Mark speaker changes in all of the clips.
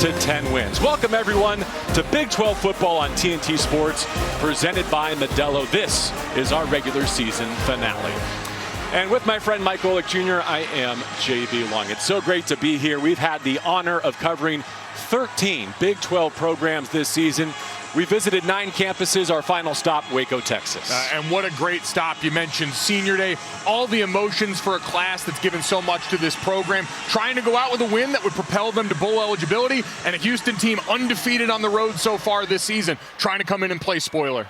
Speaker 1: to 10 wins. Welcome everyone to Big 12 football on TNT Sports, presented by Modelo. This is our regular season finale. And with my friend Mike Golick Jr., I am JB Long. It's so great to be here. We've had the honor of covering 13 Big 12 programs this season. We visited 9 campuses, our final stop, Waco, Texas.
Speaker 2: And what a great stop. You mentioned Senior Day, all the emotions for a class that's given so much to this program, trying to go out with a win that would propel them to bowl eligibility, and a Houston team undefeated on the road so far this season, trying to come in and play spoiler.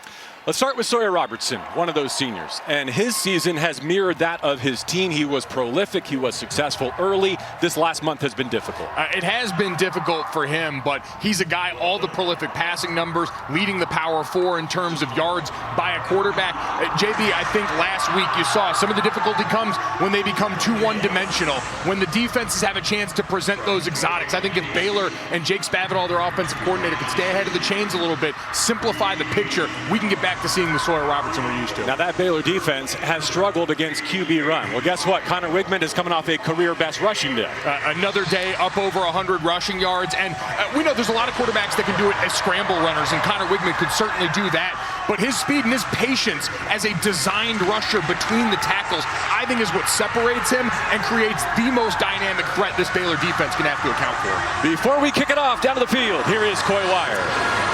Speaker 1: Let's start with Sawyer Robertson, one of those seniors. And his season has mirrored that of his team. He was prolific. He was successful early. This last month has been difficult.
Speaker 2: It has been difficult for him, but he's a guy, all the prolific passing numbers, leading the Power 4 in terms of yards by a quarterback. JB, I think last week you saw some of the difficulty comes when they become too one-dimensional, when the defenses have a chance to present those exotics. I think if Baylor and Jake Spavital, their offensive coordinator, could stay ahead of the chains a little bit, simplify the picture, we can get back to seeing the Sawyer Robertson we're used to.
Speaker 1: Now that Baylor defense has struggled against QB run. Well, guess what? Connor Wigman is coming off a career best rushing day.
Speaker 2: Another day up over 100 rushing yards. And we know there's a lot of quarterbacks that can do it as scramble runners, and Connor Wigman could certainly do that. But his speed and his patience as a designed rusher between the tackles, I think is what separates him and creates the most dynamic threat this Baylor defense can have to account for.
Speaker 1: Before we kick it off down to the field, here is Coy Wire.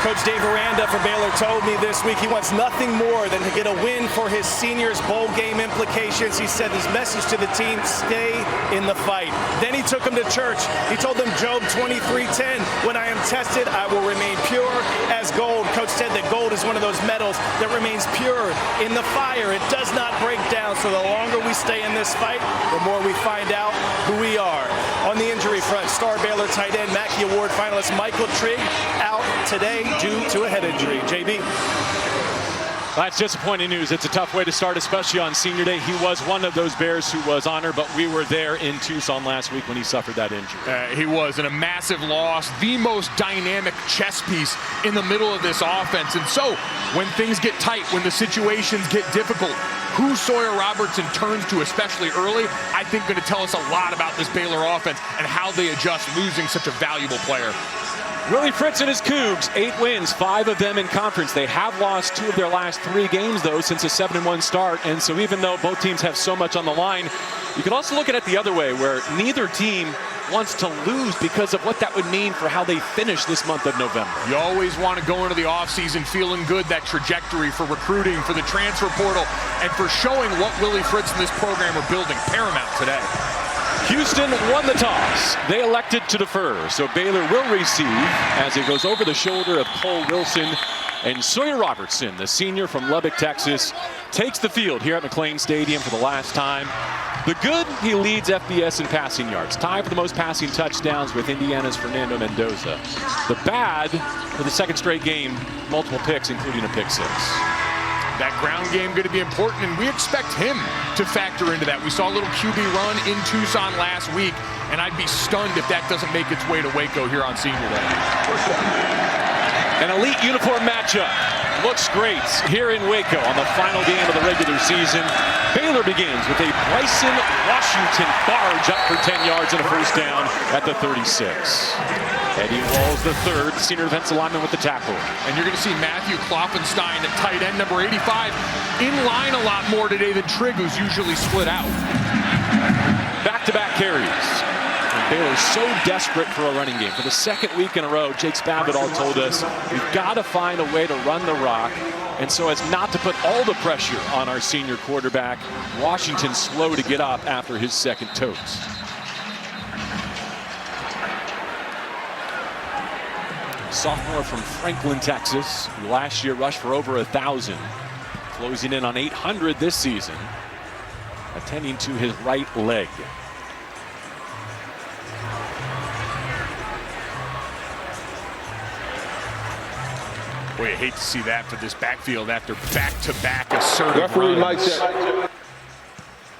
Speaker 3: Coach Dave Aranda from Baylor told me this week he wants nothing more than to get a win for his seniors' bowl game implications. He said his message to the team, stay in the fight. Then he took them to church. He told them Job 23:10, when I am tested, I will remain pure as gold. Coach said that gold is one of those metals that remains pure in the fire. It does not break down. So the longer we stay in this fight, the more we find out who we are. On the injury front, star Baylor tight end, Mackey Award finalist Michael Trigg out today due to a head injury. JB.
Speaker 1: That's disappointing news. It's a tough way to start, especially on Senior Day. He was one of those Bears who was honored, but we were there in Tucson last week when he suffered that injury.
Speaker 2: He was, and a massive loss, the most dynamic chess piece in the middle of this offense. And so, when things get tight, when the situations get difficult, who Sawyer Robertson turns to, especially early, I think going to tell us a lot about this Baylor offense and how they adjust losing such a valuable player.
Speaker 1: Willie Fritz and his Cougs, 8 wins, 5 of them in conference. They have lost 2 of their last 3 games, though, since a 7-1 start. And so even though both teams have so much on the line, you can also look at it the other way, where neither team wants to lose because of what that would mean for how they finish this month of November.
Speaker 2: You always want to go into the offseason feeling good, that trajectory for recruiting, for the transfer portal, and for showing what Willie Fritz and this program are building. Paramount today.
Speaker 1: Houston won the toss. They elected to defer, so Baylor will receive as it goes over the shoulder of Cole Wilson. And Sawyer Robertson, the senior from Lubbock, Texas, takes the field here at McLean Stadium for the last time. The good, he leads FBS in passing yards, tied for the most passing touchdowns with Indiana's Fernando Mendoza. The bad, for the second straight game, multiple picks, including a pick 6.
Speaker 2: That ground game going to be important, and we expect him to factor into that. We saw a little QB run in Tucson last week, and I'd be stunned if that doesn't make its way to Waco here on Senior Day.
Speaker 1: An elite uniform matchup. Looks great here in Waco on the final game of the regular season. Baylor begins with a Bryson Washington barge up for 10 yards and a first down at the 36. Eddie Walls, the third, senior defensive lineman with the tackle. And
Speaker 2: you're going to see Matthew Klopfenstein at tight end, number 85, in line a lot more today than Trigg, who's usually split out.
Speaker 1: Back-to-back carries. And Baylor's so desperate for a running game. For the second week in a row, Jake Spavital told us, we've got to find a way to run the rock. And so as not to put all the pressure on our senior quarterback, Washington's slow to get up after his second totes. Sophomore from Franklin, Texas, who last year rushed for over 1,000, closing in on 800 this season, attending to his right leg.
Speaker 2: Boy, I hate to see that for this backfield after back-to-back assertive
Speaker 4: Referee Mike.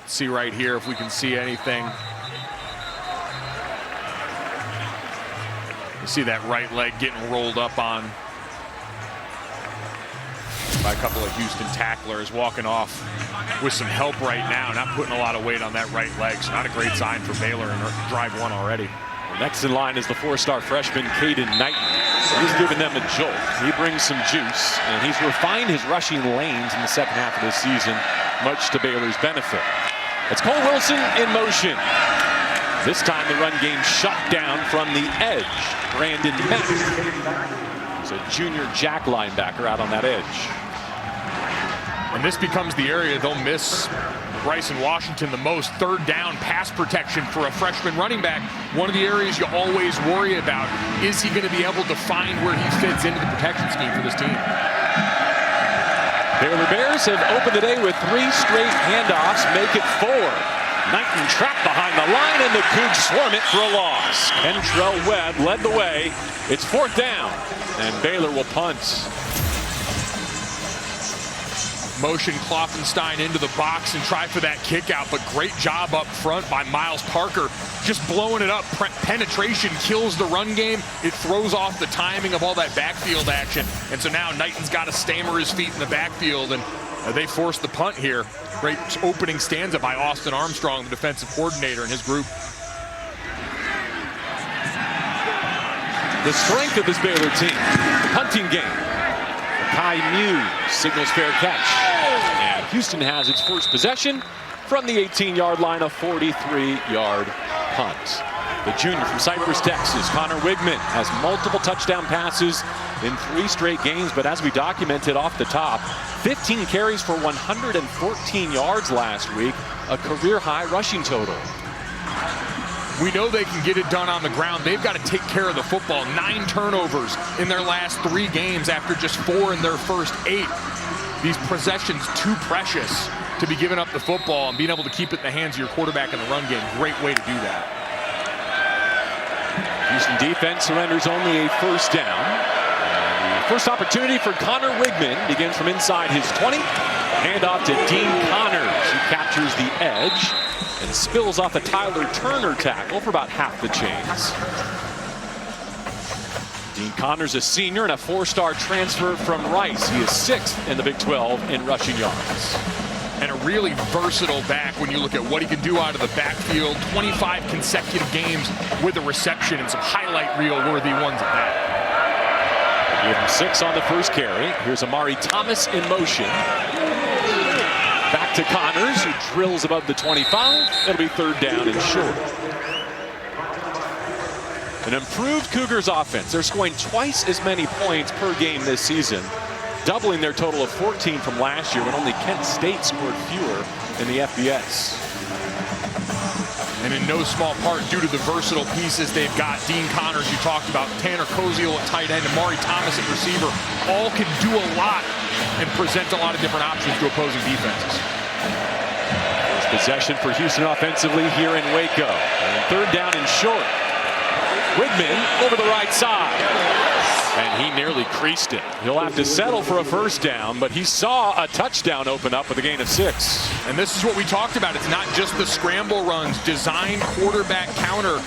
Speaker 2: See right here if we can see anything. You see that right leg getting rolled up on by a couple of Houston tacklers, walking off with some help right now, not putting a lot of weight on that right leg. So not a great sign for Baylor in drive 1 already.
Speaker 1: Next in line is the 4-star freshman, Caden Knighton. He's giving them a jolt. He brings some juice, and he's refined his rushing lanes in the second half of this season, much to Baylor's benefit. It's Cole Wilson in motion. This time the run game shut down from the edge. Brandon Mack. He's a junior jack linebacker out on that edge.
Speaker 2: And this becomes the area they'll miss Bryson Washington the most. Third down pass protection for a freshman running back. One of the areas you always worry about. Is he going to be able to find where he fits into the protection scheme for this team?
Speaker 1: Baylor Bears have opened the day with 3 straight handoffs, make it 4. Knighton trapped behind the line, and the Cougs swarm it for a loss. Kentrell Webb led the way. It's 4th down, and Baylor will punt.
Speaker 2: Motion Klopfenstein into the box and try for that kick out, but great job up front by Miles Parker. Just blowing it up. Penetration kills the run game. It throws off the timing of all that backfield action. And so now Knighton's got to stammer his feet in the backfield, and they force the punt here. Great opening stanza by Austin Armstrong, the defensive coordinator, and his group.
Speaker 1: The strength of this Baylor team, the punting game. Kai Muse signals fair catch. And Houston has its first possession from the 18-yard line, a 43-yard punt. The junior from Cypress, Texas, Connor Wigman, has multiple touchdown passes in 3 straight games, but as we documented off the top, 15 carries for 114 yards last week, a career-high rushing total.
Speaker 2: We know they can get it done on the ground. They've got to take care of the football. 9 turnovers in their last 3 games after just 4 in their first 8. These possessions too precious to be giving up the football, and being able to keep it in the hands of your quarterback in the run game. Great way to do that.
Speaker 1: Houston defense surrenders only a first down. And the first opportunity for Connor Wigman begins from inside his 20. Handoff to Dean Connors, who captures the edge and spills off a Tyler Turner tackle for about half the chains. Dean Connors, a senior and a 4-star transfer from Rice. He is 6th in the Big 12 in rushing yards.
Speaker 2: And a really versatile back when you look at what he can do out of the backfield. 25 consecutive games with a reception, and some highlight reel worthy ones at that.
Speaker 1: They gave him 6 on the first carry. Here's Amari Thomas in motion. Back to Connors, who drills above the 25. It'll be 3rd down and short. An improved Cougars offense. They're scoring twice as many points per game this season, doubling their total of 14 from last year when only Kent State scored fewer in the FBS.
Speaker 2: And in no small part due to the versatile pieces they've got. Dean Connors, you talked about, Tanner Koziel at tight end, Amari Thomas at receiver, all can do a lot and present a lot of different options to opposing defenses.
Speaker 1: First possession for Houston offensively here in Waco. And 3rd down and short. Wigman over the right side. And he nearly creased it. He'll have to settle for a first down, but he saw a touchdown open up with a gain of 6.
Speaker 2: And this is what we talked about. It's not just the scramble runs, designed quarterback counter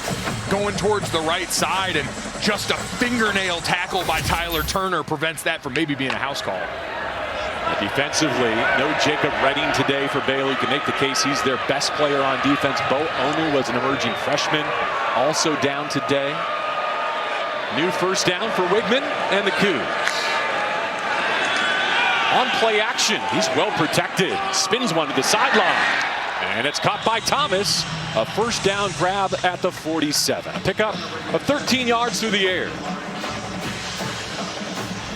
Speaker 2: going towards the right side, and just a fingernail tackle by Tyler Turner prevents that from maybe being a house call.
Speaker 1: Defensively, no Jacob Redding today for Baylor. You can make the case he's their best player on defense. Bo Onu was an emerging freshman, also down today. New first down for Wigman and the Cougs. On play action, he's well protected. Spins one to the sideline. And it's caught by Thomas. A first down grab at the 47. A pickup of 13 yards through the air.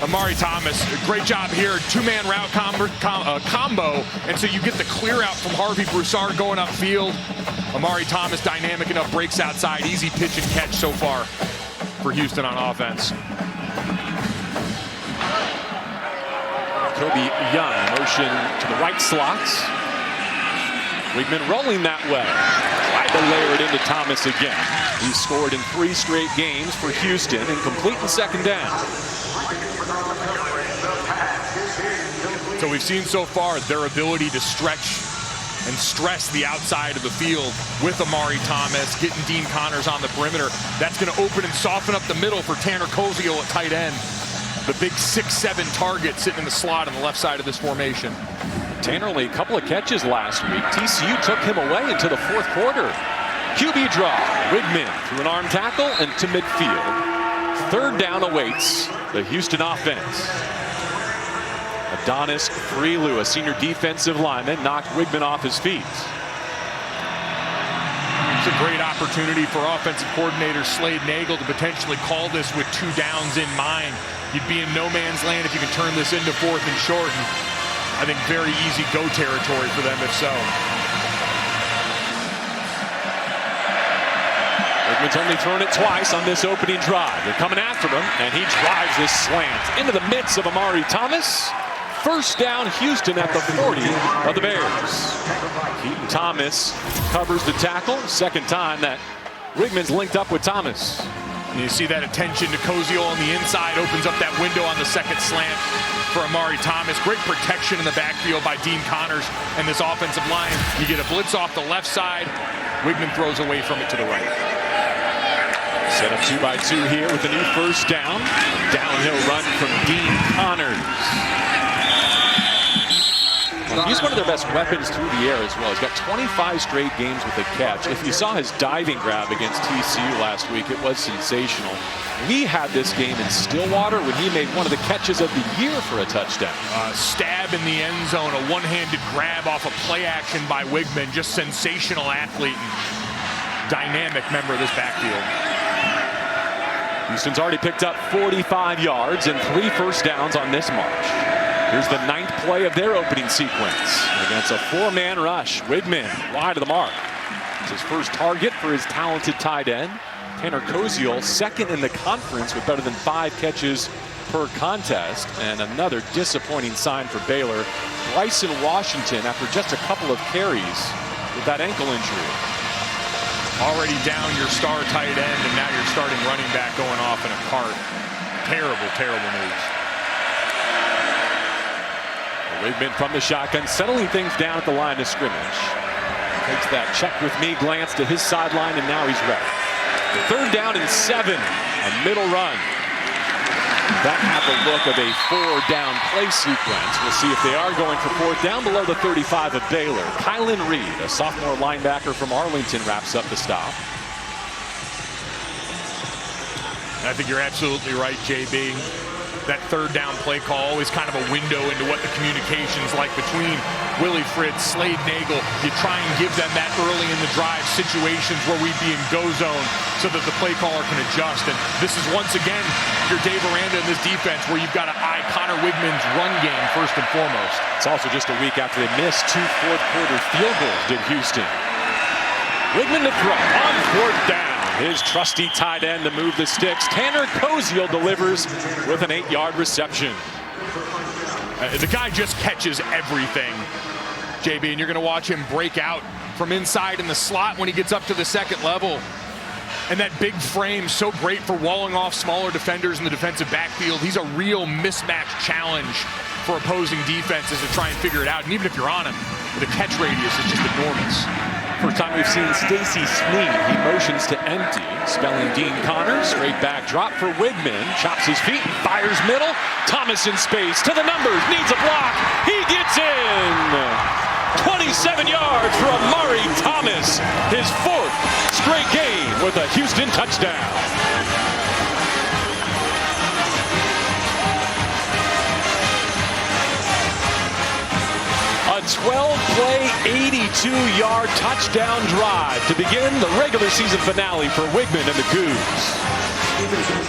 Speaker 2: Amari Thomas, great job here. 2-man route combo. And so you get the clear out from Harvey Broussard going upfield. Amari Thomas, dynamic enough, breaks outside. Easy pitch and catch so far for Houston on offense.
Speaker 1: Kobe Young, motion to the right slots. Wigman rolling that way. Tried to layer it into Thomas again. He's scored in 3 straight games for Houston and complete in 2nd down.
Speaker 2: So we've seen so far their ability to stretch and stress the outside of the field with Amari Thomas, getting Dean Connors on the perimeter. That's going to open and soften up the middle for Tanner Koziel at tight end. The big 6'7" target sitting in the slot on the left side of this formation.
Speaker 1: Tanner only a couple of catches last week. TCU took him away into the 4th quarter. QB draw. Wigman through an arm tackle and to midfield. Third down awaits the Houston offense. Adonis Freelu, a senior defensive lineman, knocked Wigman off his feet.
Speaker 2: It's a great opportunity for offensive coordinator Slade Nagel to potentially call this with 2 downs in mind. You'd be in no man's land if you can turn this into 4th and short. And I think very easy go territory for them if so.
Speaker 1: Wigman's only thrown it twice on this opening drive. They're coming after him, and he drives this slant into the midst of Amari Thomas. First down, Houston at the 40 of the Bears. Keaton Thomas covers the tackle. Second time that Wigman's linked up with Thomas.
Speaker 2: And you see that attention to Koziol on the inside, opens up that window on the second slant for Amari Thomas. Great protection in the backfield by Dean Connors and this offensive line. You get a blitz off the left side. Wigman throws away from it to the right.
Speaker 1: Set up 2 by 2 here with a new first down. Downhill run from Dean Connors. He's one of their best weapons through the air as well. He's got 25 straight games with a catch. If you saw his diving grab against TCU last week, it was sensational. We had this game in Stillwater when he made one of the catches of the year for a touchdown.
Speaker 2: Stab in the end zone, a one-handed grab off a play action by Wigman. Just sensational athlete and dynamic member of this backfield.
Speaker 1: Houston's already picked up 45 yards and 3 first downs on this march. Here's the 9th play of their opening sequence against a 4-man rush. Wigman wide of the mark. It's his first target for his talented tight end. Tanner Koziol, 2nd in the conference with better than 5 catches per contest. And another disappointing sign for Baylor. Bryson Washington, after just a couple of carries with that ankle injury.
Speaker 2: Already down your star tight end, and now you're starting running back going off in a cart. Terrible, terrible news.
Speaker 1: Wigman from the shotgun, settling things down at the line of scrimmage. Takes that check with me glance to his sideline, and now he's ready. 3rd down and 7, a middle run. That had the look of a 4-down play sequence. We'll see if they are going for 4th down below the 35 of Baylor. Kylan Reed, a sophomore linebacker from Arlington, wraps up the stop.
Speaker 2: I think you're absolutely right, JB. That 3rd down play call always kind of a window into what the communication's like between Willie Fritz, Slade Nagel. You try and give them that early in the drive situations where we'd be in go zone so that the play caller can adjust. And this is once again your Dave Aranda in this defense where you've got to eye Connor Wigman's run game first and foremost.
Speaker 1: It's also just a week after they missed 2 fourth-quarter field goals, did Houston. Wigman to throw on 4th down. His trusty tight end to move the sticks. Tanner Koziol delivers with an 8-yard reception.
Speaker 2: The guy just catches everything, JB, and you're going to watch him break out from inside in the slot when he gets up to the 2nd level. And that big frame, so great for walling off smaller defenders in the defensive backfield. He's a real mismatch challenge for opposing defenses to try and figure it out. And even if you're on him, the catch radius is just enormous.
Speaker 1: First time we've seen Stacy Sneed. He motions to empty, spelling Dean Connors. Straight back drop for Wigman. Chops his feet and fires middle. Thomas in space to the numbers. Needs a block. He gets in. 27 yards for Amari Thomas. His 4th straight game with a Houston touchdown. A 12-play, 82-yard touchdown drive to begin the regular season finale for Wigman and the Cougs.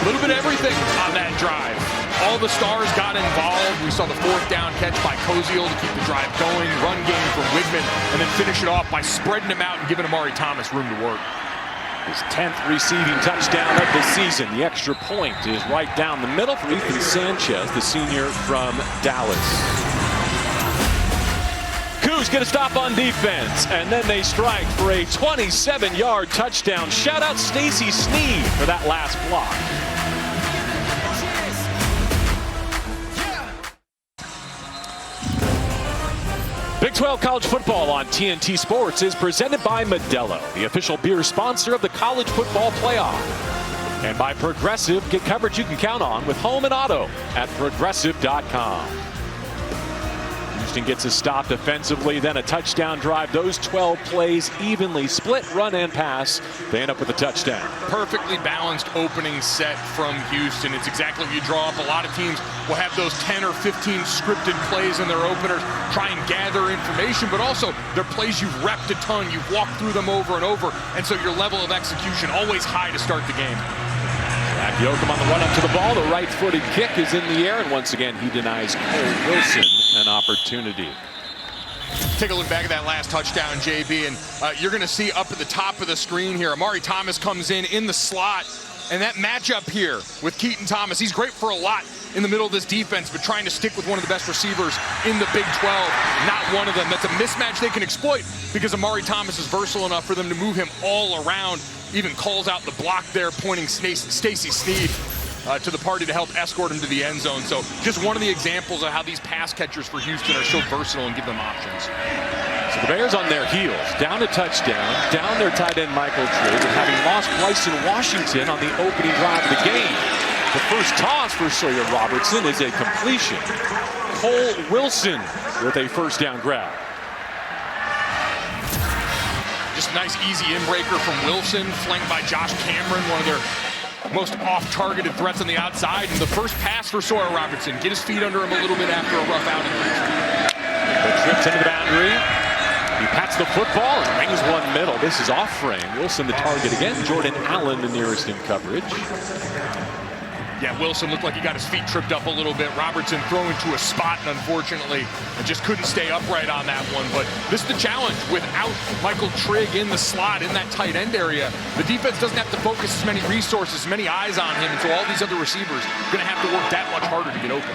Speaker 2: A little bit of everything on that drive. All the stars got involved. We saw the 4th down catch by Koziol to keep the drive going, run game from Wigman, and then finish it off by spreading him out and giving Amari Thomas room to work.
Speaker 1: His 10th receiving touchdown of the season. The extra point is right down the middle for Ethan Sanchez, the senior from Dallas. Cougs get a stop on defense, and then they strike for a 27-yard touchdown. Shout out Stacy Sneed for that last block. Big 12 college football on TNT Sports is presented by Modelo, the official beer sponsor of the college football playoff. And by Progressive, get coverage you can count on with home and auto at progressive.com. Houston gets a stop defensively, then a touchdown drive. Those 12 plays evenly split, run and pass. They end up with a touchdown.
Speaker 2: Perfectly balanced opening set from Houston. It's exactly what you draw up. A lot of teams will have those 10 or 15 scripted plays in their openers, try and gather information, but also they're plays you've repped a ton, you've walked through them over and over, and so your level of execution always high to start the game.
Speaker 1: Yoakum on the run up to the ball. The right-footed kick is in the air, and once again he denies Cole Wilson an opportunity.
Speaker 2: Take a look back at that last touchdown, JB, and you're going to see up at the top of the screen here, Amari Thomas comes in the slot, and that matchup here with Keaton Thomas, he's great for a lot in the middle of this defense, but trying to stick with one of the best receivers in the Big 12, not one of them. That's a mismatch they can exploit because Amari Thomas is versatile enough for them to move him all around. Even calls out the block there, pointing Stacy Sneed to the party to help escort him to the end zone. So just one of the examples of how these pass catchers for Houston are so versatile and give them options.
Speaker 1: So the Bears on their heels, down a touchdown, down their tight end Michael Trigg, and having lost Bryson Washington on the opening drive of the game. The first toss for Sawyer Robertson is a completion. Cole Wilson with a first down grab.
Speaker 2: Just a nice easy inbreaker from Wilson, flanked by Josh Cameron, one of their most off-targeted threats on the outside. And the first pass for Sawyer Robertson, get his feet under him a little bit after a rough outing.
Speaker 1: The trips into the boundary. He pats the football and rings one middle. This is off frame. Wilson the target again. Jordan Allen the nearest in coverage.
Speaker 2: Yeah, Wilson looked like he got his feet tripped up a little bit. Robertson thrown into a spot, and unfortunately, just couldn't stay upright on that one. But this is the challenge. Without Michael Trigg in the slot, in that tight end area, the defense doesn't have to focus as many resources, as many eyes on him, and so all these other receivers are going to have to work that much harder to get open.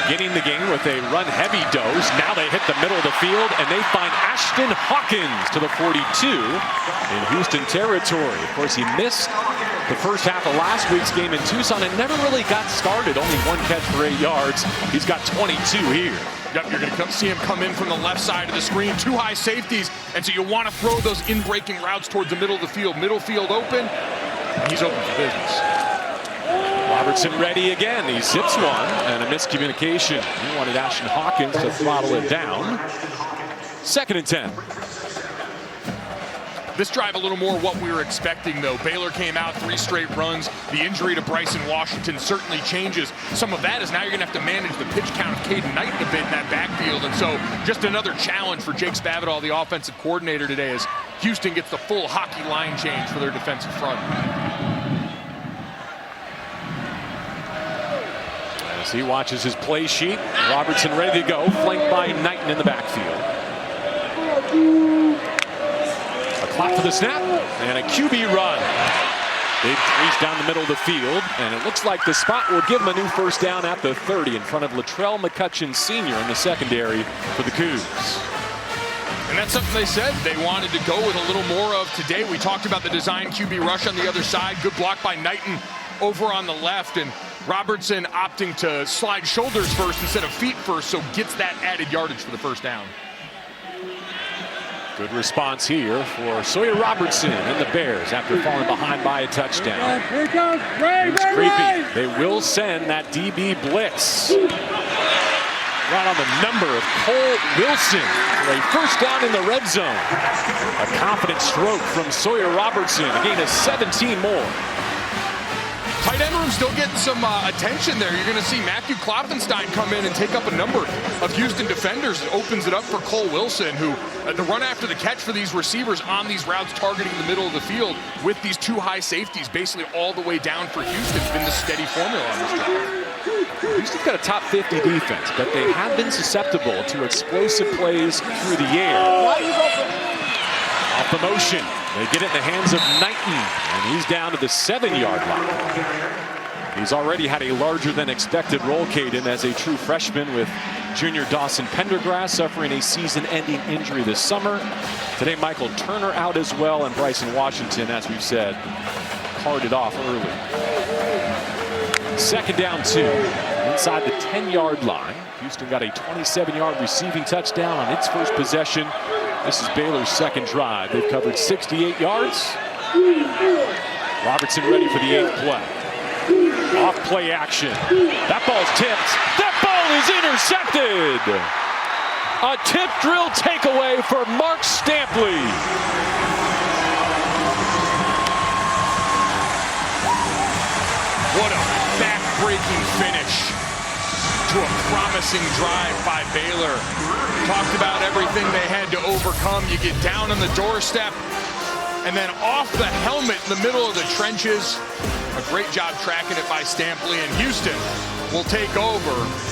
Speaker 1: Beginning the game with a run-heavy dose. Now they hit the middle of the field, and they find Ashton Hawkins to the 42 in Houston territory. Of course, he missed the first half of last week's game in Tucson and never really got started. Only one catch for 8 yards. He's got 22 here.
Speaker 2: Yep, you're going to see him come in from the left side of the screen. Two high safeties, and so you want to throw those in-breaking routes towards the middle of the field. Middle field open, and he's open for business.
Speaker 1: Robertson ready again. He zips one, and a miscommunication. He wanted Ashton Hawkins to throttle it down. 2nd and 10.
Speaker 2: This drive a little more what we were expecting, though. Baylor came out 3 straight runs. The injury to Bryson Washington certainly changes some of that, as now you're going to have to manage the pitch count of Caden Knight a bit in that backfield. And so just another challenge for Jake Spavital, the offensive coordinator today, as Houston gets the full hockey line change for their defensive front.
Speaker 1: As he watches his play sheet, Robertson ready to go, flanked by Knighton in the backfield. A clock for the snap, and a QB run. Big reach down the middle of the field, and it looks like the spot will give him a new first down at the 30 in front of Latrell McCutcheon Sr. in the secondary for the Cougs.
Speaker 2: And that's something they said they wanted to go with a little more of today. We talked about the design QB rush on the other side. Good block by Knighton over on the left, and Robertson opting to slide shoulders first instead of feet first, so gets that added yardage for the first down.
Speaker 1: Good response here for Sawyer Robertson and the Bears after falling behind by a touchdown. It's creepy. They will send that DB blitz. Right on the number of Cole Wilson for a first down in the red zone. A confident stroke from Sawyer Robertson, a gain of 17 more.
Speaker 2: Tight end room still getting some attention there. You're going to see Matthew Klopfenstein come in and take up a number of Houston defenders. It opens it up for Cole Wilson, who the run after the catch for these receivers on these routes targeting the middle of the field with these 2 high safeties basically all the way down for Houston. It's been the steady formula on this drive.
Speaker 1: Houston's got a top 50 defense, but they have been susceptible to explosive plays through the air. Off the motion. They get it in the hands of Knighton, and he's down to the 7-yard line. He's already had a larger than expected role, Caden, as a true freshman, with junior Dawson Pendergrass suffering a season-ending injury this summer. Today, Michael Turner out as well, and Bryson Washington, as we've said, carded off early. 2nd down 2, inside the 10-yard line. Houston got a 27-yard receiving touchdown on its first possession. This is Baylor's 2nd drive. They've covered 68 yards. Robertson ready for the 8th play. Off play action. That ball's tipped. That ball is intercepted. A tip drill takeaway for Mark Stampley.
Speaker 2: What a back-breaking finish to a promising drive by Baylor. Talked about everything they had to overcome. You get down on the doorstep, and then off the helmet in the middle of the trenches. A great job tracking it by Stampley, and Houston will take over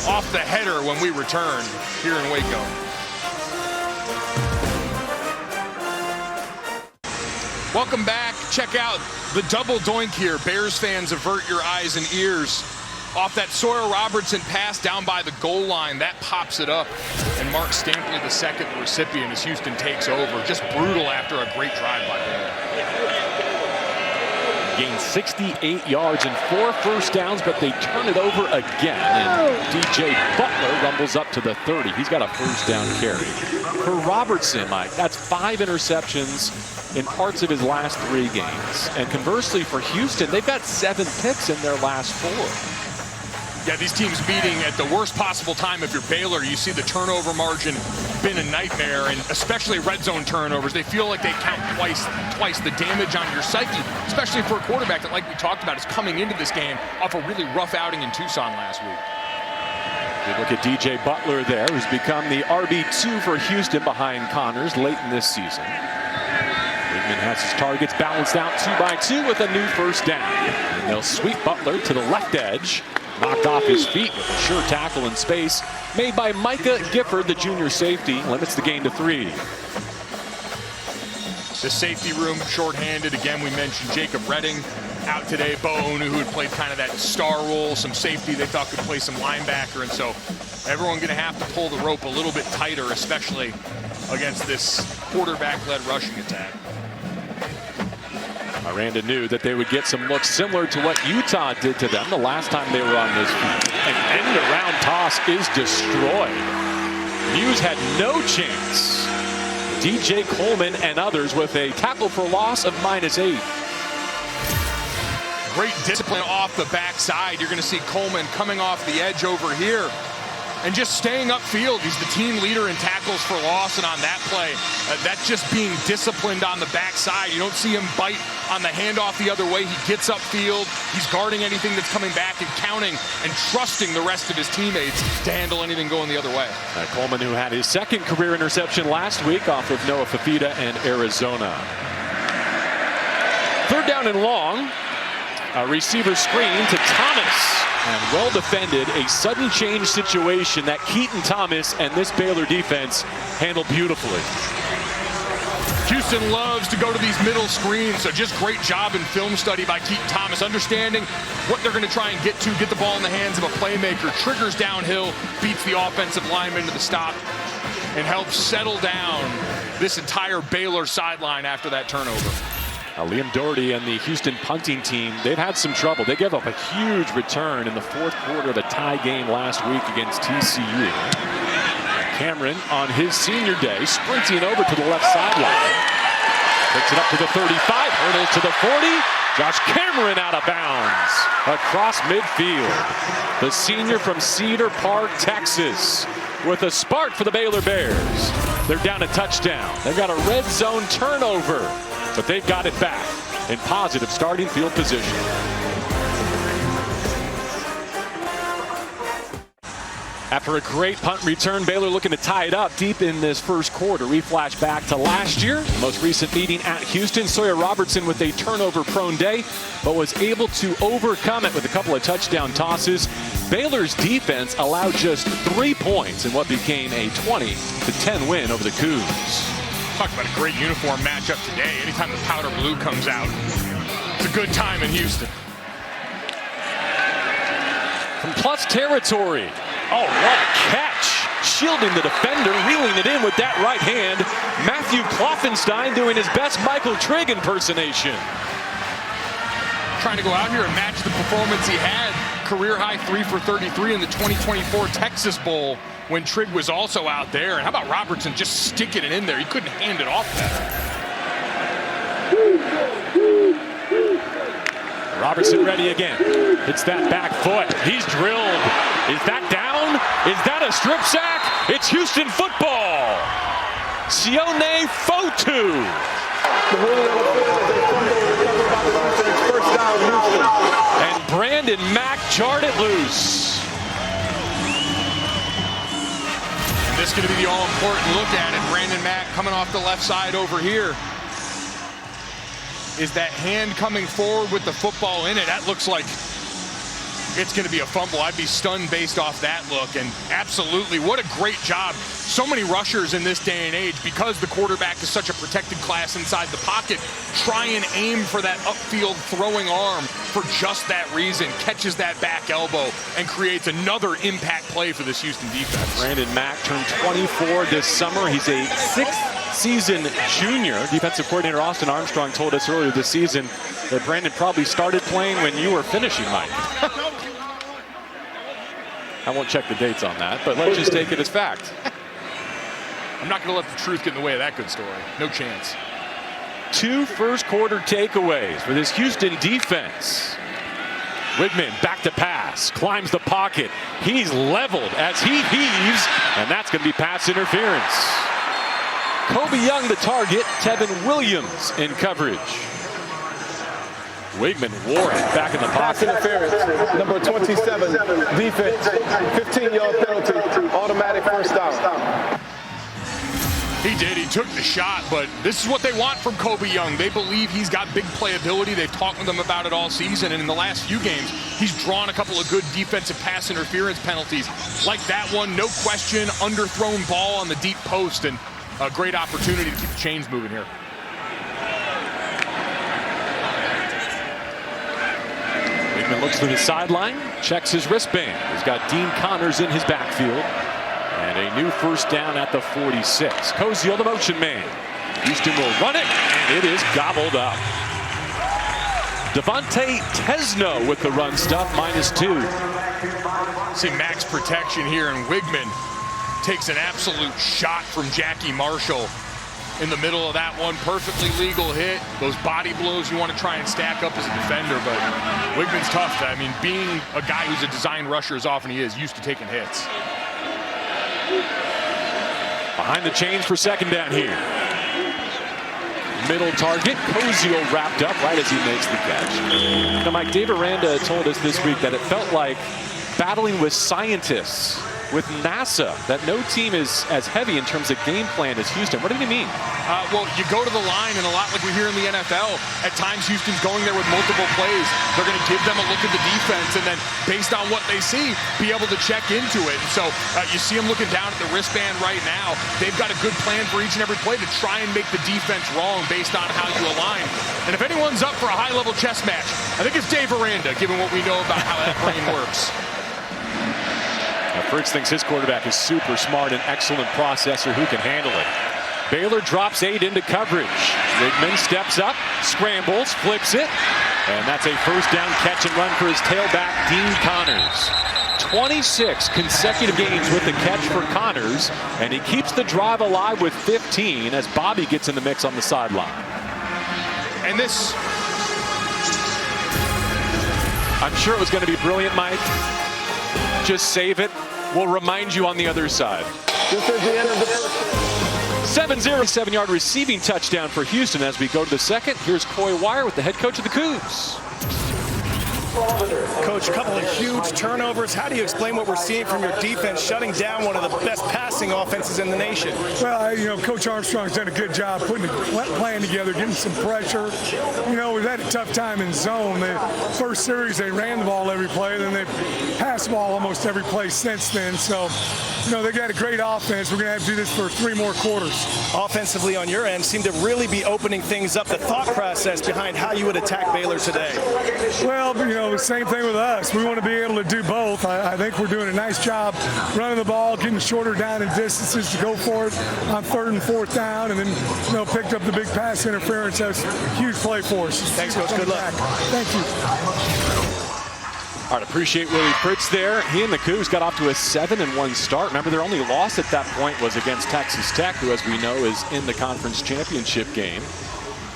Speaker 2: off the header when we return here in Waco. Welcome back. Check out the double doink here. Bears fans, avert your eyes and ears. Off that Sawyer Robertson pass down by the goal line, that pops it up. And Mark Stampley, the second recipient, as Houston takes over. Just brutal after a great drive by Baylor.
Speaker 1: Gained 68 yards and 4 first downs, but they turn it over again. And DJ Butler rumbles up to the 30. He's got a first down carry. For Robertson, Mike, that's 5 interceptions in parts of his last 3 games. And conversely for Houston, they've got 7 picks in their last 4.
Speaker 2: Yeah, these teams meeting at the worst possible time. If you're Baylor, you see the turnover margin been a nightmare, and especially red zone turnovers. They feel like they count twice the damage on your psyche, especially for a quarterback that, like we talked about, is coming into this game off a really rough outing in Tucson last week.
Speaker 1: Good look at DJ Butler there, who's become the RB2 for Houston behind Connors late in this season. Wigman has his targets balanced out 2 by 2 with a new first down. And they'll sweep Butler to the left edge. Knocked off his feet with a sure tackle in space made by Micah Gifford, the junior safety, limits the gain to 3.
Speaker 2: The safety room shorthanded. Again, we mentioned Jacob Redding out today. Bo Onu, who had played kind of that star role, some safety they thought could play some linebacker. And so everyone going to have to pull the rope a little bit tighter, especially against this quarterback-led rushing attack.
Speaker 1: Miranda knew that they would get some looks similar to what Utah did to them the last time they were on this field. An end-around toss is destroyed. Muse had no chance. DJ Coleman and others with a tackle for loss of -8.
Speaker 2: Great discipline off the backside. You're going to see Coleman coming off the edge over here and just staying upfield. He's the team leader in tackles for loss, and on that play, that's just being disciplined on the backside. You don't see him bite on the handoff the other way. He gets upfield. He's guarding anything that's coming back and counting and trusting the rest of his teammates to handle anything going the other way.
Speaker 1: Coleman, who had his 2nd career interception last week off of Noah Fafita and Arizona. 3rd down and long. A receiver screen to Thomas. And well defended, a sudden change situation that Keaton Thomas and this Baylor defense handled beautifully.
Speaker 2: Houston loves to go to these middle screens, so just great job in film study by Keaton Thomas, understanding what they're going to try and get the ball in the hands of a playmaker, triggers downhill, beats the offensive lineman to the stop, and helps settle down this entire Baylor sideline after that turnover.
Speaker 1: Liam Doherty and the Houston punting team, they've had some trouble. They gave up a huge return in the 4th quarter of a tie game last week against TCU. Cameron on his senior day sprinting over to the left sideline. Picks it up to the 35, hurdles to the 40. Josh Cameron out of bounds across midfield. The senior from Cedar Park, Texas, with a spark for the Baylor Bears. They're down a touchdown. They've got a red zone turnover, but they've got it back in positive starting field position. After a great punt return, Baylor looking to tie it up deep in this 1st quarter. We flash back to last year, most recent meeting at Houston. Sawyer Robertson with a turnover-prone day, but was able to overcome it with a couple of touchdown tosses. Baylor's defense allowed just 3 points in what became a 20-10 win over the Cougs.
Speaker 2: Talk about a great uniform matchup today. Anytime the powder blue comes out, it's a good time in Houston.
Speaker 1: From plus territory. Oh, what a catch. Shielding the defender, reeling it in with that right hand. Matthew Kloffenstein doing his best Michael Trigg impersonation.
Speaker 2: Trying to go out here and match the performance he had. Career high 3 for 33 in the 2024 Texas Bowl when Trigg was also out there. And how about Robertson just sticking it in there? He couldn't hand it off that.
Speaker 1: Robertson ready again. Hits that back foot. He's drilled. Is that down? Is that a strip sack? It's Houston football. Sione Fotu. And Brandon Mack jarred it loose.
Speaker 2: And this is going to be the all-important look at it. Brandon Mack coming off the left side over here. Is that hand coming forward with the football in it? That looks like it's going to be a fumble. I'd be stunned based off that look. And absolutely, what a great job. So many rushers in this day and age, because the quarterback is such a protected class inside the pocket, try and aim for that upfield throwing arm for just that reason. Catches that back elbow and creates another impact play for this Houston defense.
Speaker 1: Brandon Mack turned 24 this summer. He's a sixth-season junior. Defensive coordinator Austin Armstrong told us earlier this season that Brandon probably started playing when you were finishing, Mike. I won't check the dates on that, but let's just take it as fact.
Speaker 2: I'm not going to let the truth get in the way of that good story. No chance.
Speaker 1: 2 first-quarter takeaways for this Houston defense. Wigman back to pass, climbs the pocket. He's leveled as he heaves, and that's going to be pass interference. Kobe Young the target, Tevin Williams in coverage. Wigman wore it back in the pocket.
Speaker 4: Pass interference, number 27, defense, 15-yard penalty, automatic first down.
Speaker 2: He did. He took the shot, but this is what they want from Kobe Young. They believe he's got big playability. They've talked with him about it all season, and in the last few games, he's drawn a couple of good defensive pass interference penalties. Like that one, no question, underthrown ball on the deep post, and a great opportunity to keep the chains moving here.
Speaker 1: Wigman looks to the sideline, checks his wristband. He's got Dean Connors in his backfield. And a new first down at the 46. Koziel, the motion man. Houston will run it, and it is gobbled up. Devontae Tesno with the run stuff, -2.
Speaker 2: See max protection here, and Wigman takes an absolute shot from Jackie Marshall in the middle of that one. Perfectly legal hit. Those body blows you want to try and stack up as a defender, but Wigman's tough. I mean, being a guy who's a design rusher as often he is, used to taking hits.
Speaker 1: Behind the chains for second down here. Middle target. Koziel wrapped up right as he makes the catch. Now, Mike, Dave Aranda told us this week that it felt like battling with scientists, with NASA, that no team is as heavy in terms of game plan as Houston. What did he mean?
Speaker 2: Well, you go to the line, and a lot like we hear in the NFL, at times Houston's going there with multiple plays. They're going to give them a look at the defense, and then based on what they see, be able to check into it. And so you see them looking down at the wristband right now. They've got a good plan for each and every play to try and make the defense wrong based on how you align. And if anyone's up for a high-level chess match, I think it's Dave Aranda, given what we know about how that brain works.
Speaker 1: Now, Fritz thinks his quarterback is super smart and excellent processor who can handle it. Baylor drops 8 into coverage. Wigman steps up, scrambles, flips it, and that's a first down catch and run for his tailback, Dean Connors. 26 consecutive games with the catch for Connors, and he keeps the drive alive with 15 as Bobby gets in the mix on the sideline.
Speaker 2: And this,
Speaker 1: I'm sure it was going to be brilliant, Mike. Just save it. We'll remind you on the other side.
Speaker 4: This is the end of the
Speaker 1: 7-0-7-yard receiving touchdown for Houston as we go to the second. Here's Coy Wire with the head coach of the Cougs.
Speaker 3: Coach, a couple of huge turnovers. How do you explain what we're seeing from your defense shutting down one of the best passing offenses in the nation?
Speaker 5: Well, you know, Coach Armstrong's done a good job putting the plan together, getting some pressure. You know, we've had a tough time in zone. The first series, they ran the ball every play, then they passed the ball almost every play since then. So, you know, they got a great offense. We're going to have to do this for 3 more quarters.
Speaker 3: Offensively on your end, seem to really be opening things up. The thought process behind how you would attack Baylor today.
Speaker 5: Well, you know, the same thing with us. We want to be able to do both. I think we're doing a nice job running the ball, getting shorter down in distances to go for it on 3rd and 4th down, and then, you know, picked up the big pass interference. That's a huge play for us.
Speaker 3: Thanks, Coach. Good luck.
Speaker 5: Thank you.
Speaker 1: All right, appreciate Willie Fritz there. He and the Cougs got off to a 7-1 start. Remember, their only loss at that point was against Texas Tech, who, as we know, is in the conference championship game.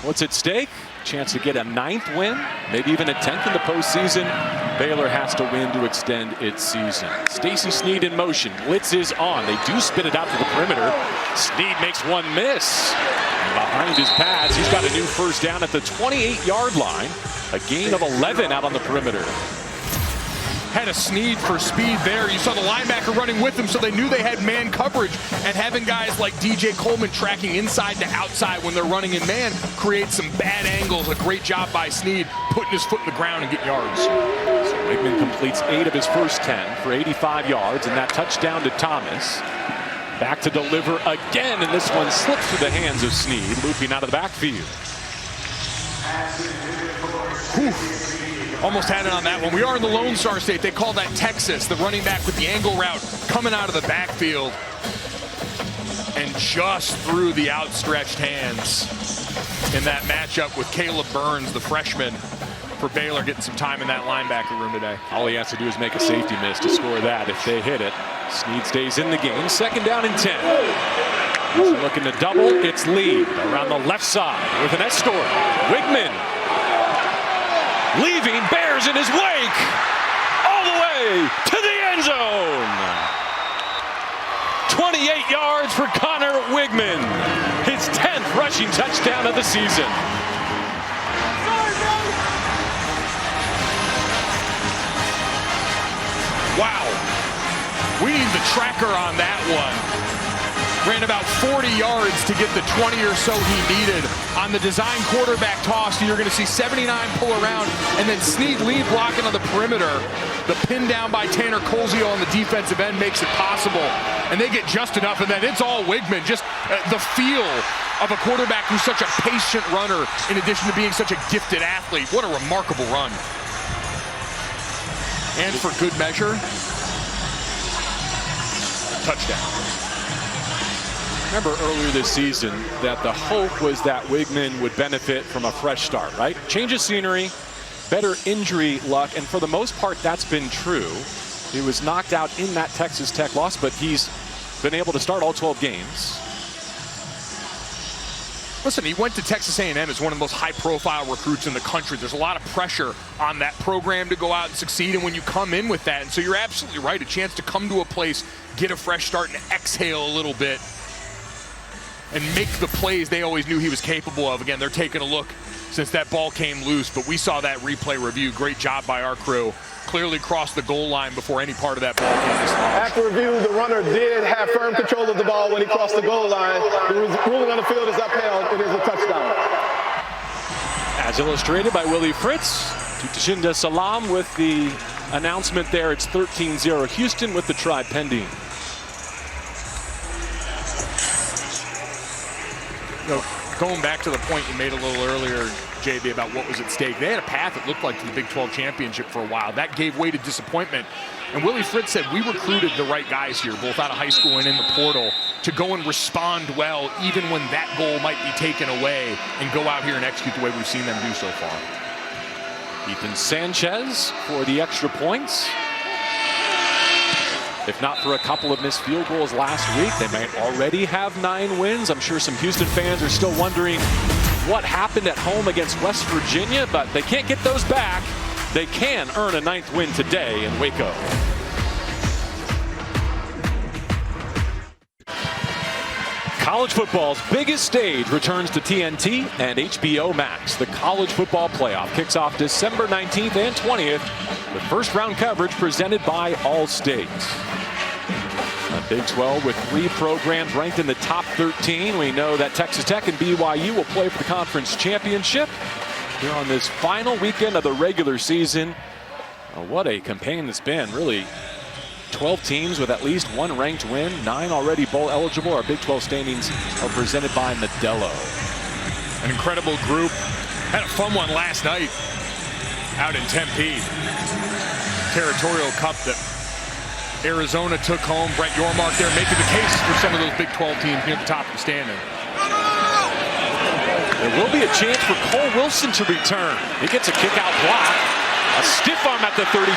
Speaker 1: What's at stake? Chance to get a 9th win, maybe even a 10th in the postseason. Baylor has to win to extend its season. Stacey Sneed in motion. Blitz is on. They do spin it out to the perimeter. Sneed makes one miss. And behind his pads, he's got a new first down at the 28-yard line. A gain of 11 out on the perimeter.
Speaker 2: Had a Sneed for speed there. You saw the linebacker running with him, so they knew they had man coverage. And having guys like DJ Coleman tracking inside to outside when they're running in man creates some bad angles. A great job by Sneed putting his foot in the ground and getting yards.
Speaker 1: So Wigman completes 8 of his first 10 for 85 yards, and that touchdown to Thomas. Back to deliver again, and this one slips through the hands of Sneed, looping out of the backfield.
Speaker 2: Whew. Almost had it on that one. We are in the Lone Star State. They call that Texas. The running back with the angle route coming out of the backfield. And just through the outstretched hands in that matchup with Caleb Burns, the freshman for Baylor, getting some time in that linebacker room today.
Speaker 1: All he has to do is make a safety miss to score that if they hit it. Sneed stays in the game. 2nd down and 10. So looking to double. It's Lee around the left side with an escort. Wigman leaving, Bears in his wake, all the way to the end zone. 28 yards for Connor Wigman, his 10th rushing touchdown of the season.
Speaker 2: Wow, we need the tracker on that one. Ran about 40 yards to get the 20 or so he needed on the design quarterback toss. You're going to see 79 pull around, and then Sneed lead blocking on the perimeter. The pin down by Tanner Colzio on the defensive end makes it possible, and they get just enough, and then it's all Wigman. Just the feel of a quarterback who's such a patient runner in addition to being such a gifted athlete. What a remarkable run. And for good measure, touchdown.
Speaker 1: Remember earlier this season that the hope was that Wigman would benefit from a fresh start, right? Change of scenery, better injury luck, and for the most part, that's been true. He was knocked out in that Texas Tech loss, but he's been able to start all 12 games.
Speaker 2: Listen, he went to Texas A&M as one of the most high-profile recruits in the country. There's a lot of pressure on that program to go out and succeed, and when you come in with that, and so you're absolutely right, a chance to come to a place, get a fresh start, and exhale a little bit, and make the plays they always knew he was capable of. Again, they're taking a look since that ball came loose, but we saw that replay review. Great job by our crew. Clearly crossed the goal line before any part of that ball came dislodged.
Speaker 4: After review, the runner did have firm control of the ball when he crossed the goal line. The ruling on the field is upheld. It is a touchdown.
Speaker 1: As illustrated by Willie Fritz, Tutashinda Salam with the announcement there. It's 13-0 Houston with the try pending.
Speaker 2: You know, going back to the point you made a little earlier, JB, about what was at stake. They had a path that looked like to the Big 12 championship for a while. That gave way to disappointment. And Willie Fritz said, we recruited the right guys here, both out of high school and in the portal, to go and respond well, even when that goal might be taken away, and go out here and execute the way we've seen them do so far.
Speaker 1: Ethan Sanchez for the extra points. If not for a couple of missed field goals last week, they might already have 9 wins. I'm sure some Houston fans are still wondering what happened at home against West Virginia, but they can't get those back. They can earn a 9th win today in Waco. College football's biggest stage returns to TNT and HBO Max. The College Football Playoff kicks off December 19th and 20th with first-round coverage presented by Allstate. A Big 12 with 3 programs ranked in the top 13. We know that Texas Tech and BYU will play for the conference championship here on this final weekend of the regular season. What a campaign it's been, really. 12 teams with at least 1 ranked win, 9 already bowl eligible. Our Big 12 standings are presented by Modelo.
Speaker 2: An incredible group. Had a fun one last night out in Tempe. Territorial Cup that Arizona took home. Brett Yormark there making the case for some of those Big 12 teams near the top of the standing.
Speaker 1: There will be a chance for Cole Wilson to return. He gets a kick-out block. A stiff arm at the 35.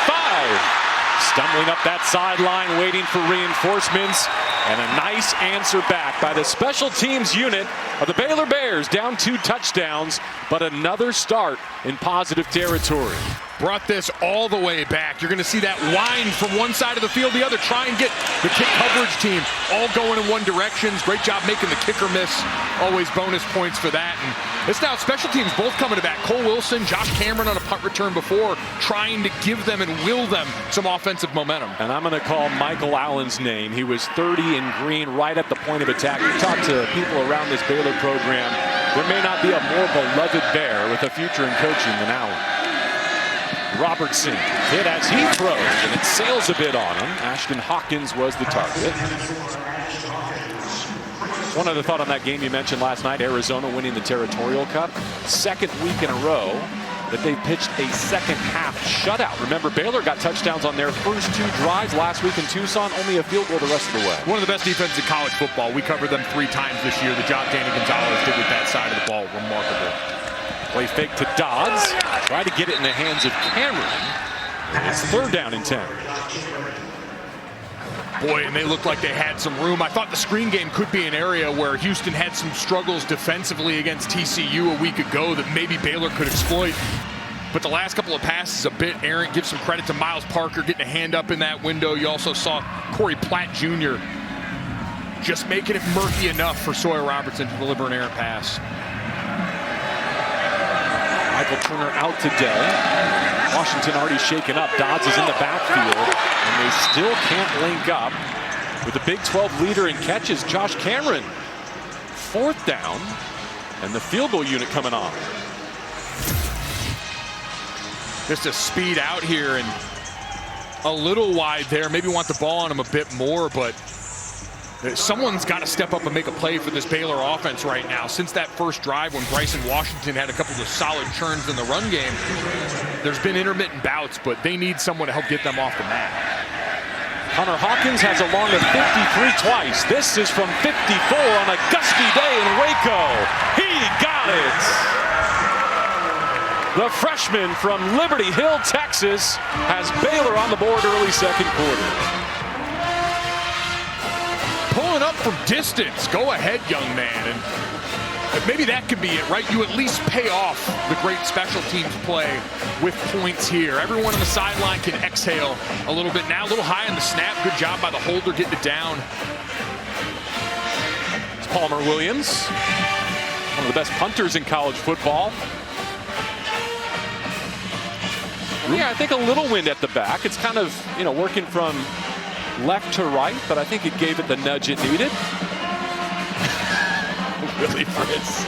Speaker 1: Stumbling up that sideline, waiting for reinforcements, and a nice answer back by the special teams unit of the Baylor Bears, down 2 touchdowns, but another start in positive territory.
Speaker 2: Brought this all the way back. You're going to see that wind from one side of the field to the other. Try and get the kick coverage team all going in one direction. Great job making the kicker miss. Always bonus points for that. And it's now special teams both coming to bat. Cole Wilson, Josh Cameron on a punt return before, trying to give them and will them some offensive momentum.
Speaker 1: And I'm going to call Michael Allen's name. He was 30 in green right at the point of attack. You talk to people around this Baylor program, there may not be a more beloved Bear with a future in coaching than Allen. Robertson hit as he throws, and it sails a bit on him. Ashton Hawkins was the target. One other thought on that game you mentioned last night, Arizona winning the Territorial Cup. Second week in a row that they pitched a second half shutout. Remember, Baylor got touchdowns on their first 2 drives last week in Tucson, only a field goal the rest of the way.
Speaker 2: One of the best defenses in college football. We covered them 3 times this year. The job Danny Gonzalez did with that side of the ball, remarkable.
Speaker 1: Play fake to Dodds. Try to get it in the hands of Cameron. It's 3rd down and 10.
Speaker 2: Boy, and they looked like they had some room. I thought the screen game could be an area where Houston had some struggles defensively against TCU a week ago that maybe Baylor could exploit. But the last couple of passes a bit errant. Give some credit to Miles Parker getting a hand up in that window. You also saw Corey Platt Jr. just making it murky enough for Sawyer Robertson to deliver an errant pass.
Speaker 1: Michael Turner out today. Washington already shaken up. Dodds is in the backfield, and they still can't link up with the Big 12 leader in catches, Josh Cameron. 4th down, and the field goal unit coming on.
Speaker 2: Just a speed out here and a little wide there. Maybe want the ball on him a bit more, but someone's got to step up and make a play for this Baylor offense right now. Since that first drive when Bryson Washington had a couple of solid churns in the run game, there's been intermittent bouts, but they need someone to help get them off the mat.
Speaker 1: Hunter Hawkins has a long of 53 twice. This is from 54 on a gusty day in Waco. He got it! The freshman from Liberty Hill, Texas, has Baylor on the board early second quarter.
Speaker 2: Pulling up from distance. Go ahead, young man. And maybe that could be it, right? You at least pay off the great special teams play with points here. Everyone on the sideline can exhale a little bit now. A little high on the snap. Good job by the holder getting it down.
Speaker 1: It's Palmer Williams, one of the best punters in college football. Yeah, I think a little wind at the back. It's kind of, working from left to right, but I think it gave it the nudge it needed. Willie Fritz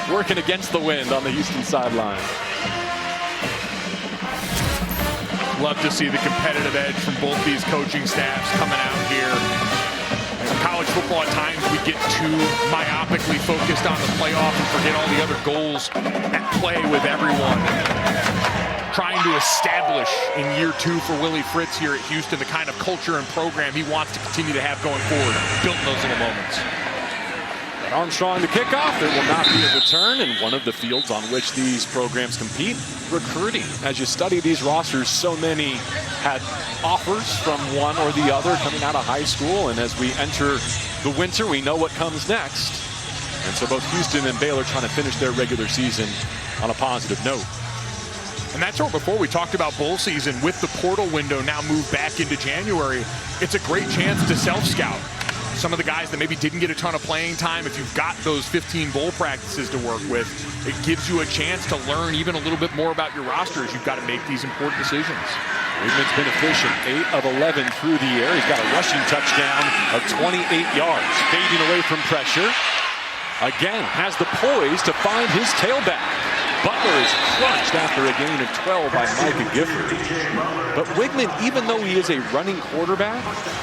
Speaker 1: working against the wind on the Houston sideline.
Speaker 2: Love to see the competitive edge from both these coaching staffs coming out here. In college football, at times we get too myopically focused on the playoff and forget all the other goals at play with everyone. Trying to establish in year 2 for Willie Fritz here at Houston the kind of culture and program he wants to continue to have going forward, built in those little moments.
Speaker 1: Armstrong the kickoff. There will not be a return in one of the fields on which these programs compete. Recruiting. As you study these rosters, so many had offers from one or the other coming out of high school, and as we enter the winter, we know what comes next. And so both Houston and Baylor trying to finish their regular season on a positive note.
Speaker 2: And that's what before we talked about bowl season with the portal window now moved back into January. It's a great chance to self-scout some of the guys that maybe didn't get a ton of playing time. If you've got those 15 bowl practices to work with, it gives you a chance to learn even a little bit more about your roster as you've got to make these important decisions.
Speaker 1: Weidman's been efficient, 8 of 11 through the air. He's got a rushing touchdown of 28 yards, fading away from pressure. Again, has the poise to find his tailback. Butler is crushed after a gain of 12 by Micah Gifford. But Weidman, even though he is a running quarterback,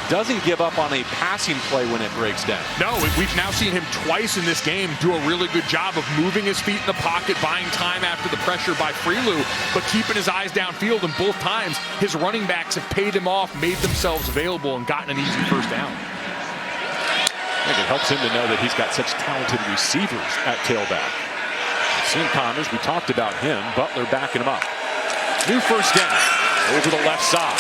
Speaker 1: doesn't give up on a passing play when it breaks down.
Speaker 2: No, we've now seen him twice in this game do a really good job of moving his feet in the pocket, buying time after the pressure by Freelou, but keeping his eyes downfield. And both times, his running backs have paid him off, made themselves available, and gotten an easy first down.
Speaker 1: I think it helps him to know that he's got such talented receivers at tailback. Sean Connors, we talked about him. Butler backing him up. New first down over the left side.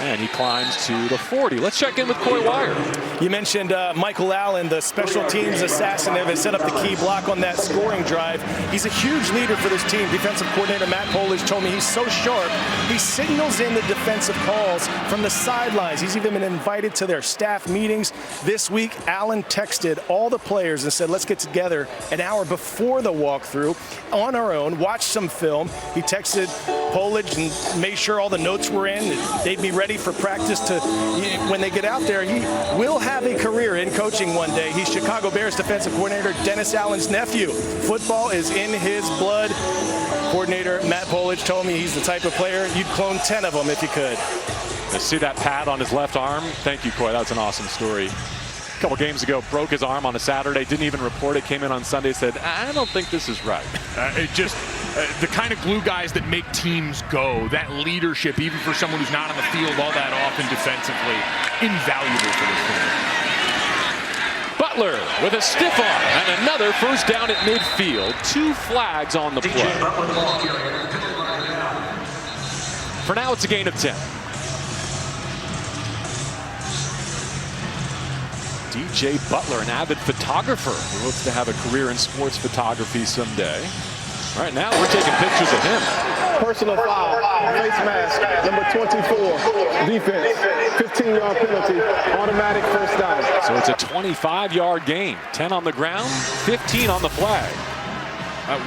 Speaker 1: And he climbs to the 40. Let's check in with Coy Wire.
Speaker 3: You mentioned Michael Allen, the special teams assassin, that set up the key block on that scoring drive. He's a huge leader for this team. Defensive coordinator Matt Polish told me he's so sharp, he signals in the defensive calls from the sidelines. He's even been invited to their staff meetings. This week, Allen texted all the players and said, let's get together an hour before the walkthrough on our own, watch some film. He texted Polish and made sure all the notes were in. They'd be ready for practice to, when they get out there, he will have a career in coaching one day. He's Chicago Bears defensive coordinator Dennis Allen's nephew. Football is in his blood. Coordinator Matt Polish told me he's the type of player you'd clone 10 of them if you could.
Speaker 1: Let's see that pad on his left arm. Thank you, Coy. That's an awesome story. A couple games ago, broke his arm on a Saturday, didn't even report it, came in on Sunday, said, I don't think this is right.
Speaker 2: The kind of glue guys that make teams go, that leadership, even for someone who's not on the field all that often defensively, invaluable for this team.
Speaker 1: Butler with a stiff arm and another first down at midfield. 2 flags on the play. For now, it's a gain of 10. DJ Butler, an avid photographer who hopes to have a career in sports photography someday. All right, now we're taking pictures of him.
Speaker 4: Personal foul, face mask, number 24, defense, 15-yard penalty, automatic first down.
Speaker 1: So it's a 25-yard gain, 10 on the ground, 15 on the flag.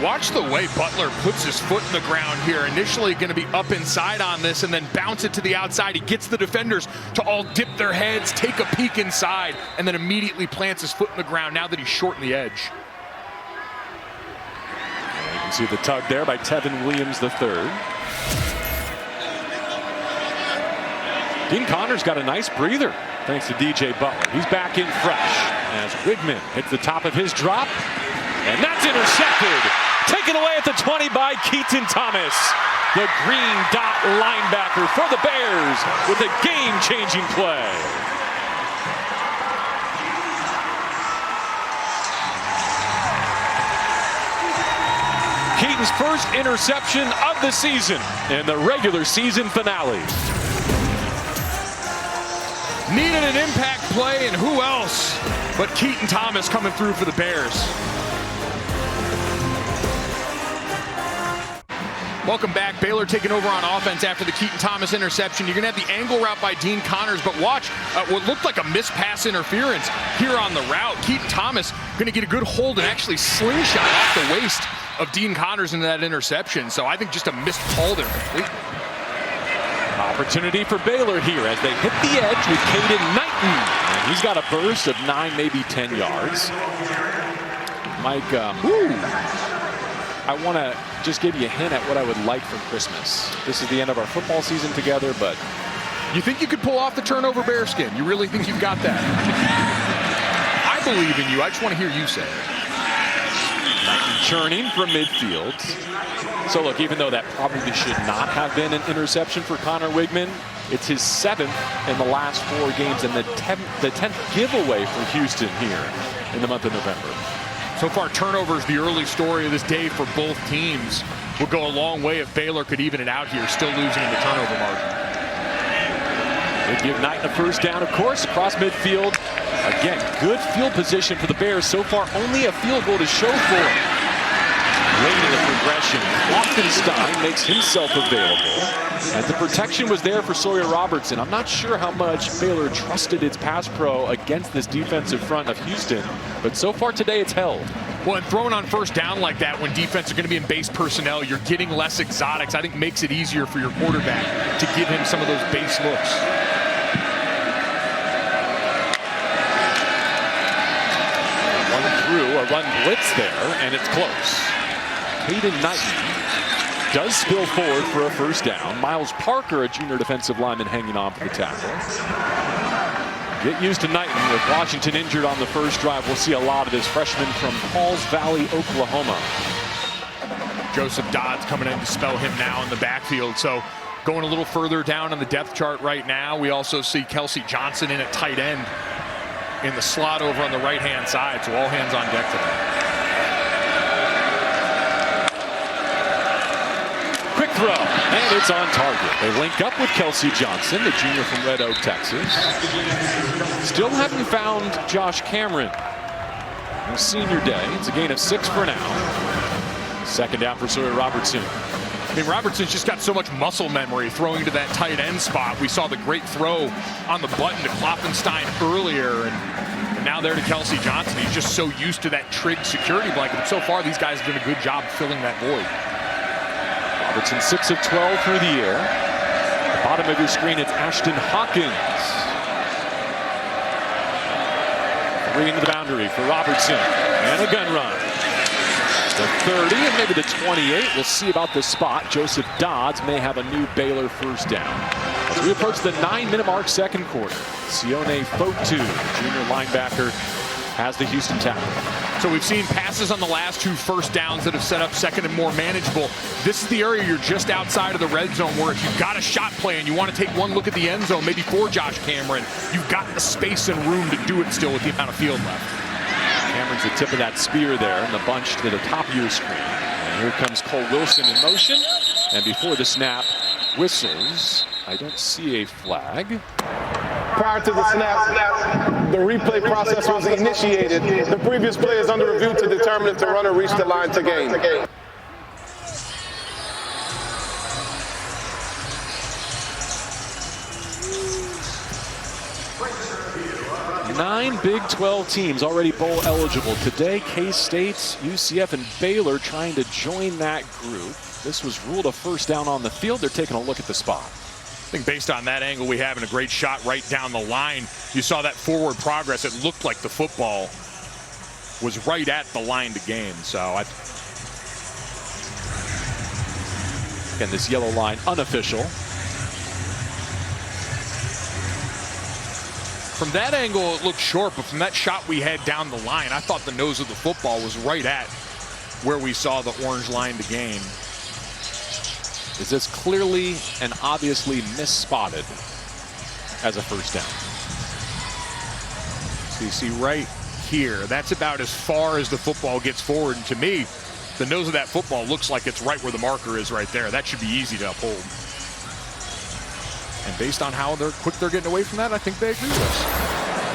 Speaker 2: Watch the way Butler puts his foot in the ground here. Initially going to be up inside on this and then bounce it to the outside. He gets the defenders to all dip their heads, take a peek inside, and then immediately plants his foot in the ground now that he's shortened the edge.
Speaker 1: You can see the tug there by Tevin Williams III. Dean Connors got a nice breather thanks to DJ Butler. He's back in fresh as Wigman hits the top of his drop. And that's intercepted. Taken away at the 20 by Keaton Thomas. The green dot linebacker for the Bears with a game-changing play. Keaton's first interception of the season in the regular season finale.
Speaker 2: Needed an impact play, and who else but Keaton Thomas coming through for the Bears. Welcome back. Baylor taking over on offense after the Keaton Thomas interception. You're going to have the angle route by Dean Connors, but watch what looked like a missed pass interference here on the route. Keaton Thomas going to get a good hold and actually slingshot off the waist of Dean Connors into that interception. So I think just a missed call there completely.
Speaker 1: Opportunity for Baylor here as they hit the edge with Caden Knighton. And he's got a burst of 9, maybe 10 yards. Mike, I want to just give you a hint at what I would like for Christmas. This is the end of our football season together, but...
Speaker 2: You think you could pull off the turnover bearskin? You really think you've got that? I believe in you. I just want to hear you say it.
Speaker 1: Churning from midfield. So look, even though that probably should not have been an interception for Connor Wigman, it's his 7th in the last 4 games and the 10th giveaway for Houston here in the month of November.
Speaker 2: So far, turnovers, the early story of this day for both teams. Would go a long way if Baylor could even it out here, still losing in the turnover margin.
Speaker 1: They give Knight a first down, of course, across midfield. Again, good field position for the Bears. So far, only a field goal to show for them. Late in the progression, Loftenstein makes himself available. And the protection was there for Sawyer Robertson. I'm not sure how much Baylor trusted its pass pro against this defensive front of Houston, but so far today it's held.
Speaker 2: Well, and throwing on first down like that when defense are going to be in base personnel, you're getting less exotics. I think makes it easier for your quarterback to give him some of those base looks.
Speaker 1: One through, a run blitz there, and it's close. Caden Knighton does spill forward for a first down. Miles Parker, a junior defensive lineman, hanging on for the tackle. Get used to Knighton. With Washington injured on the first drive, we'll see a lot of this freshman from Pauls Valley, Oklahoma.
Speaker 2: Joseph Dodds coming in to spell him now in the backfield. So going a little further down on the depth chart right now, we also see Kelsey Johnson in at tight end in the slot over on the right-hand side. So all hands on deck today.
Speaker 1: Quick throw, and And it's on target. They link up with Kelsey Johnson, the junior from Red Oak, Texas. Still haven't found Josh Cameron on senior day. It's a gain of 6 for now. Second down for Sawyer Robertson.
Speaker 2: I mean, Robertson's just got so much muscle memory throwing to that tight end spot. We saw the great throw on the button to Klopfenstein earlier, and now there to Kelsey Johnson. He's just so used to that trig security blanket. But so far, these guys have done a good job filling that void.
Speaker 1: Robertson 6 of 12 through the air. At the bottom of your screen, it's Ashton Hawkins. 3 into the boundary for Robertson, and a gun run. The 30 and maybe the 28. We'll see about this spot. Joseph Dodds may have a new Baylor first down. As we approach the 9-minute mark, second quarter, Sione Fotu, junior linebacker, has the Houston tackle.
Speaker 2: So we've seen passes on the last 2 first downs that have set up second and more manageable. This is the area you're just outside of the red zone where if you've got a shot play and you want to take one look at the end zone, maybe for Josh Cameron, you've got the space and room to do it still with the amount of field left.
Speaker 1: Cameron's the tip of that spear there, and the bunch to the top of your screen. And here comes Cole Wilson in motion. And before the snap whistles, I don't see a flag.
Speaker 4: Prior to the snap, the replay process was initiated. The previous play is under review to determine if the runner reached the line to gain.
Speaker 1: 9 Big 12 teams already bowl eligible. Today, K-State's, UCF, and Baylor trying to join that group. This was ruled a first down on the field. They're taking a look at the spot.
Speaker 2: I think based on that angle we have and a great shot right down the line, you saw that forward progress. It looked like the football was right at the line to gain. So
Speaker 1: again, this yellow line unofficial.
Speaker 2: From that angle, it looked short, but from that shot we had down the line, I thought the nose of the football was right at where we saw the orange line to gain.
Speaker 1: Is this clearly and obviously misspotted as a first down?
Speaker 2: So you see right here, that's about as far as the football gets forward. And to me, the nose of that football looks like it's right where the marker is right there. That should be easy to uphold. And based on how quick they're getting away from that, I think they agree with us.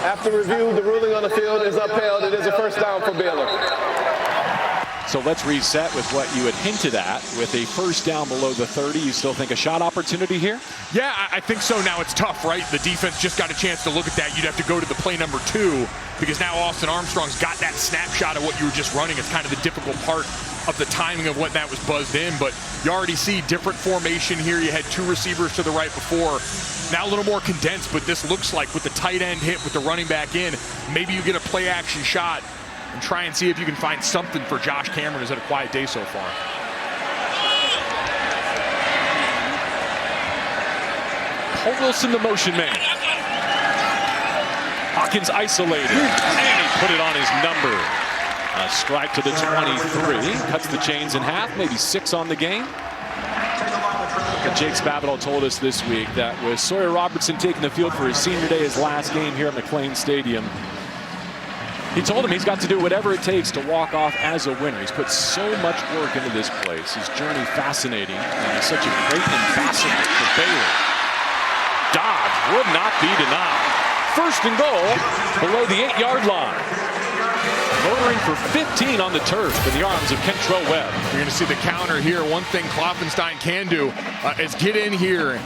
Speaker 4: After review, the ruling on the field is upheld. It is a first down for Baylor.
Speaker 1: So let's reset with what you had hinted at. With a first down below the 30, you still think a shot opportunity here?
Speaker 2: Yeah, I think so. Now it's tough, right? The defense just got a chance to look at that. You'd have to go to the play number 2 because now Austin Armstrong's got that snapshot of what you were just running. It's kind of the difficult part of the timing of when that was buzzed in, but you already see different formation here. You had 2 receivers to the right before. Now a little more condensed, but this looks like with the tight end hit with the running back in, maybe you get a play action shot and try and see if you can find something for Josh Cameron, who's had a quiet day so far.
Speaker 1: Cole Wilson, the motion man. Hawkins isolated, and he put it on his number. A strike to the 23, cuts the chains in half, maybe 6 on the game. Jake Spavital told us this week that with Sawyer Robertson taking the field for his senior day, his last game here at McLean Stadium, he told him he's got to do whatever it takes to walk off as a winner. He's put so much work into this place. His journey fascinating, and he's such a great ambassador for Baylor. Dodge would not be denied. First and goal below the 8-yard line. Motoring for 15 on the turf in the arms of Kentrell Webb.
Speaker 2: You're going to see the counter here. One thing Klopfenstein can do is get in here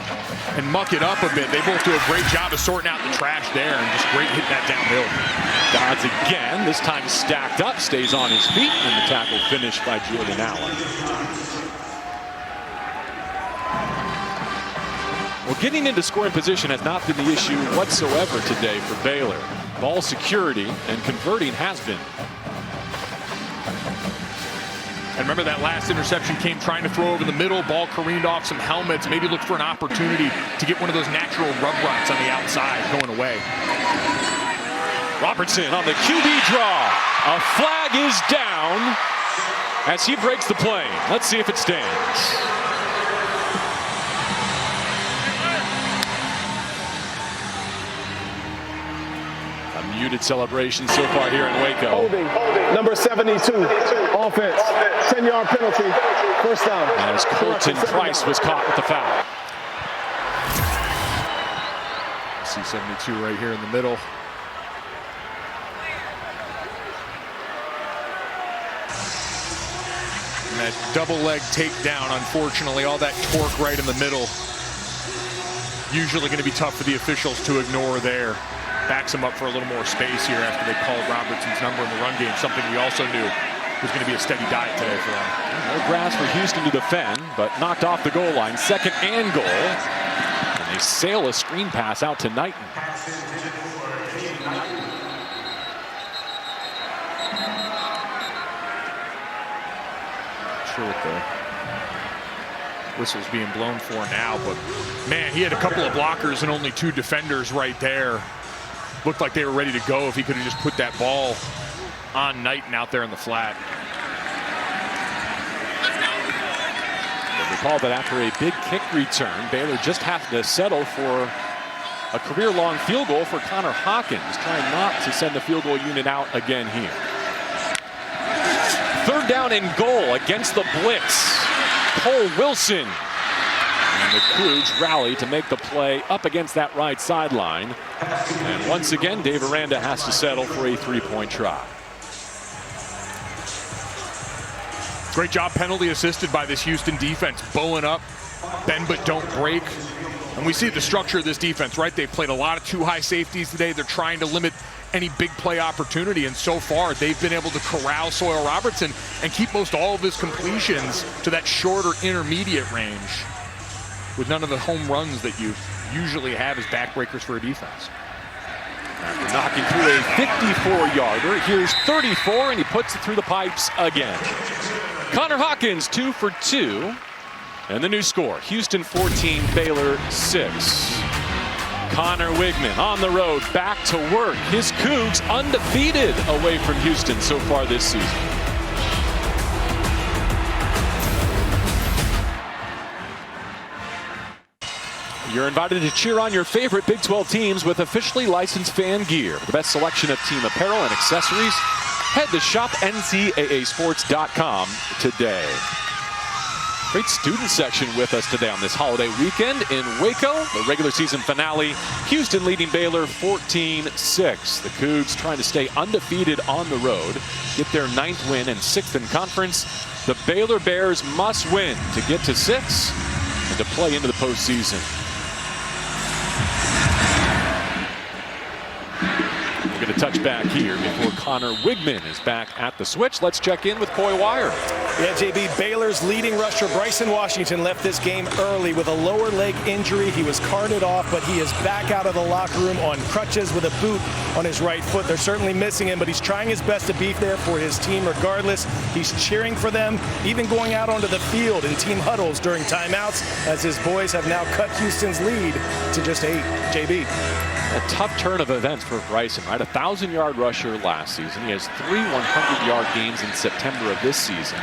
Speaker 2: and muck it up a bit. They both do a great job of sorting out the trash there and just great hitting that downhill.
Speaker 1: Dodds again, this time stacked up, stays on his feet, and the tackle finished by Jordan Allen. Well, getting into scoring position has not been the issue whatsoever today for Baylor. Ball security and converting has been.
Speaker 2: And remember that last interception came trying to throw over the middle, ball careened off some helmets, maybe looked for an opportunity to get one of those natural rub runs on the outside going away.
Speaker 1: Robertson on the QB draw. A flag is down as he breaks the plane. Let's see if it stands. Muted celebration so far here in Waco.
Speaker 4: Holding, number 72, offense, 10-yard penalty, First down.
Speaker 1: As Colton Price was caught with the foul.
Speaker 2: See 72 right here in the middle. And that double leg takedown, unfortunately, all that torque right in the middle. Usually going to be tough for the officials to ignore there. Backs him up for a little more space here after they called Robertson's number in the run game, something we also knew was going to be a steady diet today for them.
Speaker 1: No grass for Houston to defend, but knocked off the goal line. Second and goal. And they sail a screen pass out to Knighton.
Speaker 2: Sure what the whistle's being blown for now, but man, he had a couple of blockers and only 2 defenders right there. Looked like they were ready to go if he could have just put that ball on Knighton out there in the flat.
Speaker 1: But recall that after a big kick return, Baylor just had to settle for a career-long field goal for Connor Hawkins, trying not to send the field goal unit out again here. Third down and goal against the blitz. Cole Wilson. And the Cougs rally to make the play up against that right sideline. And once again, Dave Aranda has to settle for a 3-point try.
Speaker 2: Great job penalty assisted by this Houston defense, bowing up, bend but don't break. And we see the structure of this defense, right? They've played a lot of 2 high safeties today. They're trying to limit any big play opportunity, and so far they've been able to corral Sawyer Robertson and keep most all of his completions to that shorter intermediate range, with none of the home runs that you usually have as backbreakers for a defense.
Speaker 1: After knocking through a 54-yarder, here's 34, and he puts it through the pipes again. Connor Hawkins 2 for 2, and the new score: Houston 14, Baylor 6. Connor Wigman on the road, back to work. His Cougs undefeated away from Houston so far this season. You're invited to cheer on your favorite Big 12 teams with officially licensed fan gear. The best selection of team apparel and accessories. Head to shopncaasports.com today. Great student section with us today on this holiday weekend in Waco. The regular season finale, Houston leading Baylor 14-6. The Cougs trying to stay undefeated on the road, get their 9th win and 6th in conference. The Baylor Bears must win to get to 6 and to play into the postseason. We're going to touch back here before Connor Wigman is back at the switch. Let's check in with Coy Wire.
Speaker 3: Yeah, JB, Baylor's leading rusher Bryson Washington left this game early with a lower leg injury. He was carted off, but he is back out of the locker room on crutches with a boot on his right foot. They're certainly missing him, but he's trying his best to be there for his team regardless. He's cheering for them, even going out onto the field in team huddles during timeouts, as his boys have now cut Houston's lead to just 8. JB.
Speaker 1: A tough turn of events for Bryson, right? 1,000-yard rusher last season. He has 3 100-yard games in September of this season.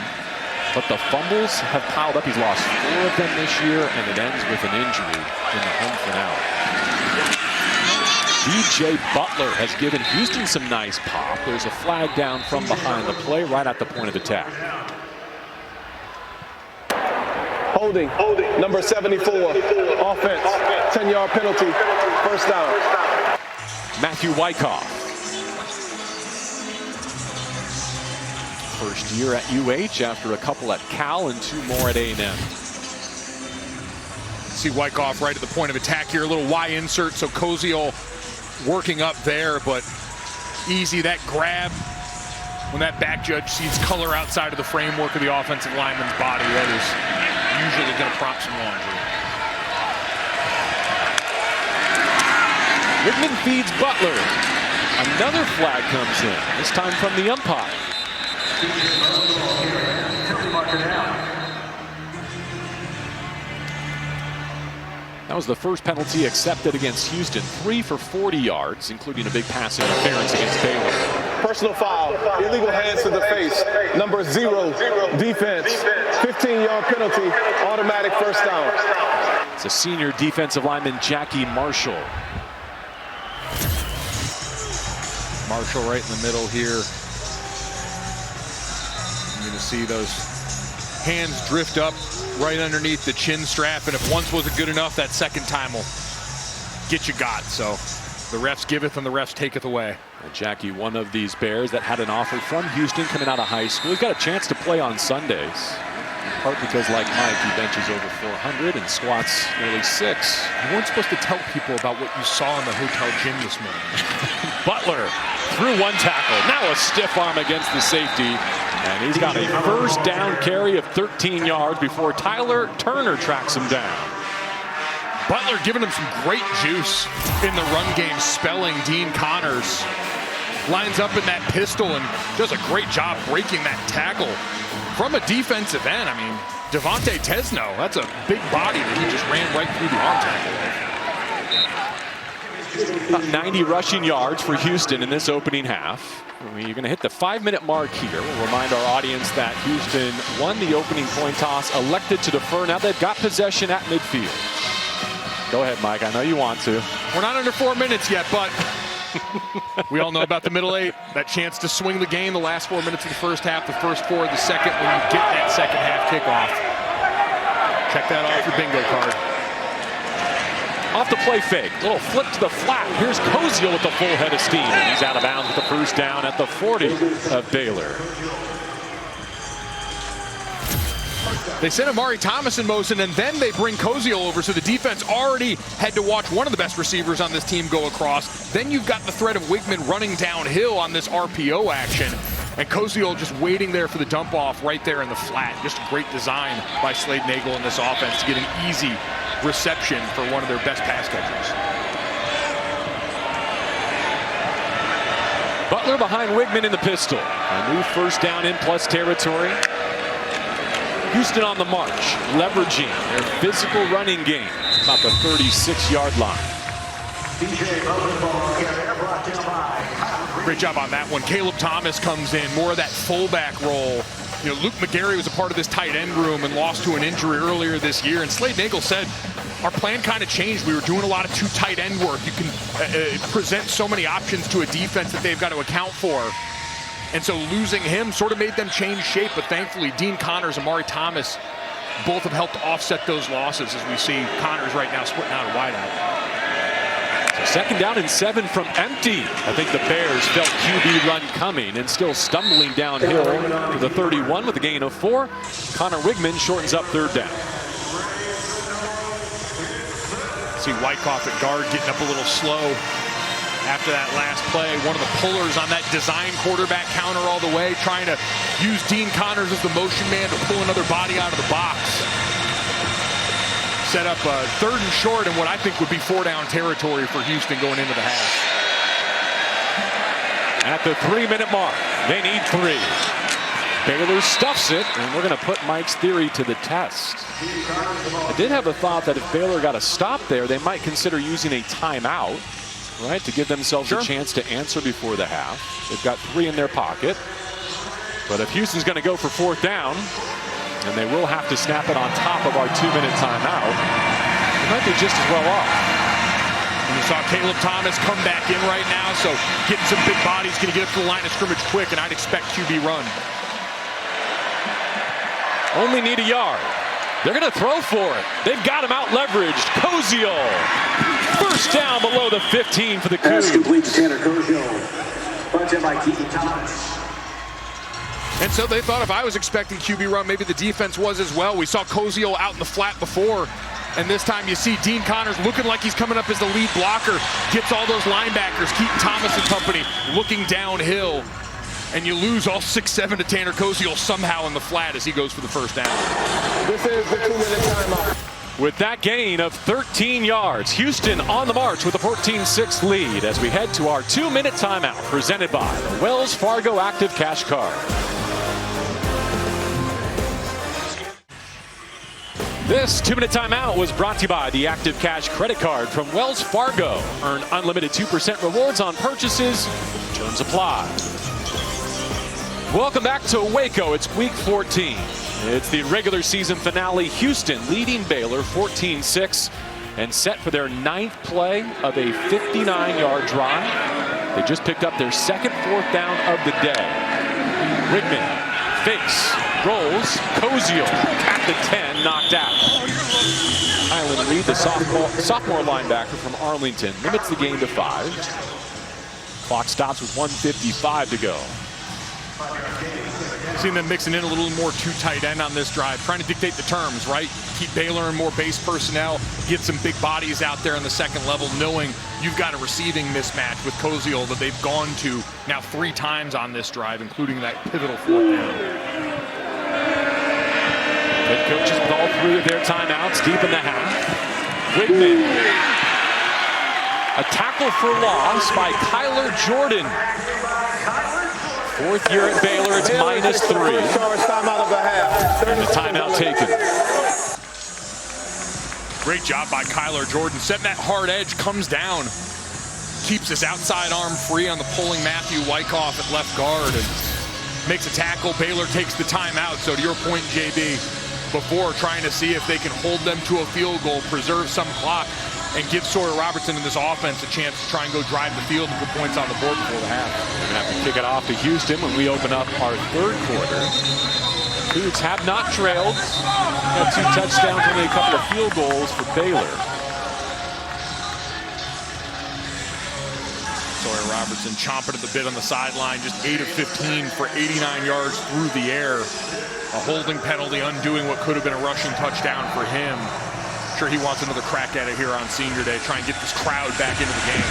Speaker 1: But the fumbles have piled up. He's lost 4 of them this year, and it ends with an injury in the home finale. DJ Butler has given Houston some nice pop. There's a flag down from behind the play right at the point of attack.
Speaker 4: Holding, number 74, offense, 10-yard penalty, first down.
Speaker 1: Matthew Wyckoff. First year at UH after a couple at Cal and 2 more at A&M.
Speaker 2: See Wyckoff right at the point of attack here, a little Y insert, so Koziel working up there, but easy that grab. When that back judge sees color outside of the framework of the offensive lineman's body, that is usually going to prompt some laundry.
Speaker 1: Wigman feeds Butler. Another flag comes in, this time from the umpire. That was the first penalty accepted against Houston. 3 for 40 yards, including a big pass interference against Baylor.
Speaker 4: Personal foul, illegal hands to the face, number 0, defense, 15-yard penalty, automatic first down.
Speaker 1: It's a senior defensive lineman, Jackie Marshall.
Speaker 2: Marshall right in the middle here. You're going to see those hands drift up right underneath the chin strap, and if once wasn't good enough, that second time will get you got. So the refs giveth and the refs taketh away.
Speaker 1: And Jackie, one of these Bears that had an offer from Houston coming out of high school. He's got a chance to play on Sundays. In part because, like Mike, he benches over 400 and squats nearly 6.
Speaker 2: You weren't supposed to tell people about what you saw in the hotel gym this morning.
Speaker 1: Butler through one tackle. Now a stiff arm against the safety. And he's got a first down carry of 13 yards before Tyler Turner tracks him down.
Speaker 2: Butler giving him some great juice in the run game, spelling Dean Connors. Lines up in that pistol and does a great job breaking that tackle. From a defensive end, I mean, Devontae Tesno, that's a big body that he just ran right through the arm tackle.
Speaker 1: About 90 rushing yards for Houston in this opening half. You're going to hit the 5-minute mark here. We'll remind our audience that Houston won the opening coin toss, elected to defer. Now they've got possession at midfield. Go ahead, Mike. I know you want to.
Speaker 2: We're not under 4 minutes yet, but we all know about the middle 8. That chance to swing the game the last 4 minutes of the first half, the first 4 of the second when you get that second half kickoff. Check that off your bingo card.
Speaker 1: Off the play fake. Little flip to the flat. Here's Koziel with the full head of steam. He's out of bounds with the first down at the 40 of Baylor.
Speaker 2: They sent Amari Thomas in motion, and then they bring Koziel over, so the defense already had to watch one of the best receivers on this team go across. Then you've got the threat of Wigman running downhill on this RPO action, and Koziel just waiting there for the dump off right there in the flat. Just a great design by Slade Nagel in this offense to get an easy reception for one of their best pass catchers.
Speaker 1: Butler behind Wigman in the pistol. A new first down in plus territory. Houston on the march, leveraging their physical running game about the 36-yard line.
Speaker 2: Great job on that one. Caleb Thomas comes in, more of that fullback role. You know, Luke McGarry was a part of this tight end room and lost to an injury earlier this year. And Slade Nagel said, our plan kind of changed. We were doing a lot of 2 tight end work. You can present so many options to a defense that they've got to account for. And so losing him sort of made them change shape, but thankfully Dean Connors and Amari Thomas both have helped offset those losses as we see Connors right now splitting out a wideout.
Speaker 1: So second down and 7 from empty. I think the Bears felt QB run coming and still stumbling downhill to the 31 with a gain of 4. Connor Wigman shortens up third down.
Speaker 2: See Wyckoff at guard getting up a little slow after that last play. One of the pullers on that design quarterback counter all the way, trying to use Dean Connors as the motion man to pull another body out of the box. Set up a 3rd and short in what I think would be 4-down territory for Houston going into the half.
Speaker 1: At the 3-minute mark, they need 3. Baylor stuffs it, and we're going to put Mike's theory to the test. I did have a thought that if Baylor got a stop there, they might consider using a timeout, right, to give themselves a chance to answer before the half. They've got 3 in their pocket. But if Houston's going to go for 4th down, and they will have to snap it on top of our 2-minute timeout, they might be just as well off.
Speaker 2: And you saw Caleb Thomas come back in right now, so getting some big bodies, going to get up to the line of scrimmage quick, and I'd expect QB run.
Speaker 1: Only need a yard. They're going to throw for it. They've got him out leveraged. Koziel. First down below the 15 for the Cougars.
Speaker 6: Complete to Tanner Koziel. Punch by Keaton Thomas.
Speaker 2: And so they thought if I was expecting QB run, maybe the defense was as well. We saw Koziel out in the flat before, and this time you see Dean Connors looking like he's coming up as the lead blocker. Gets all those linebackers, Keaton Thomas and company, looking downhill. And you lose all 6'7" to Tanner Koziel somehow in the flat as he goes for the first down.
Speaker 4: This is the 2-minute timeout.
Speaker 1: With that gain of 13 yards, Houston on the march with a 14-6 lead as we head to our 2-minute timeout presented by the Wells Fargo Active Cash Card. This 2-minute timeout was brought to you by the Active Cash Credit Card from Wells Fargo. Earn unlimited 2% rewards on purchases. Terms apply. Welcome back to Waco. It's week 14. It's the regular season finale. Houston leading Baylor 14-6 and set for their 9th play of a 59-yard drive. They just picked up their second 4th down of the day. Wigman fakes. Rolls. Koziel at the 10, knocked out. Kylan Reed, the sophomore linebacker from Arlington, limits the game to 5. Clock stops with 1:55 to go.
Speaker 2: Seeing them mixing in a little more two tight end on this drive, trying to dictate the terms, right? Keep Baylor in more base personnel, get some big bodies out there on the second level, knowing you've got a receiving mismatch with Koziel that they've gone to now 3 times on this drive, including that pivotal 4th down.
Speaker 1: Head coaches with all 3 of their timeouts deep in the half. Wigman. A tackle for loss by Kyler Jordan. 4th year at Baylor, it's -3. And the timeout taken.
Speaker 2: Great job by Kyler Jordan. Setting that hard edge, comes down, keeps his outside arm free on the pulling Matthew Wyckoff at left guard, and makes a tackle. Baylor takes the timeout. So to your point, JB, before, trying to see if they can hold them to a field goal, preserve some clock, and give Sawyer Robertson and this offense a chance to try and go drive the field and put points on the board before the half.
Speaker 1: We're going to have to kick it off to Houston when we open up our 3rd quarter. Cougs have not trailed. Got 2 touchdowns, only a couple of field goals for Baylor.
Speaker 2: Sawyer Robertson chomping at the bit on the sideline, just 8 of 15 for 89 yards through the air. A holding penalty undoing what could have been a rushing touchdown for him. Sure, he wants another crack at it here on senior day, try and get this crowd back into the game.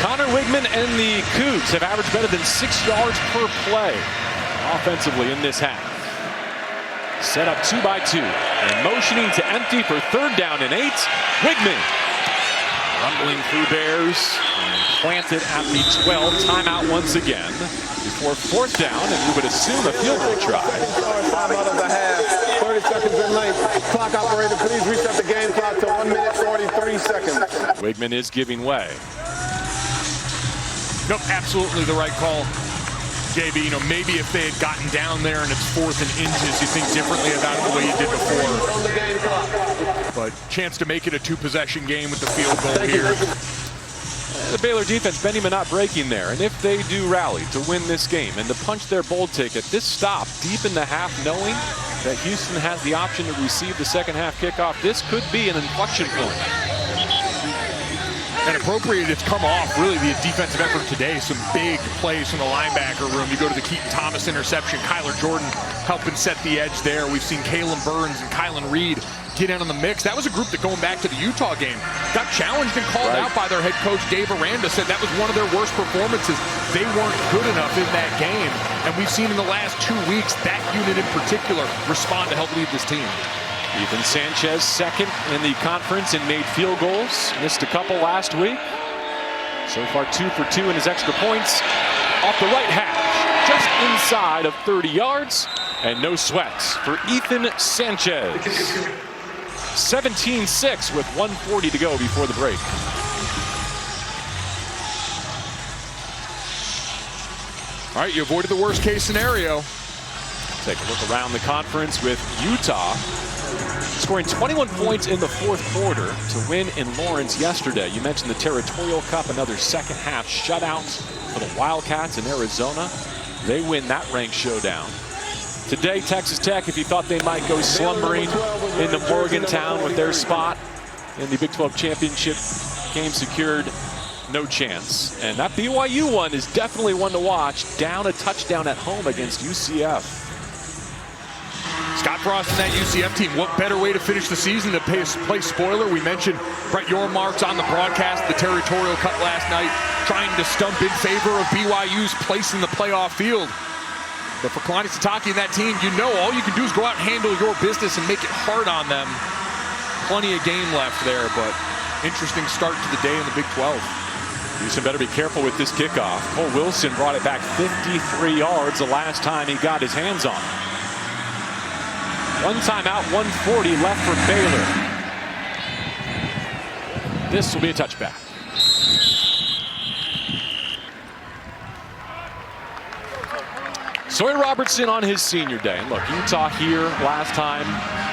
Speaker 1: Connor Wigman and the Cougs have averaged better than 6 yards per play offensively in this half. Set up 2 by 2 and motioning to empty for 3rd down and 8. Wigman rumbling through Bears and planted at the 12. Timeout once again before 4th down, and we would assume a field goal try.
Speaker 4: Timeout of the half. 30 seconds in length. Clock operator, please reset the game clock to 1 minute 43 seconds.
Speaker 1: Wigman is giving way.
Speaker 2: Nope, absolutely the right call. JB, you know, maybe if they had gotten down there and it's 4th and inches, you think differently about it the way you did before. But chance to make it a 2-possession game with the field goal here.
Speaker 1: The Baylor defense bending but not breaking there. And if they do rally to win this game and to punch their bold ticket, this stop deep in the half, knowing that Houston has the option to receive the second half kickoff, this could be an inflection point.
Speaker 2: And appropriate, it's come off really the defensive effort today. Some big plays from the linebacker room. You go to the Keaton Thomas interception. Kyler Jordan helping set the edge there. We've seen Kalen Burns and Kylan Reed get in on the mix. That was a group that, going back to the Utah game, got challenged and called out by their head coach Dave Aranda. Said that was one of their worst performances. They weren't good enough in that game. And we've seen in the last 2 weeks that unit in particular respond to help lead this team.
Speaker 1: Ethan Sanchez, 2nd in the conference in made field goals. Missed a couple last week. So far 2 for 2 in his extra points. Off the right hash, just inside of 30 yards. And no sweats for Ethan Sanchez. 17-6 with 1:40 to go before the break.
Speaker 2: All right, you avoided the worst case scenario.
Speaker 1: Take a look around the conference with Utah scoring 21 points in the 4th quarter to win in Lawrence yesterday. You mentioned the Territorial Cup, another second half shutout for the Wildcats in Arizona. They win that ranked showdown. Today, Texas Tech, if you thought they might go slumbering into Morgantown with their spot in the Big 12 championship game secured, no chance. And that BYU one is definitely one to watch. Down a touchdown at home against UCF.
Speaker 2: Scott Frost and that UCF team, what better way to finish the season to play spoiler? We mentioned Brett Yormark's on the broadcast, the Territorial Cup last night, trying to stump in favor of BYU's place in the playoff field. But for Kalani Sitake and that team, you know all you can do is go out and handle your business and make it hard on them. Plenty of game left there, but interesting start to the day in the Big 12.
Speaker 1: Houston better be careful with this kickoff. Cole Wilson brought it back 53 yards the last time he got his hands on it. One timeout, 1:40 left for Baylor. This will be a touchback. Sawyer Robertson on his senior day. And look, Utah here last time.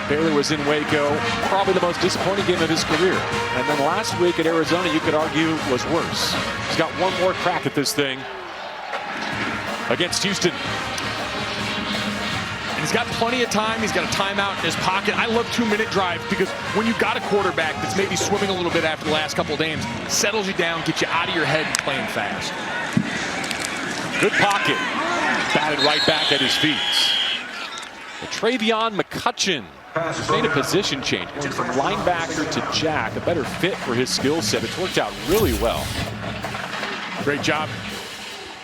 Speaker 1: Baylor was in Waco. Probably the most disappointing game of his career. And then last week at Arizona, you could argue, was worse. He's got one more crack at this thing. against Houston.
Speaker 2: And he's got plenty of time. He's got a timeout in his pocket. I love 2-minute drives because when you've got a quarterback that's maybe swimming a little bit after the last couple of games, settles you down, gets you out of your head and playing fast.
Speaker 1: Good pocket. Batted right back at his feet. Travion McCutcheon made a position change, going from linebacker to jack, a better fit for his skill set. It's worked out really well.
Speaker 2: Great job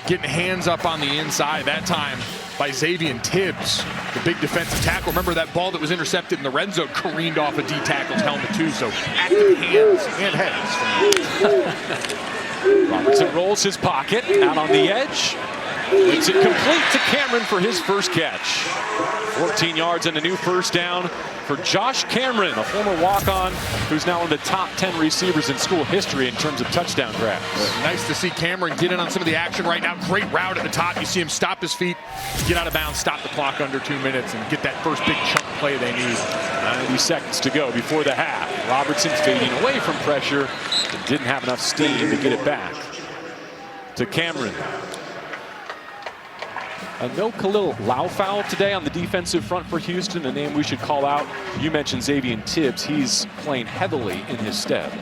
Speaker 2: getting hands up on the inside that time by Xavier Tibbs, the big defensive tackle. Remember that ball that was intercepted in the red zone careened off a D tackle's helmet too, so active hands and heads.
Speaker 1: Robertson rolls his pocket out on the edge. Makes it complete to Cameron for his first catch. 14 yards and a new first down for Josh Cameron, a former walk-on who's now one of the top 10 receivers in school history in terms of touchdown grabs.
Speaker 2: Nice to see Cameron get in on some of the action right now. Great route at the top. You see him stop his feet, get out of bounds, stop the clock under 2 minutes, and get that first big chunk play they need.
Speaker 1: 90 seconds to go before the half. Robertson fading away from pressure and didn't have enough steam to get it back to Cameron. No Khalil Laufowl today on the defensive front for Houston, a name we should call out. You mentioned Xavier Tibbs. He's playing heavily in his stead.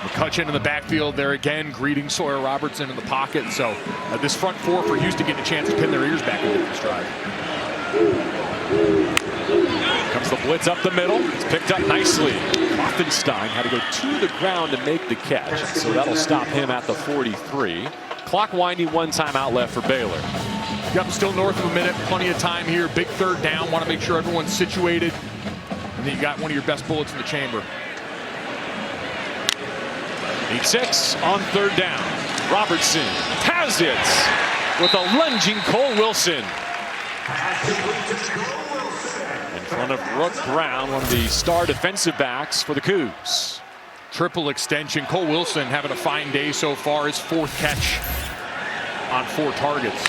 Speaker 2: McCutcheon in the backfield there again, greeting Sawyer Robertson in the pocket. So this front four for Houston getting a chance to pin their ears back into this drive.
Speaker 1: Comes the blitz up the middle. It's picked up nicely. Klopfenstein had to go to the ground to make the catch, so that'll stop him at the 43. Clock winding, 1 timeout left for Baylor.
Speaker 2: Yep, still north of a minute, plenty of time here. Big third down, want to make sure everyone's situated. And then you got one of your best bullets in the chamber.
Speaker 1: Need 6 on third down. Robertson has it with a lunging Cole Wilson. In front of Rook Brown, one of the star defensive backs for the Cougs.
Speaker 2: Triple extension. Cole Wilson having a fine day so far. His 4th catch on 4 targets.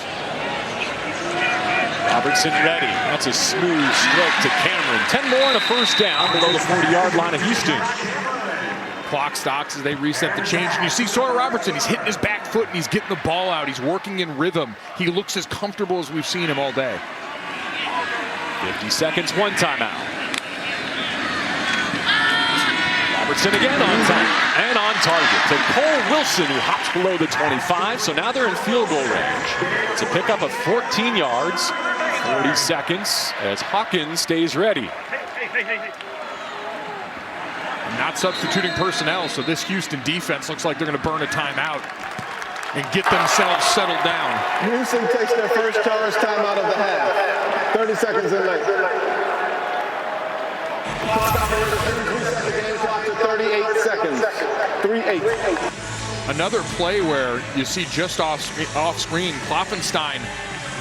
Speaker 1: Robertson ready. That's a smooth stroke to Cameron. 10 more and a first down below the 40-yard line of Houston.
Speaker 2: Clock stops as they reset the change. And you see Sawyer Robertson, he's hitting his back foot and he's getting the ball out. He's working in rhythm. He looks as comfortable as we've seen him all day.
Speaker 1: 50 seconds, 1 timeout. Robertson again on time and on target to Cole Wilson, who hops below the 25. So now they're in field goal range to pick up a 14 yards, 40 seconds as Hawkins stays ready.
Speaker 2: Not substituting personnel, so this Houston defense looks like they're going to burn a timeout and get themselves settled down.
Speaker 4: Houston takes their first charge timeout of the half. 30 seconds in length. The game clock to 38 seconds. 3-8.
Speaker 2: Another play where you see just off screen, Klopfenstein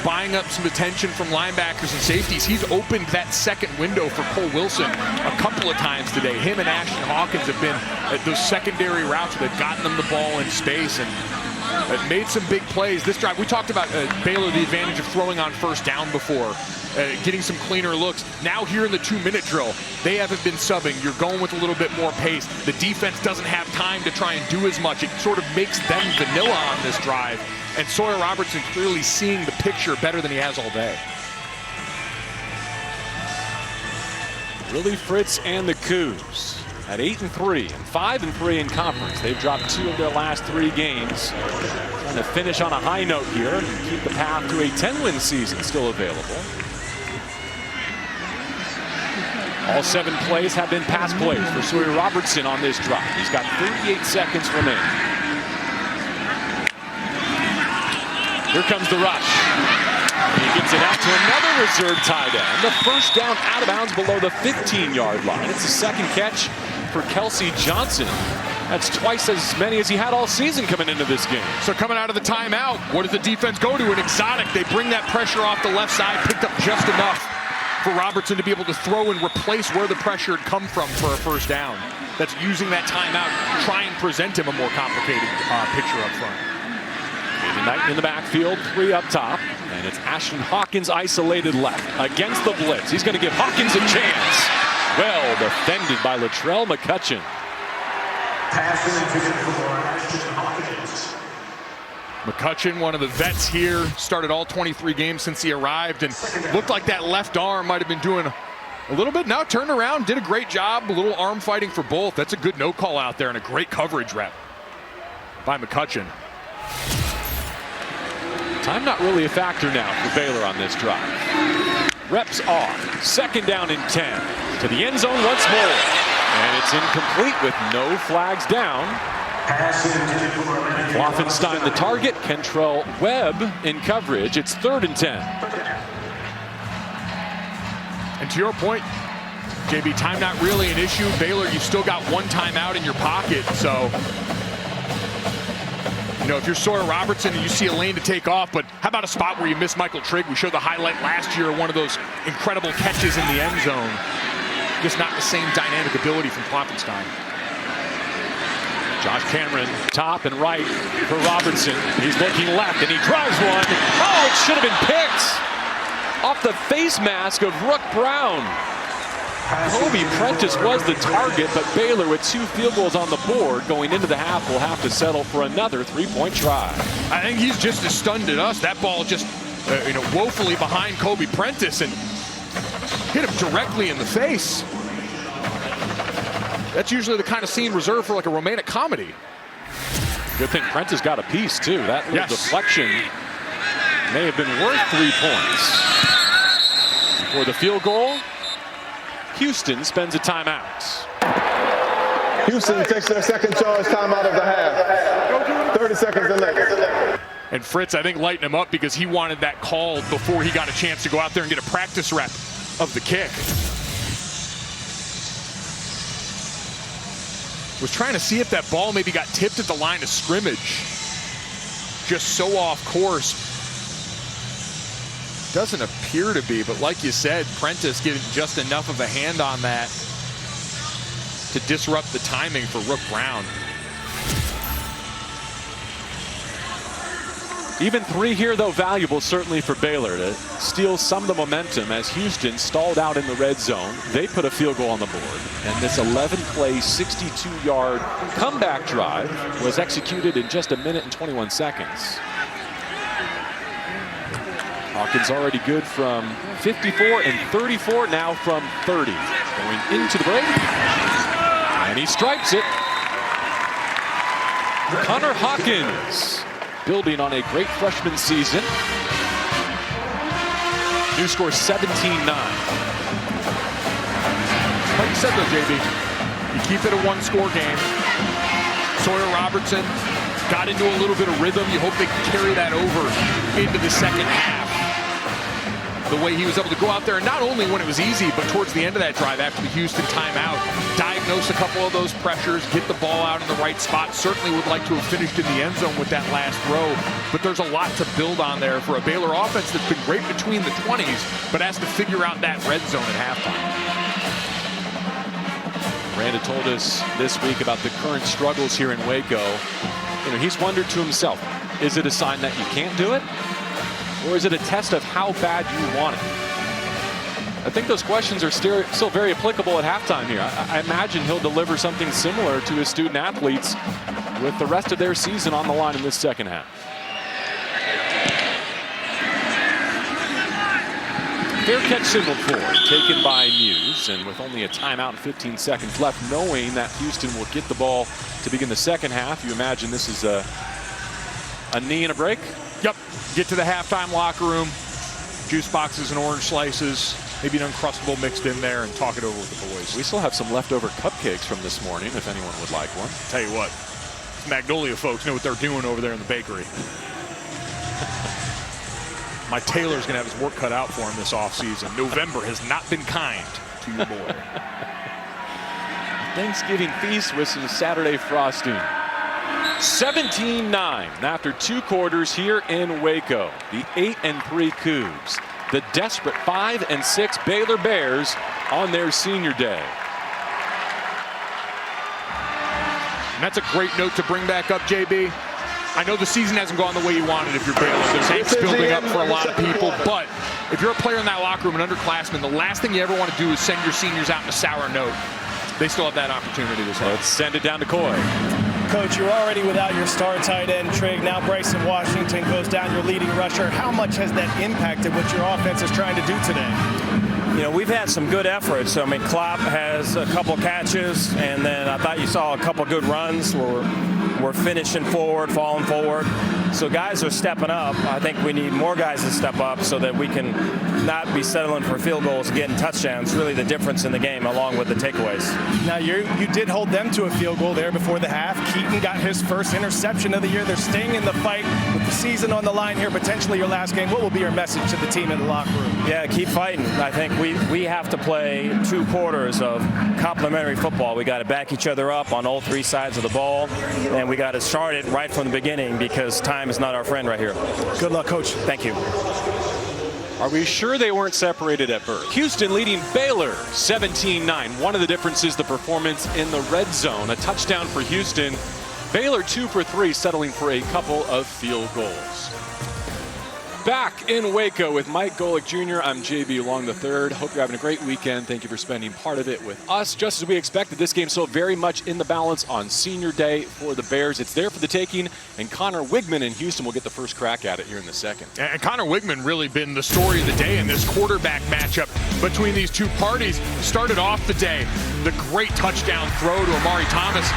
Speaker 2: buying up some attention from linebackers and safeties. He's opened that second window for Cole Wilson a couple of times today. Him and Ashton Hawkins have been at those secondary routes where they've gotten them the ball in space and made some big plays. This drive, we talked about Baylor, the advantage of throwing on first down before, getting some cleaner looks. Now here in the 2-minute drill, they haven't been subbing. You're going with a little bit more pace. The defense doesn't have time to try and do as much. It sort of makes them vanilla on this drive. And Sawyer Robertson clearly seeing the picture better than he has all day.
Speaker 1: Willie Fritz and the Cougs at 8-3 and 5-3 in conference. They've dropped 2 of their last 3 games. Trying to finish on a high note here and keep the path to a 10-win season still available. All 7 plays have been pass plays for Sawyer Robertson on this drive. He's got 38 seconds remaining. Here comes the rush. And he gets it out to another reserve tight end. The first down out of bounds below the 15-yard line. It's the second catch for Kelsey Johnson. That's twice as many as he had all season coming into this game.
Speaker 2: So coming out of the timeout, what does the defense go to? An exotic. They bring that pressure off the left side, picked up just enough for Robertson to be able to throw and replace where the pressure had come from for a first down. That's using that timeout, try and present him a more complicated picture up front.
Speaker 1: Knight in the backfield, 3 up top, and it's Ashton Hawkins isolated left against the blitz. He's going to give Hawkins a chance. Well defended by Latrell McCutcheon.
Speaker 2: McCutcheon, one of the vets here, started all 23 games since he arrived, and looked like that left arm might have been doing a little bit. Now turned around, did a great job, a little arm fighting for both. That's a good no call out there and a great coverage rep by McCutcheon.
Speaker 1: Time not really a factor now for Baylor on this drive. Reps are 2nd down and 10. To the end zone once more. And it's incomplete with no flags down. Kloffenstein the target. Kentrell Webb in coverage. It's 3rd and 10.
Speaker 2: And to your point, JB, time not really an issue. Baylor, you've still got one timeout in your pocket, so you know, if you're Sawyer Robertson and you see a lane to take off, but how about a spot where you miss Michael Trigg? We showed the highlight last year, one of those incredible catches in the end zone. Just not the same dynamic ability from Kloffenstein.
Speaker 1: Josh Cameron, top and right for Robertson. He's looking left and he drives one. Oh, it should have been picked off the face mask of Rook Brown. Kobe Prentice was the target, but Baylor with 2 field goals on the board going into the half will have to settle for another 3-point try.
Speaker 2: I think he's just as stunned at us. That ball just woefully behind Kobe Prentice and hit him directly in the face. That's usually the kind of scene reserved for like a romantic comedy.
Speaker 1: Good thing Prentice got a piece too. That little deflection may have been worth 3 points. For the field goal, Houston spends a timeout.
Speaker 4: Houston takes their second charge timeout of the half. 30 seconds and left.
Speaker 2: And Fritz, I think, lightened him up because he wanted that called before he got a chance to go out there and get a practice rep of the kick. Was trying to see if that ball maybe got tipped at the line of scrimmage. Just so off course. Doesn't appear to be, but like you said, Prentice getting just enough of a hand on that to disrupt the timing for Rook Brown.
Speaker 1: Even 3 here, though, valuable certainly for Baylor to steal some of the momentum as Houston stalled out in the red zone. They put a field goal on the board, and this 11-play, 62-yard comeback drive was executed in just 1 minute and 21 seconds. Hawkins already good from 54 and 34, now from 30. Going into the break, and he stripes it. Connor Hawkins, building on a great freshman season. New score 17-9.
Speaker 2: Like you said though, JB, you keep it a 1-score game. Sawyer Robertson got into a little bit of rhythm. You hope they can carry that over into the second half. The way he was able to go out there, and not only when it was easy, but towards the end of that drive after the Houston timeout, diagnose a couple of those pressures, get the ball out in the right spot. Certainly would like to have finished in the end zone with that last throw, but there's a lot to build on there for a Baylor offense that's been great between the 20s, but has to figure out that red zone at halftime.
Speaker 1: Randa told us this week about the current struggles here in Waco. You know, he's wondered to himself, is it a sign that you can't do it? Or is it a test of how bad you want it? I think those questions are still very applicable at halftime here. I imagine he'll deliver something similar to his student athletes with the rest of their season on the line in this second half. Fair catch signal for, taken by Muse, and with only a timeout and 15 seconds left, knowing that Houston will get the ball to begin the second half, you imagine this is a knee and a break?
Speaker 2: Yep, get to the halftime locker room, juice boxes and orange slices, maybe an Uncrustable mixed in there, and talk it over with the boys.
Speaker 1: We still have some leftover cupcakes from this morning if anyone would like one.
Speaker 2: Tell you what, Magnolia folks know what they're doing over there in the bakery. My tailor's going to have his work cut out for him this offseason. November has not been kind to your boy.
Speaker 1: Thanksgiving feast with some Saturday frosting. 17-9 after 2 quarters here in Waco. The 8-3 Cougs. The desperate 5-6 Baylor Bears on their senior day.
Speaker 2: And that's a great note to bring back up, JB. I know the season hasn't gone the way you wanted if you're Baylor. There's angst building up for a lot of people, but if you're a player in that locker room, an underclassman, the last thing you ever want to do is send your seniors out in a sour note. They still have that opportunity this year.
Speaker 1: Let's send it down to Coy.
Speaker 3: Coach, you're already without your star tight end, Trigg. Now Bryson Washington goes down, your leading rusher. How much has that impacted what your offense is trying to do today?
Speaker 7: You know, we've had some good efforts. I mean, Klopp has a couple catches, and then I thought you saw a couple good runs where we're finishing forward, falling forward. So guys are stepping up. I think we need more guys to step up so that we can not be settling for field goals and getting touchdowns. Really the difference in the game, along with the takeaways.
Speaker 3: Now, you did hold them to a field goal there before the half. Keaton got his first interception of the year. They're staying in the fight with the season on the line here, potentially your last game. What will be your message to the team in the locker room?
Speaker 7: Yeah, keep fighting. I think we have to play 2 quarters of complementary football. We got to back each other up on all 3 sides of the ball, and we got to start it right from the beginning because time is not our friend right here.
Speaker 3: Good luck, Coach.
Speaker 7: Thank you.
Speaker 1: Are we sure they weren't separated at birth? Houston leading Baylor 17-9. One of the differences, the performance in the red zone. A touchdown for Houston. Baylor 2 for 3, settling for a couple of field goals. Back in Waco with Mike Golick Jr. I'm JB Long III. Hope you're having a great weekend. Thank you for spending part of it with us. Just as we expected, this game so very much in the balance on senior day for the Bears. It's there for the taking, and Connor Wigman in Houston will get the first crack at it here in the second.
Speaker 2: And Connor Wigman really been the story of the day in this quarterback matchup between these two parties. Started off the day, the great touchdown throw to Amari Thomas.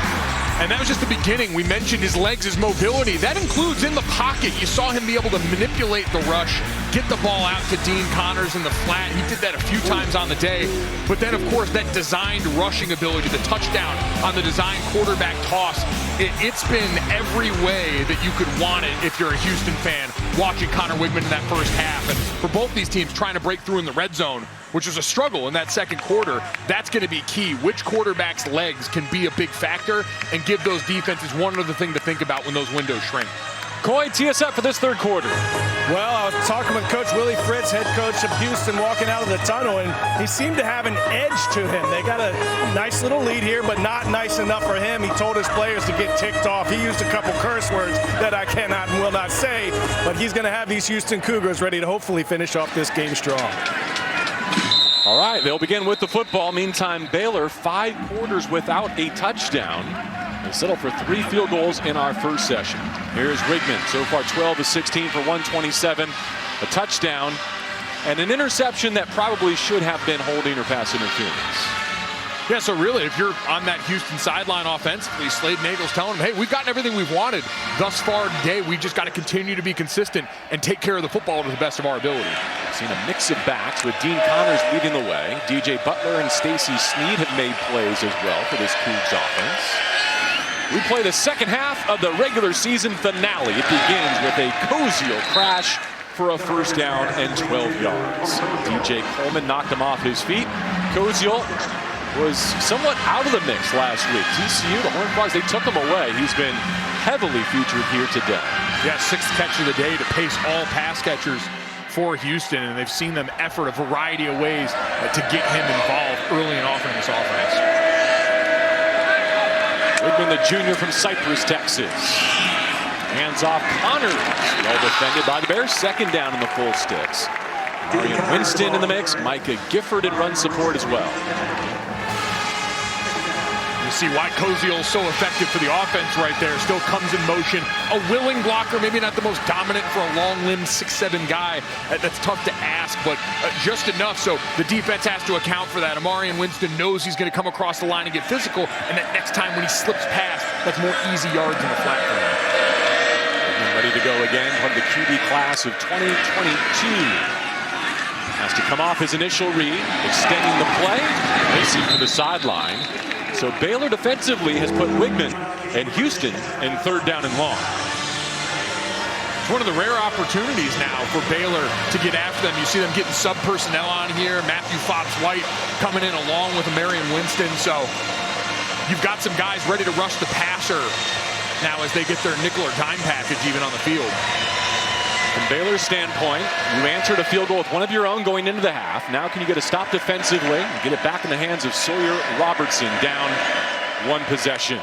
Speaker 2: And that was just the beginning. We mentioned his legs, his mobility. That includes in the pocket. You saw him be able to manipulate the rush, get the ball out to Dean Connors in the flat. He did that a few times on the day. But then, of course, that designed rushing ability, the touchdown on the designed quarterback toss. It's been every way that you could want it if you're a Houston fan watching Connor Wigman in that first half. And for both these teams trying to break through in the red zone, which was a struggle in that second quarter, that's going to be key. Which quarterback's legs can be a big factor and give those defenses one other thing to think about when those windows shrink.
Speaker 1: Coy, tee us up for this third quarter.
Speaker 3: Well, I was talking with Coach Willie Fritz, head coach of Houston, walking out of the tunnel, and he seemed to have an edge to him. They got a nice little lead here, but not nice enough for him. He told his players to get ticked off. He used a couple curse words that I cannot and will not say, but he's going to have these Houston Cougars ready to hopefully finish off this game strong.
Speaker 1: All right, they'll begin with the football. Meantime, Baylor 5 quarters without a touchdown. They settle for 3 field goals in our first session. Here's Wigman, so far 12 of 16 for 127, a touchdown, and an interception that probably should have been holding or pass interference.
Speaker 2: Yeah, so really, if you're on that Houston sideline offensively, Slade Nagel's telling them, hey, we've gotten everything we've wanted thus far today. We just got to continue to be consistent and take care of the football to the best of our ability.
Speaker 1: Seen a mix of backs with Dean Connors leading the way. DJ Butler and Stacy Sneed have made plays as well for this Cougs offense. We play the second half of the regular season finale. It begins with a Koziel crash for a first down and 12 yards. DJ Coleman knocked him off his feet. Koziel was somewhat out of the mix last week. TCU, the Horned Frogs, they took him away. He's been heavily featured here today.
Speaker 2: Yeah, 6th catch of the day to pace all pass catchers for Houston, and they've seen them effort a variety of ways to get him involved early and often in this offense.
Speaker 1: Wigman, the junior from Cypress, Texas. Hands off Connors. Well defended by the Bears. Second down in the full sticks. Marion Winston in the mix. Micah Gifford in run support as well.
Speaker 2: You see why Koziel is so effective for the offense right there. Still comes in motion. A willing blocker, maybe not the most dominant for a long-limbed 6'7" guy. That's tough to ask, but just enough so the defense has to account for that. Amarian Winston knows he's going to come across the line and get physical, and that next time when he slips past, that's more easy yards in the flat for him.
Speaker 1: Ready to go again, part of the QB class of 2022. Has to come off his initial read, extending the play, racing to the sideline. So Baylor defensively has put Wigman and Houston in 3rd down and long.
Speaker 2: It's one of the rare opportunities now for Baylor to get after them. You see them getting sub-personnel on here. Matthew Fobbs-White coming in along with Amarian Winston. So you've got some guys ready to rush the passer now as they get their nickel or dime package even on the field.
Speaker 1: From Baylor's standpoint, you answered a field goal with one of your own going into the half. Now can you get a stop defensively and get it back in the hands of Sawyer Robertson, down 1 possession.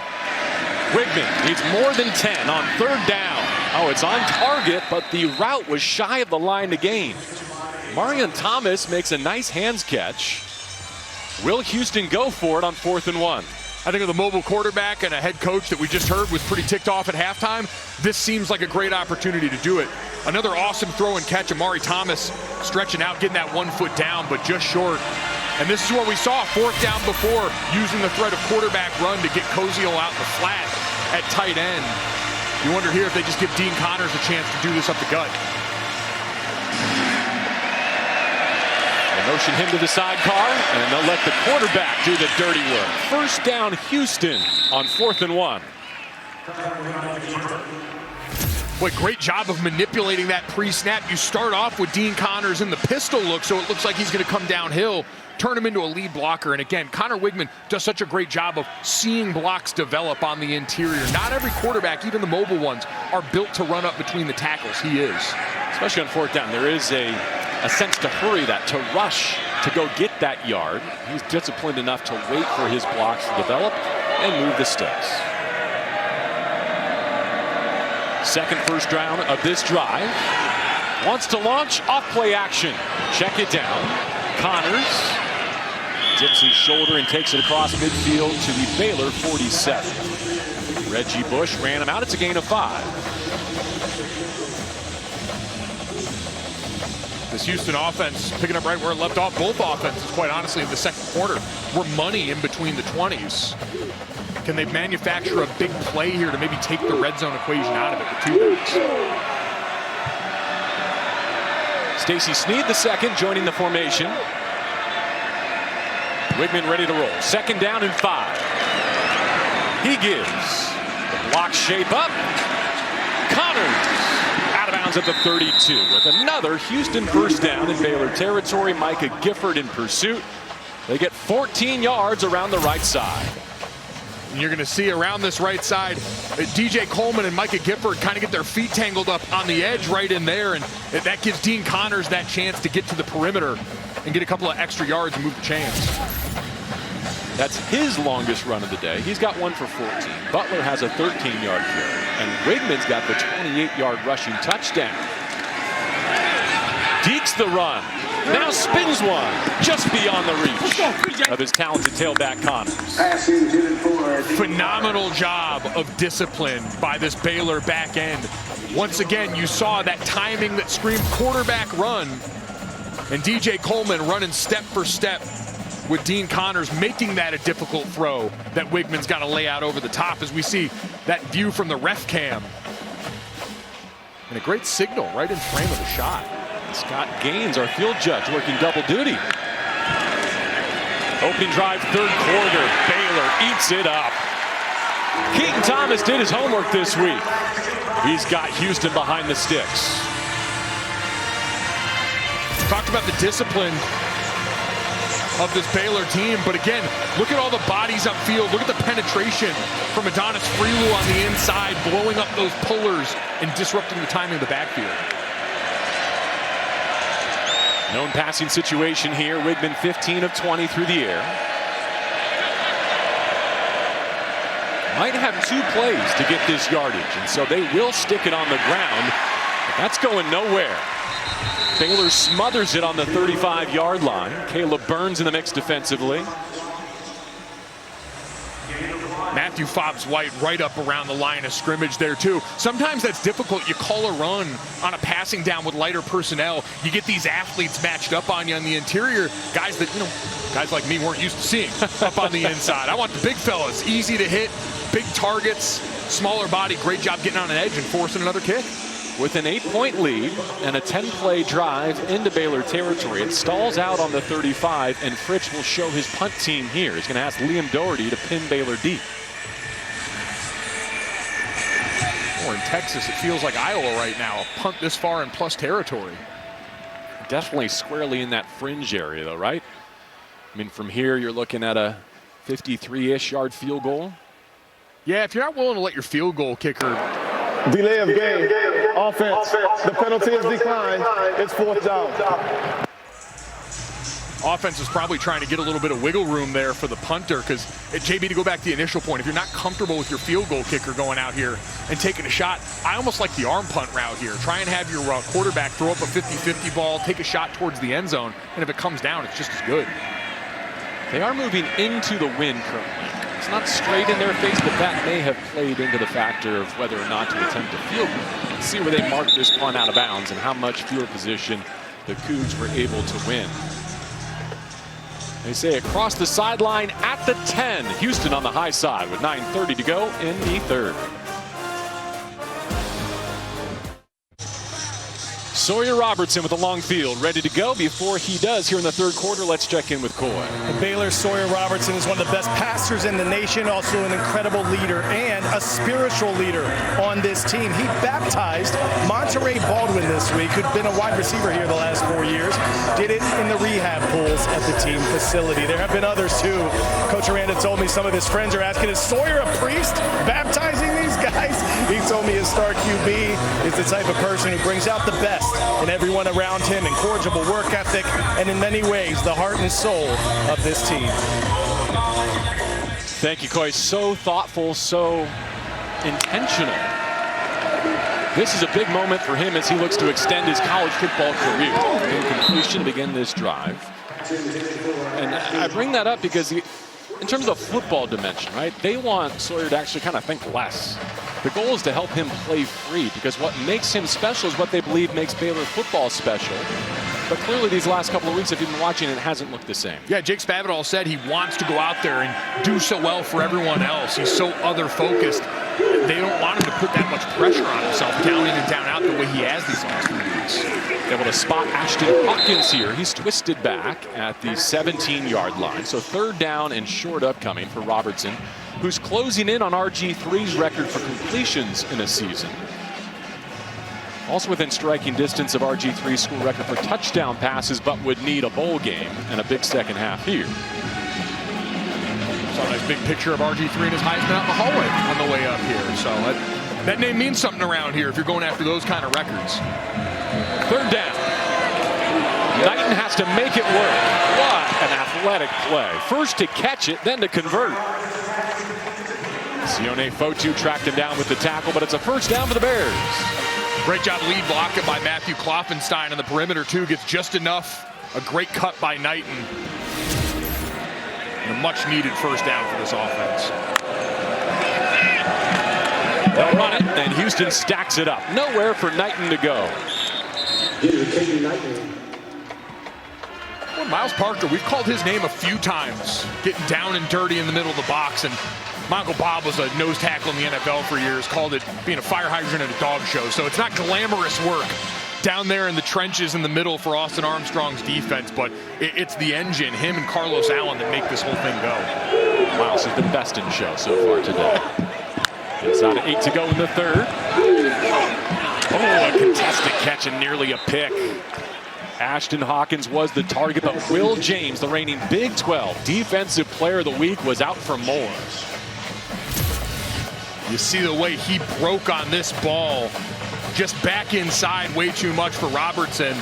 Speaker 1: Wigman needs more than 10 on 3rd down. Oh, it's on target, but the route was shy of the line to gain. Marion Thomas makes a nice hands catch. Will Houston go for it on 4th and 1?
Speaker 2: I think of the mobile quarterback and a head coach that we just heard was pretty ticked off at halftime. This seems like a great opportunity to do it. Another awesome throw and catch. Amari Thomas stretching out, getting that 1 foot down, but just short. And this is what we saw, 4th down before, using the threat of quarterback run to get Koziel out in the flat at tight end. You wonder here if they just give Dean Connors a chance to do this up the gut.
Speaker 1: Motion him to the sidecar, and they'll let the quarterback do the dirty work. First down, Houston on 4th and 1.
Speaker 2: Boy, great job of manipulating that pre-snap. You start off with Dean Connors in the pistol look, so it looks like he's going to come downhill, turn him into a lead blocker. And again, Connor Wigman does such a great job of seeing blocks develop on the interior. Not every quarterback, even the mobile ones, are built to run up between the tackles. He is.
Speaker 1: Especially on 4th down, there is a sense to hurry that, to rush, to go get that yard. He's disciplined enough to wait for his blocks to develop and move the sticks. Second first down of this drive. Wants to launch, off play action. Check it down. Connors dips his shoulder and takes it across midfield to the Baylor 47. Reggie Bush ran him out. It's a gain of 5.
Speaker 2: This Houston offense picking up right where it left off. Both offenses, quite honestly, in the second quarter were money in between the 20s. Can they manufacture a big play here to maybe take the red zone equation out of it with 2 minutes?
Speaker 1: Stacy Snead, the second, joining the formation. Wigman ready to roll. 2nd down and 5. He gives the block shape up. Connors out of bounds at the 32 with another Houston first down in Baylor territory. Micah Gifford in pursuit. They get 14 yards around the right side.
Speaker 2: And you're going to see around this right side, DJ Coleman and Micah Gifford kind of get their feet tangled up on the edge right in there, and that gives Dean Connors that chance to get to the perimeter and get a couple of extra yards and move the chains.
Speaker 1: That's his longest run of the day. He's got 1 for 14. Butler has a 13-yard carry, and Wigman's got the 28-yard rushing touchdown. Dekes the run. Now spins one just beyond the reach of his talented tailback Connors.
Speaker 2: Phenomenal job of discipline by this Baylor back end. Once again, you saw that timing that screamed quarterback run, and DJ Coleman running step for step with Dean Connors, making that a difficult throw that Wigman's got to lay out over the top, as we see that view from the ref cam. And a great signal right in frame of the shot.
Speaker 1: Scott Gaines, our field judge, working double duty. Opening drive, 3rd quarter. Baylor eats it up. Keaton Thomas did his homework this week. He's got Houston behind the sticks.
Speaker 2: Talked about the discipline of this Baylor team, but again, look at all the bodies upfield. Look at the penetration from Adonis Freelu on the inside, blowing up those pullers and disrupting the timing of the backfield.
Speaker 1: Known passing situation here. Wigman 15 of 20 through the air. Might have 2 plays to get this yardage, and so they will stick it on the ground. But that's going nowhere. Baylor smothers it on the 35-yard line. Caleb Burns in the mix defensively.
Speaker 2: Matthew Fobbs-White right up around the line of scrimmage there too. Sometimes that's difficult. You call a run on a passing down with lighter personnel. You get these athletes matched up on you on the interior. Guys that, guys like me weren't used to seeing up on the inside. I want the big fellas, easy to hit, big targets, smaller body. Great job getting on an edge and forcing another kick.
Speaker 1: With an 8-point lead and a 10-play drive into Baylor territory, it stalls out on the 35, and Fritz will show his punt team here. He's going to ask Liam Doherty to pin Baylor deep.
Speaker 2: Or in Texas, it feels like Iowa right now. A punt this far in plus territory.
Speaker 1: Definitely squarely in that fringe area, though, right? I mean, from here, you're looking at a 53-ish yard field goal.
Speaker 2: Yeah, if you're not willing to let your field goal kicker.
Speaker 4: Delay of game. Offense. The penalty is declined. It's 4th down.
Speaker 2: Offense is probably trying to get a little bit of wiggle room there for the punter, because JB, to go back to the initial point, if you're not comfortable with your field goal kicker going out here and taking a shot, I almost like the arm punt route here. Try and have your quarterback throw up a 50-50 ball, take a shot towards the end zone, and if it comes down, it's just as good.
Speaker 1: They are moving into the wind currently. It's not straight in their face, but that may have played into the factor of whether or not to attempt a field goal. Let's see where they mark this punt out of bounds and how much field position the Cougs were able to win. They say across the sideline at the 10. Houston on the high side with 9:30 to go in the third. Sawyer Robertson with a long field, ready to go. Before he does here in the third quarter, let's check in with Coy.
Speaker 3: The Baylor Sawyer Robertson is one of the best passers in the nation, also an incredible leader and a spiritual leader on this team. He baptized Monterey Baldwin this week, who'd been a wide receiver here the last 4 years. Did it in the rehab pools at the team facility. There have been others too. Coach Aranda told me some of his friends are asking, is Sawyer a priest baptizing these guys? He told me his star QB is the type of person who brings out the best in everyone around him, incorrigible work ethic, and in many ways, the heart and soul of this team.
Speaker 1: Thank you, Coy. So thoughtful, so intentional. This is a big moment for him as he looks to extend his college football career. In completion to begin this drive. And I bring that up because in terms of the football dimension, right, they want Sawyer to actually kind of think less. The goal is to help him play free, because what makes him special is what they believe makes Baylor football special. But clearly these last couple of weeks, if you've been watching, it hasn't looked the same. Yeah, Jake Spavital said he wants to go out there and do so well for everyone else. He's so other-focused. They don't want him to put that much pressure on himself, down in and down out, the way he has these last few weeks. Able to spot Ashton Hawkins here. He's twisted back at the 17-yard line. So third down and short upcoming for Robertson, who's closing in on RG3's record for completions in a season. Also within striking distance of RG3's school record for touchdown passes, but would need a bowl game and a big second half here. Saw a nice big picture of RG3 and his Heisman out in the hallway on the way up here. So that name means something around here if you're going after those kind of records. Third down. Knighton has to make it work. What an athletic play. First to catch it, then to convert. Sione Fotu tracked him down with the tackle, but it's a first down for the Bears. Great job lead blocking by Matthew Kloffenstein on the perimeter, too. Gets just enough. A great cut by Knighton. And a much-needed first down for this offense. They'll run it, and Houston stacks it up. Nowhere for Knighton to go. Well, Miles Parker, we've called his name a few times, getting down and dirty in the middle of the box. And my Uncle Bob was a nose tackle in the NFL for years, called it being a fire hydrant at a dog show. So it's not glamorous work down there in the trenches in the middle for Austin Armstrong's defense, but it's the engine, him and Carlos Allen, that make this whole thing go. Miles has been best in show so far today. Inside of 8 to go in the third. Oh, a contested catch and nearly a pick. Ashton Hawkins was the target, but Will James, the reigning Big 12 Defensive Player of the Week, was out for more. You see the way he broke on this ball. Just back inside way too much for Robertson.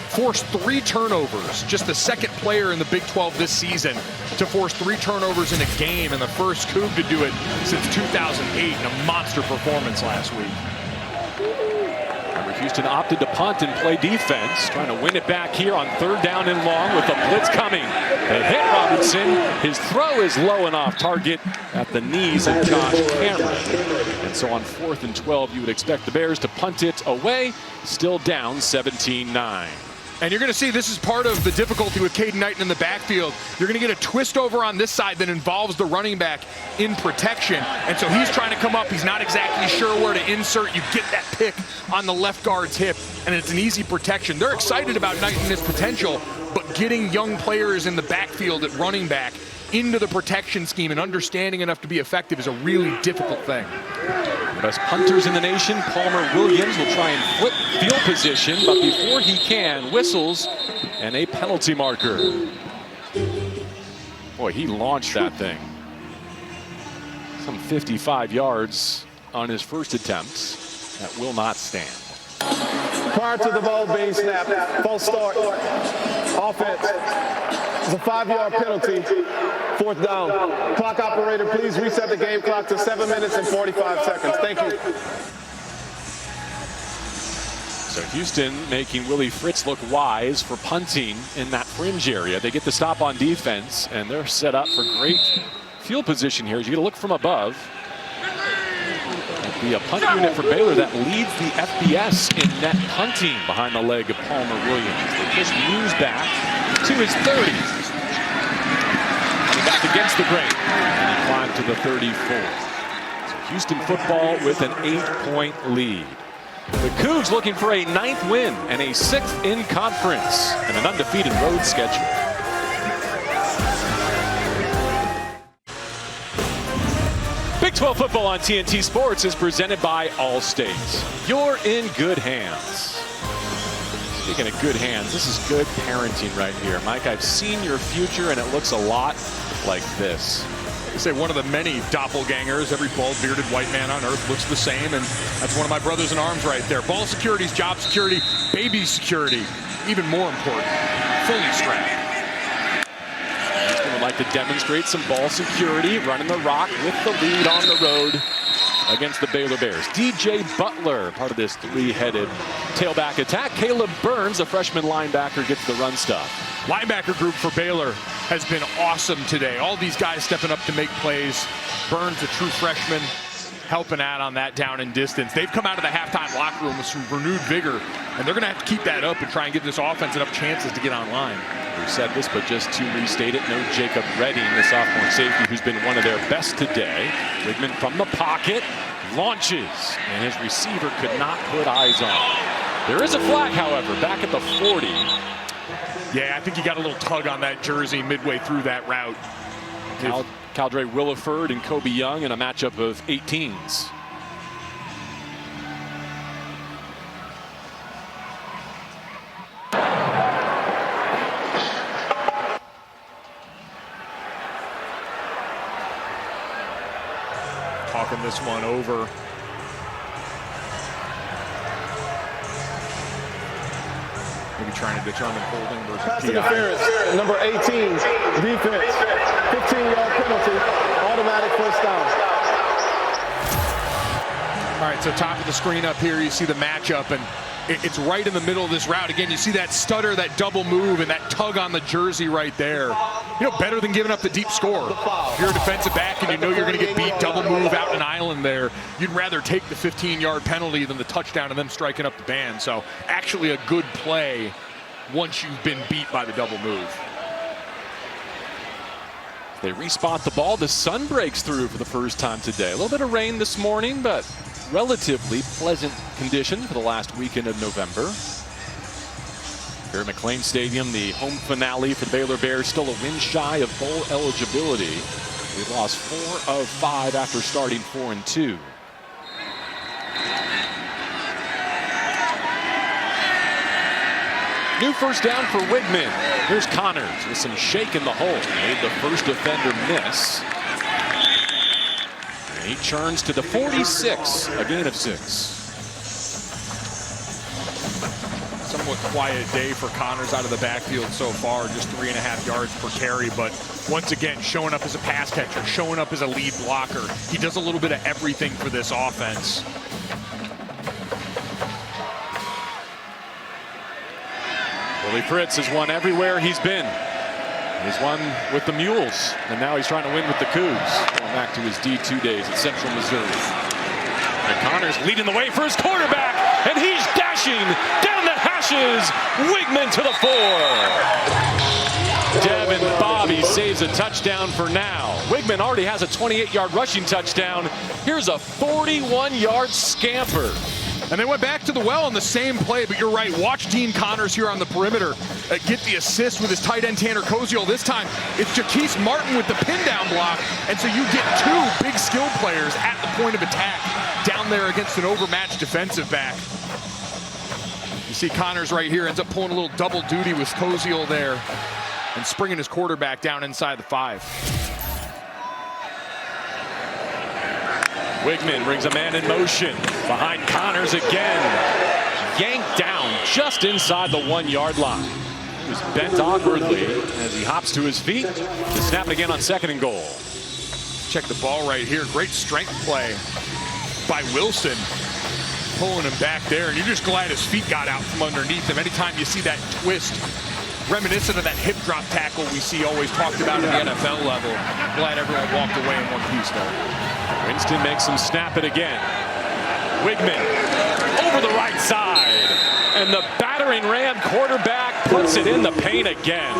Speaker 1: Forced 3 turnovers. Just the second player in the Big 12 this season to force 3 turnovers in a game, and the first Coug to do it since 2008 in a monster performance last week. Houston opted to punt and play defense, trying to win it back here on third down and long with the blitz coming. They hit Robertson. His throw is low and off target at the knees of Josh Cameron. And so on 4th and 12, you would expect the Bears to punt it away, still down 17-9. And you're going to see this is part of the difficulty with Caden Knighton in the backfield. You're going to get a twist over on this side that involves the running back in protection. And so he's trying to come up. He's not exactly sure where to insert. You get that pick on the left guard's hip, and it's an easy protection. They're excited about Knighton and his potential, but getting young players in the backfield at running back into the protection scheme and understanding enough to be effective is a really difficult thing. The best punters in the nation, Palmer Williams, will try and flip field position, but before he can, whistles and a penalty marker. Boy, he launched that thing. Some 55 yards on his first attempt. That will not stand.
Speaker 4: Prior to the ball being snapped, false start, offense. It's a 5-yard penalty, 4th down. Clock operator, please reset the game clock to 7 minutes and 45 seconds. Thank you.
Speaker 1: So Houston making Willie Fritz look wise for punting in that fringe area. They get the stop on defense, and they're set up for great field position here. As you get a look from above. Be a punt unit for Baylor that leads the FBS in net punting behind the leg of Palmer Williams. They push Muse back to his 30. And back against the grain. And he climbed to the 34. So Houston football with an 8-point lead. The Cougs looking for a 9th win and a 6th in conference and an undefeated road schedule. Big 12 football on TNT Sports is presented by Allstate. You're in good hands. Speaking of good hands, this is good parenting right here. Mike, I've seen your future and it looks a lot like this.
Speaker 2: I say one of the many doppelgangers. Every bald-bearded white man on earth looks the same, and that's one of my brothers in arms right there. Ball security is job security, baby security, even more important, fully strapped.
Speaker 1: Would like to demonstrate some ball security, running the rock with the lead on the road against the Baylor Bears. DJ Butler, part of this three-headed tailback attack. Caleb Burns, a freshman linebacker, gets the run stop.
Speaker 2: Linebacker group for Baylor has been awesome today. All these guys stepping up to make plays. Burns, a true freshman, helping out on that down and distance. They've come out of the halftime locker room with some renewed vigor, and they're going to have to keep that up and try and give this offense enough chances to get online.
Speaker 1: We've said this, but just to restate it, no Jacob Redding, the sophomore safety who's been one of their best today. Wigman from the pocket, launches, and his receiver could not put eyes on. There is a flag, however, back at the 40.
Speaker 2: Yeah, I think he got a little tug on that jersey midway through that route.
Speaker 1: Caldre Williford and Kobe Young in a matchup of 18s.
Speaker 2: Talking this one over. Maybe trying to determine holding versus
Speaker 4: Pass
Speaker 2: PI.
Speaker 4: interference, number 18, defense, 15-yard penalty, automatic first down.
Speaker 2: All right, so top of the screen up here, you see the matchup, and it's right in the middle of this route. Again, you see that stutter, that double move, and that tug on the jersey right there. You know, better than giving up the deep score. If you're a defensive back and you know you're going to get beat, double move out an island there, you'd rather take the 15-yard penalty than the touchdown and them striking up the band. So actually a good play once you've been beat by the double move.
Speaker 1: They respot the ball. The sun breaks through for the first time today. A little bit of rain this morning, but relatively pleasant conditions for the last weekend of November. Here at McLean Stadium, the home finale for the Baylor Bears, still a win shy of bowl eligibility. They lost 4 of 5 after starting 4-2. New first down for Wigman. Here's Connors with some shake in the hole. Made the first defender miss. And he churns to the 46, a gain of 6.
Speaker 2: Somewhat quiet day for Connors out of the backfield so far, just 3.5 yards per carry, but once again showing up as a pass catcher, showing up as a lead blocker. He does a little bit of everything for this offense.
Speaker 1: Willie Fritz has won everywhere he's been. He's won with the Mules, and now he's trying to win with the Cougs, going back to his D2 days at Central Missouri. And Connors leading the way for his quarterback, and he's dashing down the hashes. Wigman to the 4. Devin Bobby saves a touchdown for now. Wigman already has a 28-yard rushing touchdown. Here's a 41-yard scamper.
Speaker 2: And they went back to the well on the same play, but you're right. Watch Dean Connors here on the perimeter get the assist with his tight end Tanner Koziel. This time, it's Jaquise Martin with the pin down block. And so you get 2 big skill players at the point of attack down there against an overmatched defensive back. You see Connors right here ends up pulling a little double duty with Koziel there and springing his quarterback down inside the 5.
Speaker 1: Wigman brings a man in motion behind Connors again. Yanked down just inside the 1-yard line. He was bent awkwardly as he hops to his feet to snap it again on 2nd and goal.
Speaker 2: Check the ball right here. Great strength play by Wilson, pulling him back there. And you're just glad his feet got out from underneath him. Anytime you see that twist reminiscent of that hip drop tackle we see always talked about at the NFL level. Glad everyone walked away in one piece, though.
Speaker 1: Winston makes him snap it again. Wigman over the right side. And the battering Ram quarterback puts it in the paint again.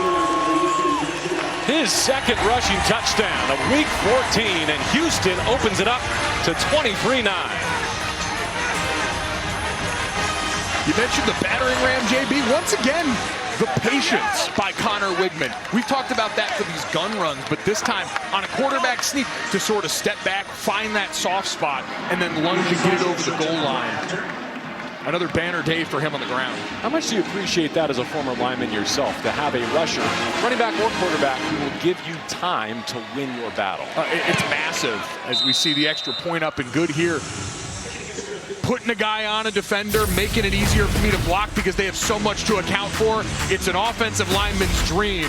Speaker 1: His second rushing touchdown of week 14, and Houston opens it up to 23-9.
Speaker 2: You mentioned the battering ram, JB. Once again, the patience by Connor Wigman. We've talked about that for these gun runs, but this time on a quarterback sneak to sort of step back, find that soft spot, and then lunge and get it over the goal line. Another banner day for him on the ground.
Speaker 1: How much do you appreciate that as a former lineman yourself, to have a rusher, running back or quarterback, who will give you time to win your battle?
Speaker 2: It's massive as we see the extra point up and good here. Putting a guy on a defender, making it easier for me to block because they have so much to account for. It's an offensive lineman's dream,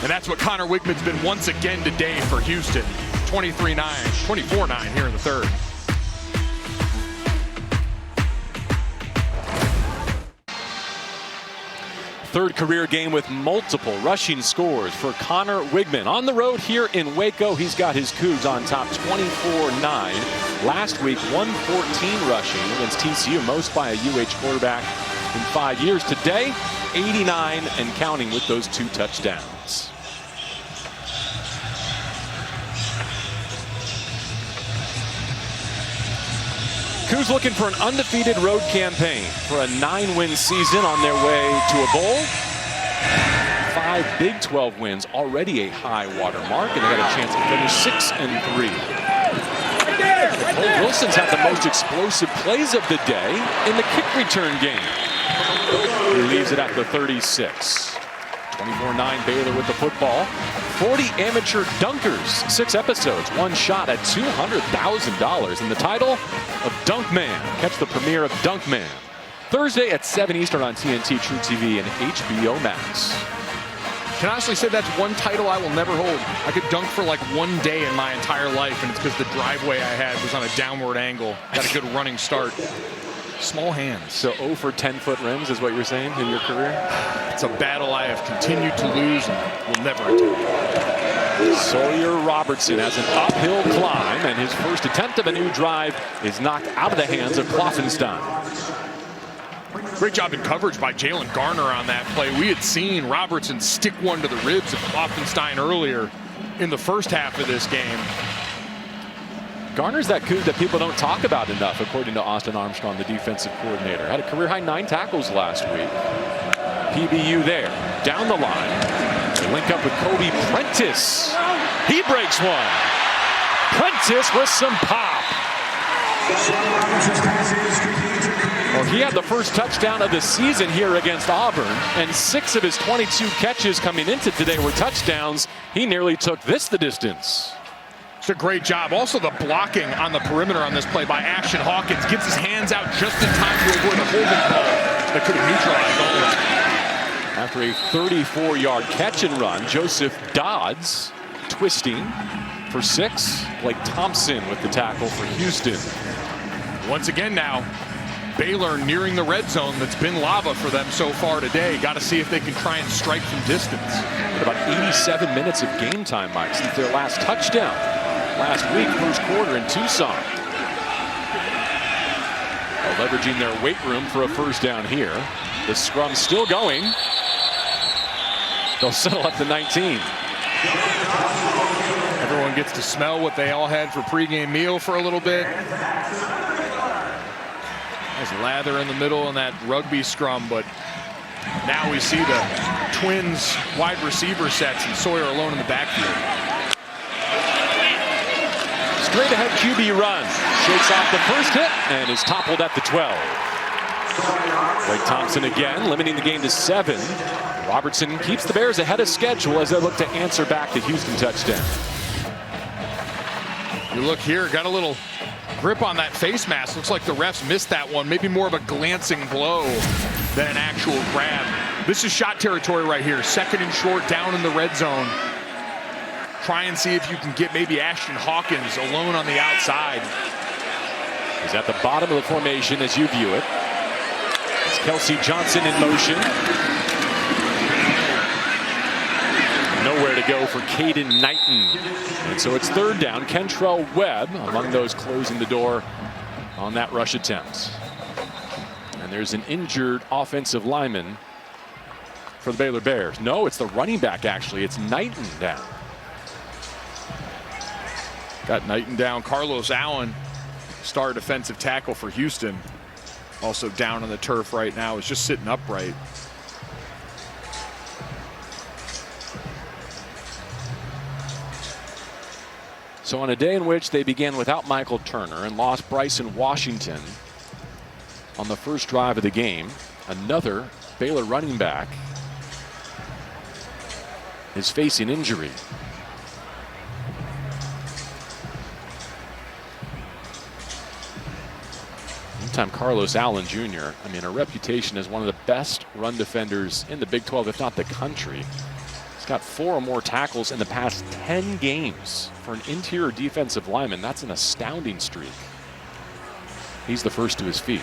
Speaker 2: and that's what Connor Wigman's been once again today for Houston. 24-9 here in the third.
Speaker 1: Third career game with multiple rushing scores for Connor Wigman. On the road here in Waco, he's got his Cougs on top 24-9. Last week, 114 rushing against TCU, most by a UH quarterback in 5 years. Today, 89 and counting with those 2 touchdowns. Cougs looking for an undefeated road campaign for a 9-win season on their way to a bowl. 5 Big 12 wins, already a high water mark, and they got a chance to finish 6-3. Cole Wilson's had the most explosive plays of the day in the kick return game. He leaves it at the 36. 24-9 Baylor with the football. 40 amateur dunkers, 6 episodes, 1 shot at $200,000. And the title of Dunk Man. Catch the premiere of Dunk Man Thursday at 7 Eastern on TNT, True TV, and HBO Max.
Speaker 2: Can honestly say that's one title I will never hold. I could dunk for like 1 day in my entire life, and it's because the driveway I had was on a downward angle. Got a good running start. Small hands.
Speaker 1: So 0 for 10-foot rims is what you're saying in your career?
Speaker 2: It's a battle I have continued to lose and will never attempt.
Speaker 1: Sawyer Robertson has an uphill climb, and his first attempt of a new drive is knocked out of the hands of Kloffenstein.
Speaker 2: Great job in coverage by Jalen Garner on that play. We had seen Robertson stick one to the ribs of Kloffenstein earlier in the first half of this game.
Speaker 1: Garner's that Coug that people don't talk about enough, according to Austin Armstrong, the defensive coordinator. Had a career-high 9 tackles last week. PBU there, down the line. They link up with Kobe Prentice. He breaks one. Prentice with some pop. Well, he had the first touchdown of the season here against Auburn, and 6 of his 22 catches coming into today were touchdowns. He nearly took this the distance.
Speaker 2: It's a great job. Also the blocking on the perimeter on this play by Ashton Hawkins. Gets his hands out just in time to avoid a holding call that could have neutralized all of that.
Speaker 1: After a 34-yard catch and run, Joseph Dodds twisting for 6. Blake Thompson with the tackle for Houston.
Speaker 2: Once again now, Baylor nearing the red zone. That's been lava for them so far today. Got to see if they can try and strike from distance.
Speaker 1: About 87 minutes of game time, Mike, since their last touchdown last week, first quarter in Tucson. Leveraging their weight room for a first down here. The scrum still going. They'll settle at the 19.
Speaker 2: Everyone gets to smell what they all had for pregame meal for a little bit. There's lather in the middle in that rugby scrum, but now we see the Twins wide receiver sets and Sawyer alone in the backfield.
Speaker 1: Straight ahead QB run. Shakes off the first hit and is toppled at the 12. Blake Thompson again, limiting the game to 7. Robertson keeps the Bears ahead of schedule as they look to answer back the Houston touchdown.
Speaker 2: You look here, got a little grip on that face mask. Looks like the refs missed that one. Maybe more of a glancing blow than an actual grab. This is shot territory right here. 2nd and short, down in the red zone. Try and see if you can get maybe Ashton Hawkins alone on the outside.
Speaker 1: He's at the bottom of the formation as you view it. It's Kelsey Johnson in motion. nowhere to go for Caden Knighton. And so it's third down. Kentrell Webb among those closing the door on that rush attempt. And there's an injured offensive lineman for the Baylor Bears. No, it's the running back, actually. It's Knighton down.
Speaker 2: Got Knighton down. Carlos Allen, star defensive tackle for Houston, also down on the turf right now, is just sitting upright.
Speaker 1: So on a day in which they began without Michael Turner and lost Bryson Washington on the first drive of the game, another Baylor running back is facing injury. Meantime, Carlos Allen Jr., I mean, a reputation as one of the best run defenders in the Big 12, if not the country. He's got 4 or more tackles in the past 10 games. For an interior defensive lineman, that's an astounding streak. He's the first to his feet.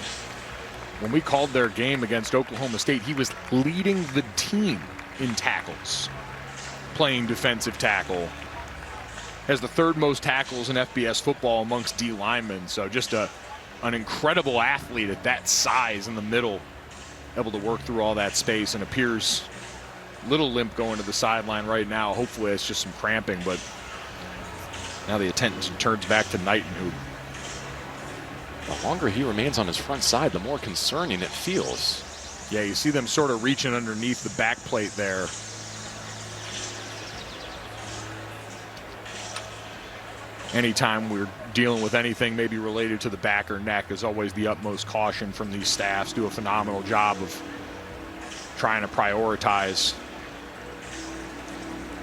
Speaker 2: When we called their game against Oklahoma State, he was leading the team in tackles, playing defensive tackle. Has the 3rd most tackles in FBS football amongst D linemen. So just an incredible athlete at that size in the middle, able to work through all that space, and appears a little limp going to the sideline right now. Hopefully it's just some cramping, but now the attention turns back to Knighton, who
Speaker 1: the longer he remains on his front side, the more concerning it feels.
Speaker 2: Yeah, you see them sort of reaching underneath the back plate there. Anytime we're dealing with anything maybe related to the back or neck, there's always the utmost caution from these staffs. Do a phenomenal job of trying to prioritize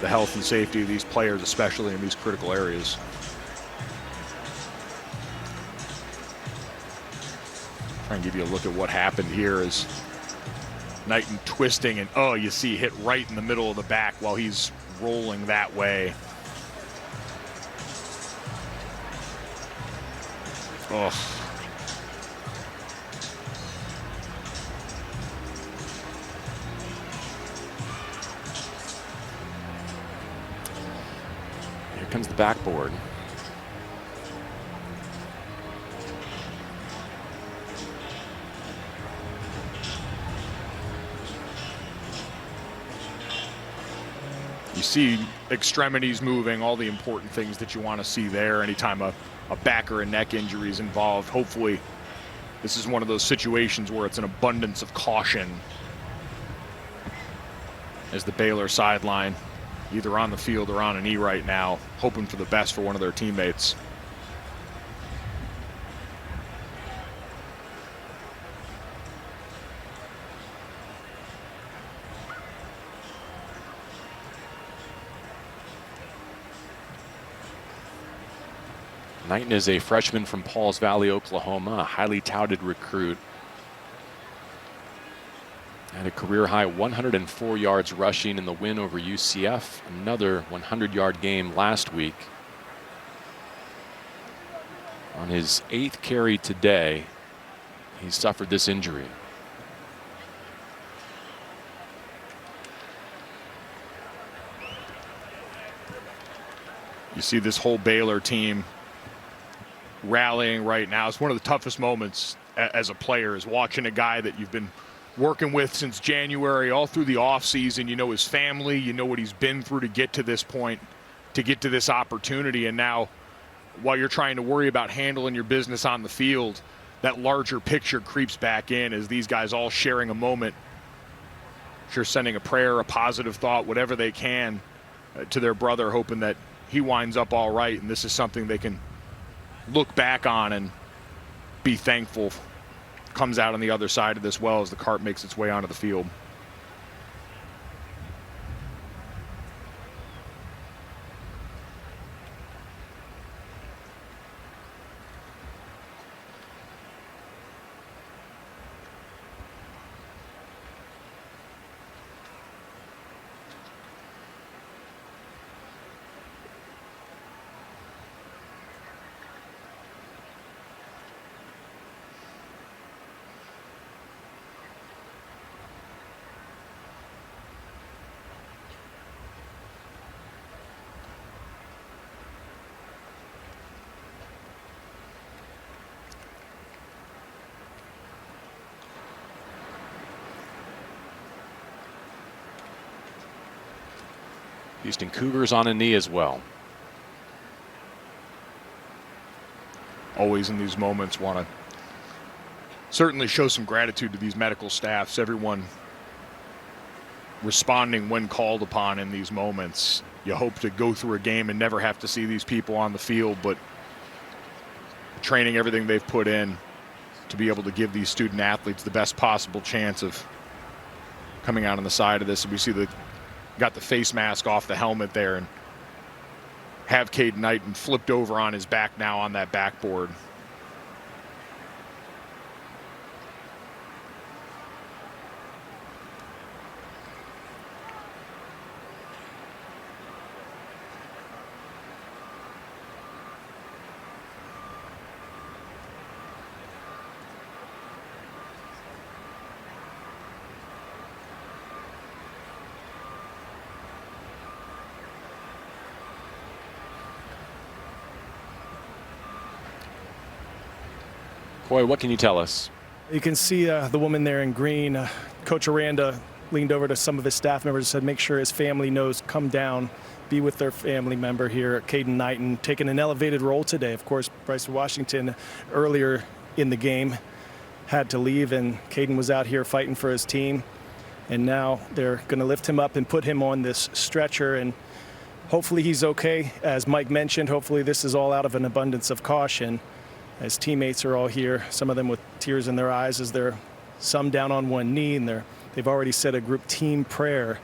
Speaker 2: the health and safety of these players, especially in these critical areas. Try and give you a look at what happened here as Knighton twisting, and oh, you see hit right in the middle of the back while he's rolling that way. Oh.
Speaker 1: Here comes the backboard.
Speaker 2: You see extremities moving, all the important things that you want to see there anytime a back or a neck injury is involved. Hopefully this is one of those situations where it's an abundance of caution as the Baylor sideline, either on the field or on a knee right now, hoping for the best for one of their teammates.
Speaker 1: Knighton is a freshman from Pauls Valley, Oklahoma, a highly touted recruit. Had a career-high 104 yards rushing in the win over UCF. Another 100-yard game last week. On his 8th carry today, he suffered this injury.
Speaker 2: You see this whole Baylor team rallying right now. It's one of the toughest moments as a player, is watching a guy that you've been working with since January, all through the offseason. You know his family, you know what he's been through to get to this point, to get to this opportunity. And now, while you're trying to worry about handling your business on the field, that larger picture creeps back in as these guys all sharing a moment, sure, sending a prayer, a positive thought, whatever they can to their brother, hoping that he winds up all right. And this is something they can look back on and be thankful comes out on the other side of this well as the cart makes its way onto the field.
Speaker 1: Houston Cougars on a knee as well.
Speaker 2: Always in these moments want to certainly show some gratitude to these medical staffs, everyone responding when called upon in these moments. You hope to go through a game and never have to see these people on the field, but training, everything they've put in to be able to give these student athletes the best possible chance of coming out on the side of this. We see got the face mask off the helmet there and have Caden Knighton flipped over on his back now on that backboard.
Speaker 1: Boy, what can you tell us?
Speaker 3: You can see the woman there in green. Coach Aranda leaned over to some of his staff members and said, make sure his family knows, come down, be with their family member here, Caden Knighton, taking an elevated role today. Of course, Bryce Washington earlier in the game had to leave, and Caden was out here fighting for his team. And now they're going to lift him up and put him on this stretcher, and hopefully he's okay. As Mike mentioned, hopefully this is all out of an abundance of caution. His teammates are all here, some of them with tears in their eyes as they're some down on one knee, and they've already said a group team prayer.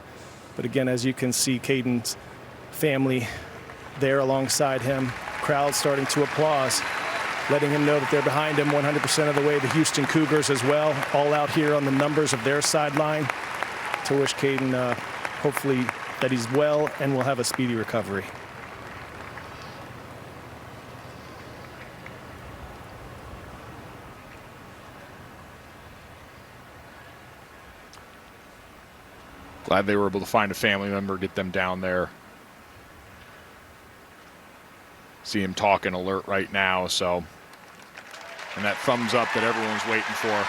Speaker 3: But again, as you can see, Caden's family there alongside him, crowd starting to applaud, letting him know that they're behind him 100% of the way. The Houston Cougars as well, all out here on the numbers of their sideline to wish Caden hopefully that he's well and will have a speedy recovery.
Speaker 2: Glad they were able to find a family member, get them down there. See him talking alert right now, so. And that thumbs up that everyone's waiting for.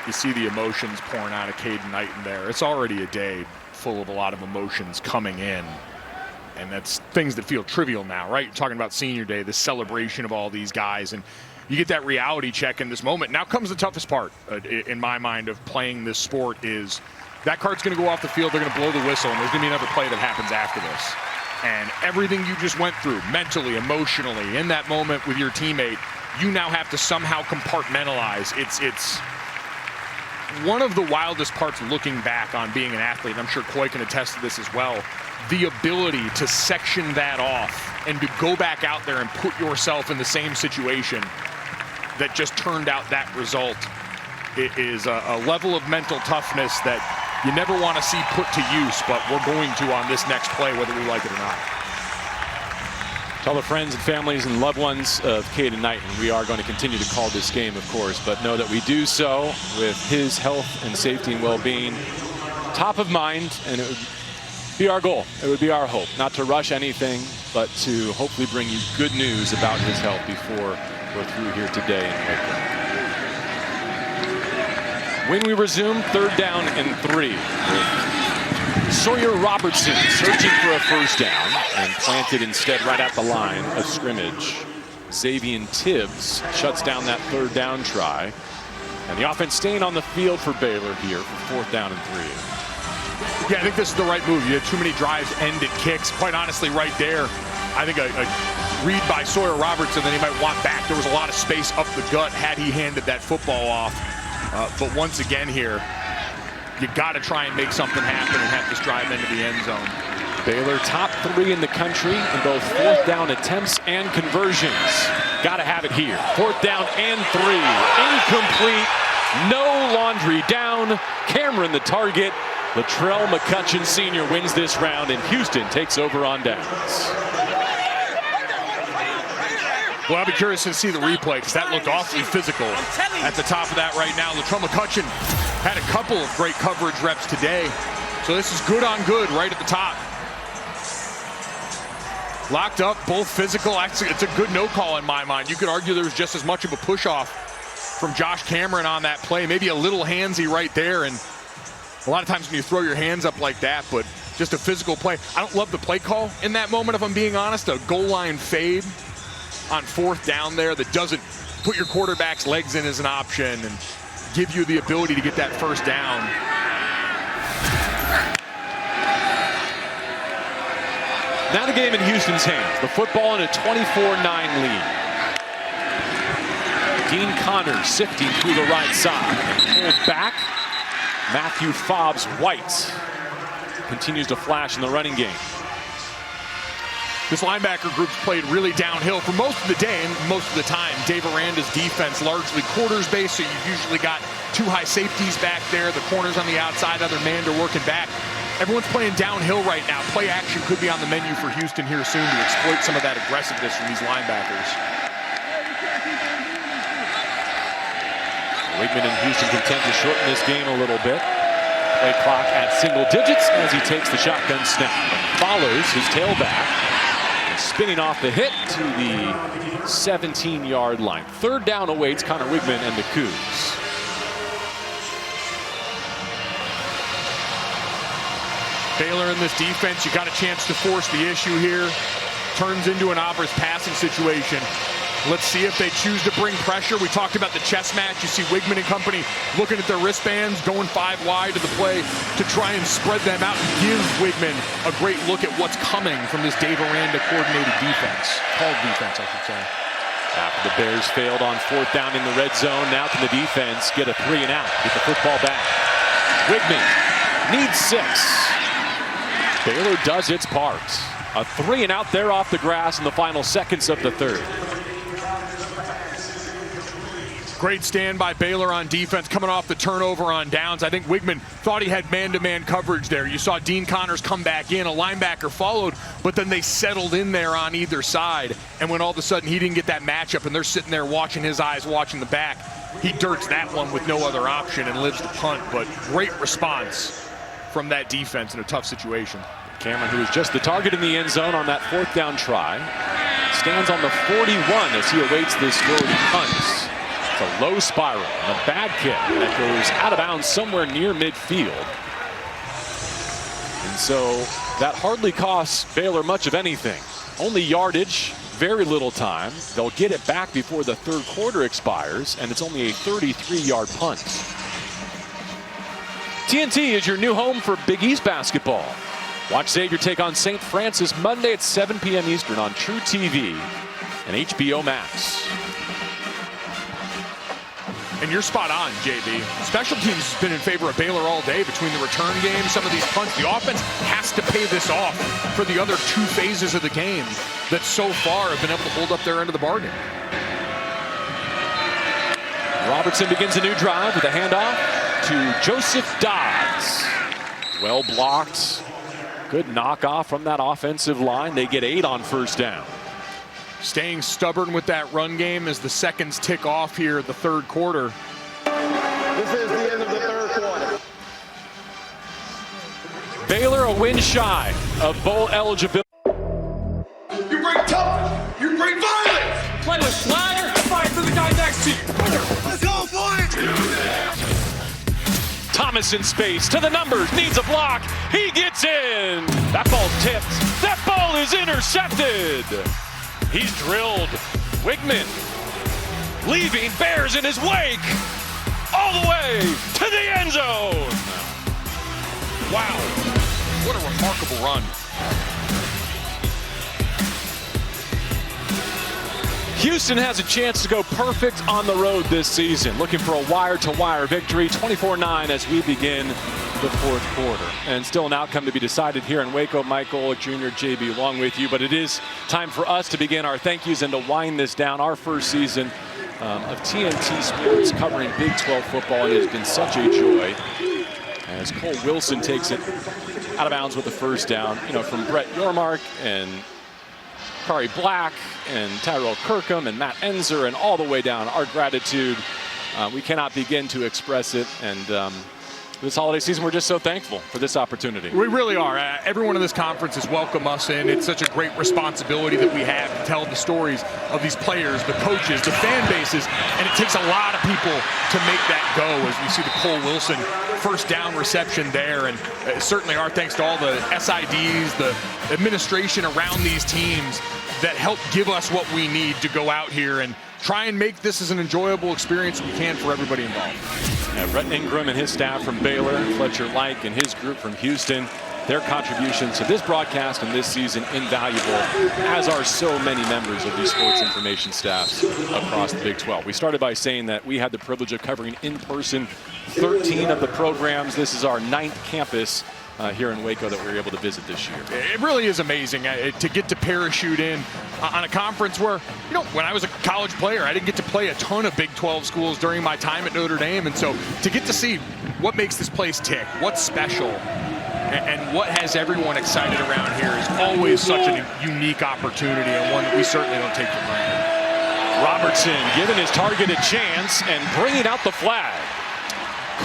Speaker 2: You see the emotions pouring out of Caden Knighton there. It's already a day full of a lot of emotions coming in. And that's things that feel trivial now, right? You're talking about senior day, the celebration of all these guys. And you get that reality check in this moment. Now comes the toughest part, in my mind, of playing this sport is that card's going to go off the field. They're going to blow the whistle, and there's going to be another play that happens after this. And everything you just went through, mentally, emotionally, in that moment with your teammate, you now have to somehow compartmentalize. It's one of the wildest parts looking back on being an athlete, and I'm sure Coy can attest to this as well, the ability to section that off and to go back out there and put yourself in the same situation that just turned out that result. It is a level of mental toughness that you never want to see put to use, but we're going to on this next play, whether we like it or not.
Speaker 1: Tell the friends and families and loved ones of Caden Knighton, we are going to continue to call this game, of course, but know that we do so with his health and safety and well-being top of mind, and it would be our goal. It would be our hope not to rush anything, but to hopefully bring you good news about his health before we're through here today in Lakeland. When we resume, 3rd down and 3. Sawyer Robertson searching for a first down and planted instead right at the line of scrimmage. Xavier Tibbs shuts down that 3rd down try. And the offense staying on the field for Baylor here for 4th down and 3.
Speaker 2: Yeah, I think this is the right move. You had too many drives ended kicks. Quite honestly, right there, I think a read by Sawyer Robertson that he might want back. There was a lot of space up the gut had he handed that football off. But once again here, you got to try and make something happen and have this drive into the end zone.
Speaker 1: Baylor top 3 in the country in both 4th down attempts and conversions. Got to have it here. 4th down and 3. Incomplete. No laundry down. Cameron the target. Latrell McCutcheon Sr. wins this round, and Houston takes over on downs.
Speaker 2: Well, I'll be curious to see the replay because that looked awfully physical at the top of that right now. Latrell McCutcheon had a couple of great coverage reps today. So this is good on good right at the top. Locked up, both physical. It's a good no call in my mind. You could argue there was just as much of a push-off from Josh Cameron on that play. Maybe a little handsy right there. And a lot of times when you throw your hands up like that, but just a physical play. I don't love the play call in that moment, if I'm being honest. A goal line fade on 4th down there that doesn't put your quarterback's legs in as an option and give you the ability to get that first down.
Speaker 1: Now the game in Houston's hands. The football in a 24-9 lead. Dean Connors sifting through the right side. Pulled back. Matthew Fobbs-White continues to flash in the running game.
Speaker 2: This linebacker group's played really downhill for most of the day and most of the time. Dave Aranda's defense largely quarters-based, so you've usually got 2 high safeties back there, the corners on the outside, other man to working back. Everyone's playing downhill right now. Play action could be on the menu for Houston here soon to exploit some of that aggressiveness from these linebackers.
Speaker 1: Wigman and Houston content to shorten this game a little bit. Play clock at single digits as he takes the shotgun snap and follows his tailback. Spinning off the hit to the 17-yard line. 3rd down awaits Connor Wigman and the Cougs.
Speaker 2: Baylor in this defense, you got a chance to force the issue here. Turns into an obvious passing situation. Let's see if they choose to bring pressure. We talked about the chess match. You see Wigman and company looking at their wristbands, going 5 wide to the play to try and spread them out and give Wigman a great look at what's coming from this Dave Aranda coordinated defense. Called defense, I should say.
Speaker 1: After the Bears failed on 4th down in the red zone, now can the defense get a 3 and out, get the football back. Wigman needs 6. Baylor does its part. A 3 and out there off the grass in the final seconds of the 3rd.
Speaker 2: Great stand by Baylor on defense, coming off the turnover on downs. I think Wigman thought he had man-to-man coverage there. You saw Dean Connors come back in, a linebacker followed, but then they settled in there on either side. And when all of a sudden he didn't get that matchup and they're sitting there watching his eyes, watching the back, he dirts that one with no other option and lives to punt. But great response from that defense in a tough situation.
Speaker 1: Cameron, who was just the target in the end zone on that 4th down try, stands on the 41 as he awaits this Doherty punt. It's a low spiral and a bad kick that goes out of bounds somewhere near midfield. And so that hardly costs Baylor much of anything. Only yardage, very little time. They'll get it back before the 3rd quarter expires, and it's only a 33-yard punt. TNT is your new home for Big East basketball. Watch Xavier take on St. Francis Monday at 7 p.m. Eastern on True TV and HBO Max.
Speaker 2: And you're spot on, JB. Special teams has been in favor of Baylor all day between the return game, some of these punts. The offense has to pay this off for the other 2 phases of the game that so far have been able to hold up their end of the bargain.
Speaker 1: Robertson begins a new drive with a handoff to Joseph Dodds. Well blocked. Good knockoff from that offensive line. They get 8 on 1st down.
Speaker 2: Staying stubborn with that run game as the seconds tick off here the 3rd quarter.
Speaker 4: This is the end of the 3rd quarter.
Speaker 1: Baylor a win shy of bowl eligibility.
Speaker 8: You bring tough, you bring violence.
Speaker 9: Play with swagger, fight for the guy next to you.
Speaker 8: Let's go, boys.
Speaker 1: Thomas in space to the numbers, needs a block. He gets in. That ball's tipped. That ball is intercepted. He's drilled. Wigman leaving, Bears in his wake. All the way to the end zone.
Speaker 2: Wow, what a remarkable run.
Speaker 1: Houston has a chance to go perfect on the road this season. Looking for a wire-to-wire victory, 24-9 as we begin the 4th quarter. And still an outcome to be decided here in Waco. Mike Golick Jr., JB, along with you. But it is time for us to begin our thank yous and to wind this down. Our first season of TNT Sports covering Big 12 football. It has been such a joy as Cole Wilson takes it out of bounds with the 1st down. You know, from Brett Yormark and Kari Black and Tyrell Kirkham and Matt Enzer and all the way down. Our gratitude, we cannot begin to express it. And this holiday season, we're just so thankful for this opportunity.
Speaker 2: We really are. Everyone in this conference has welcomed us in. It's such a great responsibility that we have to tell the stories of these players, the coaches, the fan bases, and it takes a lot of people to make that go as we see the Cole Wilson first down reception there. And certainly our thanks to all the SIDs, the administration around these teams that help give us what we need to go out here and try and make this as an enjoyable experience we can for everybody involved.
Speaker 1: Yeah, Brett Ingram and his staff from Baylor, Fletcher Like and his group from Houston, their contributions to this broadcast and this season invaluable, as are so many members of these sports information staffs across the Big 12. We started by saying that we had the privilege of covering in person 13 of the programs. This is our 9th campus here in Waco that we were able to visit this year.
Speaker 2: It really is amazing to get to parachute in on a conference where, you know, when I was a college player, I didn't get to play a ton of Big 12 schools during my time at Notre Dame. And so to get to see what makes this place tick, what's special, and what has everyone excited around here is always such a unique opportunity and one that we certainly don't take for granted.
Speaker 1: Robertson giving his target a chance and bringing out the flag.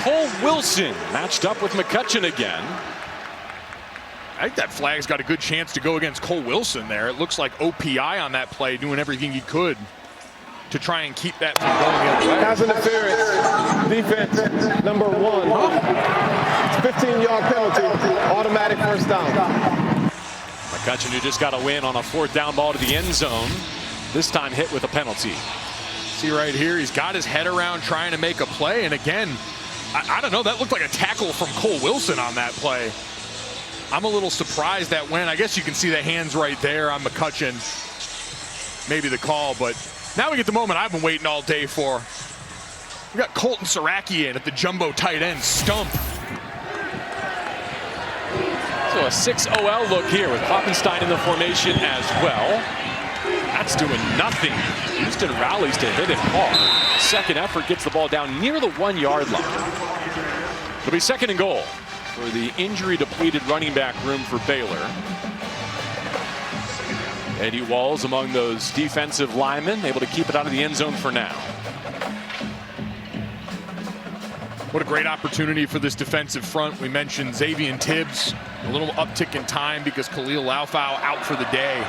Speaker 1: Cole Wilson matched up with McCutcheon again.
Speaker 2: I think that flag's got a good chance to go against Cole Wilson there. It looks like OPI on that play doing everything he could to try and keep that from going the other way.
Speaker 4: Pass interference, defense number 1. 15-yard penalty, automatic first down.
Speaker 1: McCutcheon, who just got a win on a 4th down ball to the end zone, this time hit with a penalty.
Speaker 2: See right here, he's got his head around trying to make a play, and again, I don't know, that looked like a tackle from Cole Wilson on that play. I'm a little surprised that when, I guess you can see the hands right there on McCutcheon. Maybe the call, but now we get the moment I've been waiting all day for. We got Colton Saraki in at the jumbo tight end stump.
Speaker 1: So a 6 OL look here with Kloppenstein in the formation as well. That's doing nothing. Houston rallies to hit it hard. Second effort gets the ball down near the 1-yard line. It'll be 2nd and goal for the injury-depleted running back room for Baylor. Eddie Walls among those defensive linemen, able to keep it out of the end zone for now.
Speaker 2: What a great opportunity for this defensive front. We mentioned Xavier Tibbs, a little uptick in time because Khalil Laufau out for the day.